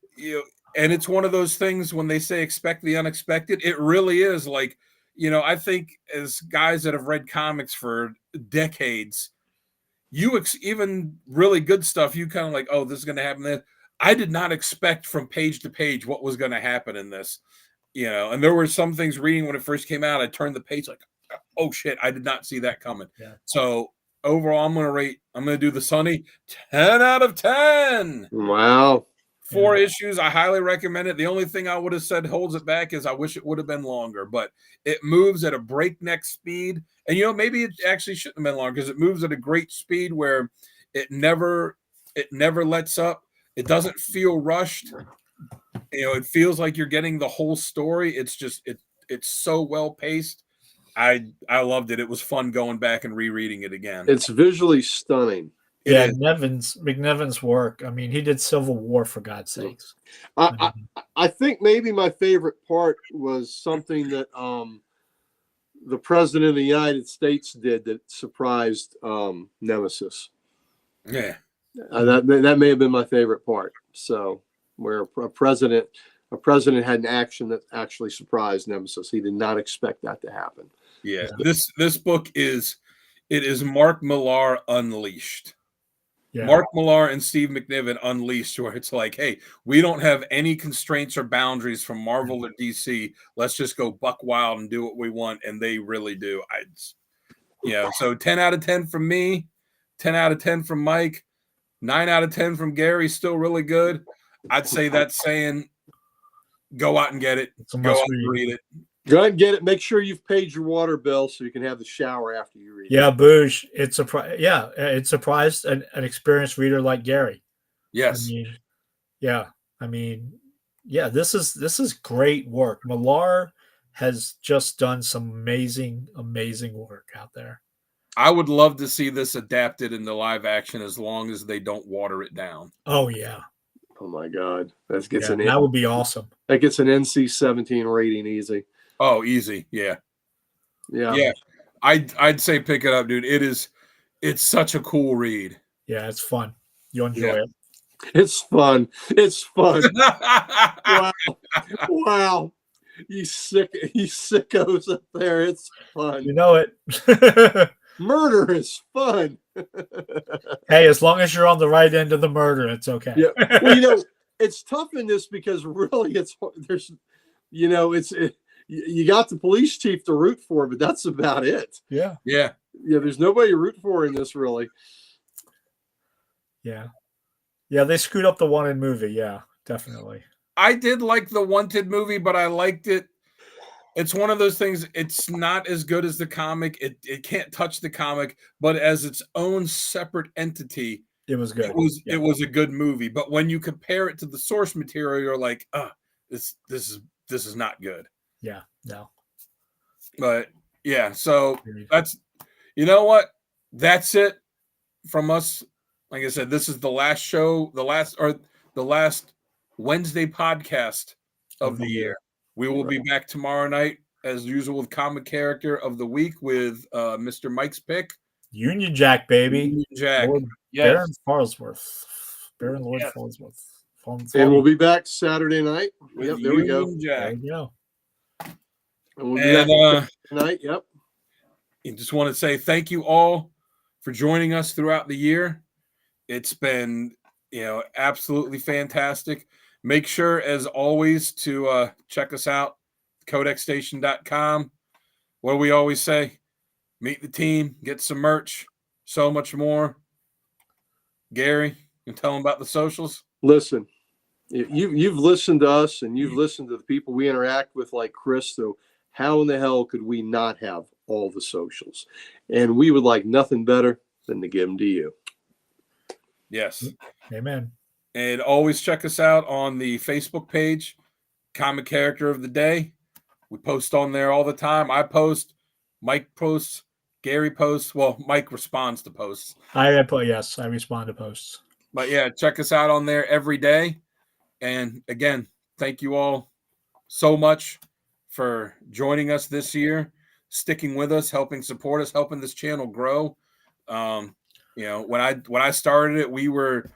And it's one of those things when they say expect the unexpected, it really is. Like, I think as guys that have read comics for decades, even really good stuff, you kind of like, oh, this is going to happen. Then I did not expect from page to page what was going to happen in this. And there were some things reading when it first came out. I turned the page like, oh shit, I did not see that coming. Yeah. So overall, I'm going to do the Sunny 10 out of 10. Wow. 4 issues. I highly recommend it. The only thing I would have said holds it back is I wish it would have been longer, but it moves at a breakneck speed. And maybe it actually shouldn't have been longer because it moves at a great speed where it never lets up. It doesn't feel rushed. It feels like you're getting the whole story. It's just it's so well paced. I loved it. It was fun going back and rereading it again. It's visually stunning. Yeah, McNevins' work. I mean, he did Civil War, for God's sakes. I think maybe my favorite part was something that the President of the United States did that surprised Nemesis. Yeah. That may have been my favorite part. So where a president had an action that actually surprised Nemesis. He did not expect that to happen. Yeah. This book is Mark Millar unleashed. Yeah. Mark Millar and Steve McNiven unleashed, where it's like, hey, we don't have any constraints or boundaries from Marvel or DC. Let's just go buck wild and do what we want, and they really do. So 10 out of 10 from me, 10 out of 10 from Mike, 9 out of 10 from Gary. Still really good. I'd say that's saying go out and get it. Go out and read it. Go ahead and get it. Make sure you've paid your water bill so you can have the shower after you read it. Yeah, Boosh. It surprised an experienced reader like Gary. Yes. This is great work. Millar has just done some amazing work out there. I would love to see this adapted into live action as long as they don't water it down. Oh yeah. Oh my God. That would be awesome. That gets an NC-17 rating easy. Oh, easy. Yeah. I'd say pick it up, dude. It's such a cool read. Yeah, it's fun. You'll enjoy it. It's fun. Wow. You sickos up there. It's fun. You know it. Murder is fun. Hey, as long as you're on the right end of the murder, it's okay. Yeah. Well, it's tough in this because really you got the police chief to root for, but that's about it. Yeah. Yeah. Yeah. There's nobody to root for in this, really. Yeah. Yeah. They screwed up the Wanted movie. Yeah, definitely. I did like the Wanted movie, but I liked it. It's one of those things. It's not as good as the comic. It can't touch the comic, but as its own separate entity, it was good. It was a good movie. But when you compare it to the source material, you're like, this is not good. Yeah, no. But yeah, so that's what? That's it from us. Like I said, this is the last show, the last Wednesday podcast of the year. We will be back tomorrow night as usual with Comic Character of the Week with Mr. Mike's pick. Union Jack, baby. Union Jack. Baron Farnsworth. Baron Lord Farnsworth. And we'll be back Saturday night. Yep, there we go. Jack. There we go. And we'll be back tonight. Yep. I just want to say thank you all for joining us throughout the year. It's been, absolutely fantastic. Make sure, as always, to check us out, codexstation.com. What do we always say? Meet the team, get some merch, so much more. Gary, you tell them about the socials. Listen, you've listened to us and you've listened to the people we interact with like Chris, so how in the hell could we not have all the socials? And we would like nothing better than to give them to you. Yes. Amen. And always check us out on the Facebook page, Comic Character of the Day. We post on there all the time. I post, Mike posts, Gary posts. Well, Mike responds to posts. I respond to posts. But yeah, check us out on there every day. And again, thank you all so much for joining us this year, sticking with us, helping support us, helping this channel grow. When I started it, we were,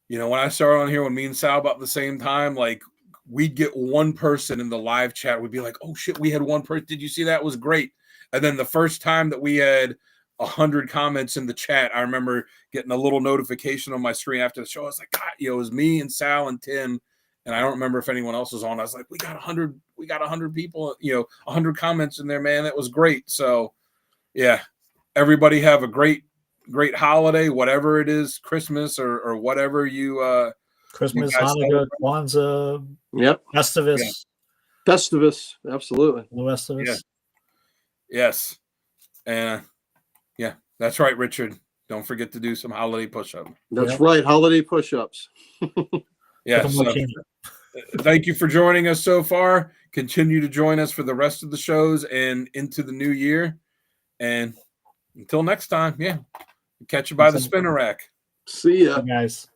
when I started on here, when me and Sal about the same time, like we'd get one person in the live chat, we'd be like, oh shit, we had one person. Did you see that? It was great. And then the first time that we had 100 comments in the chat, I remember getting a little notification on my screen after the show. I was like, God, it was me and Sal and Tim. And I don't remember if anyone else was on. I was like, we got 100 people, 100 comments in there, man. That was great. So yeah, everybody have a great holiday, whatever it is, Christmas or whatever you Christmas, you guys Hanukkah, Kwanzaa, Yep. Festivus. Yeah. Festivus, absolutely. The rest of us. Yeah. Yes. And yeah, that's right, Richard. Don't forget to do some holiday push-up. That's right. Holiday push-ups. Yeah. So, thank you for joining us so far. Continue to join us for the rest of the shows and into the new year. And until next time, catch you by the spinner rack. See ya. Guys.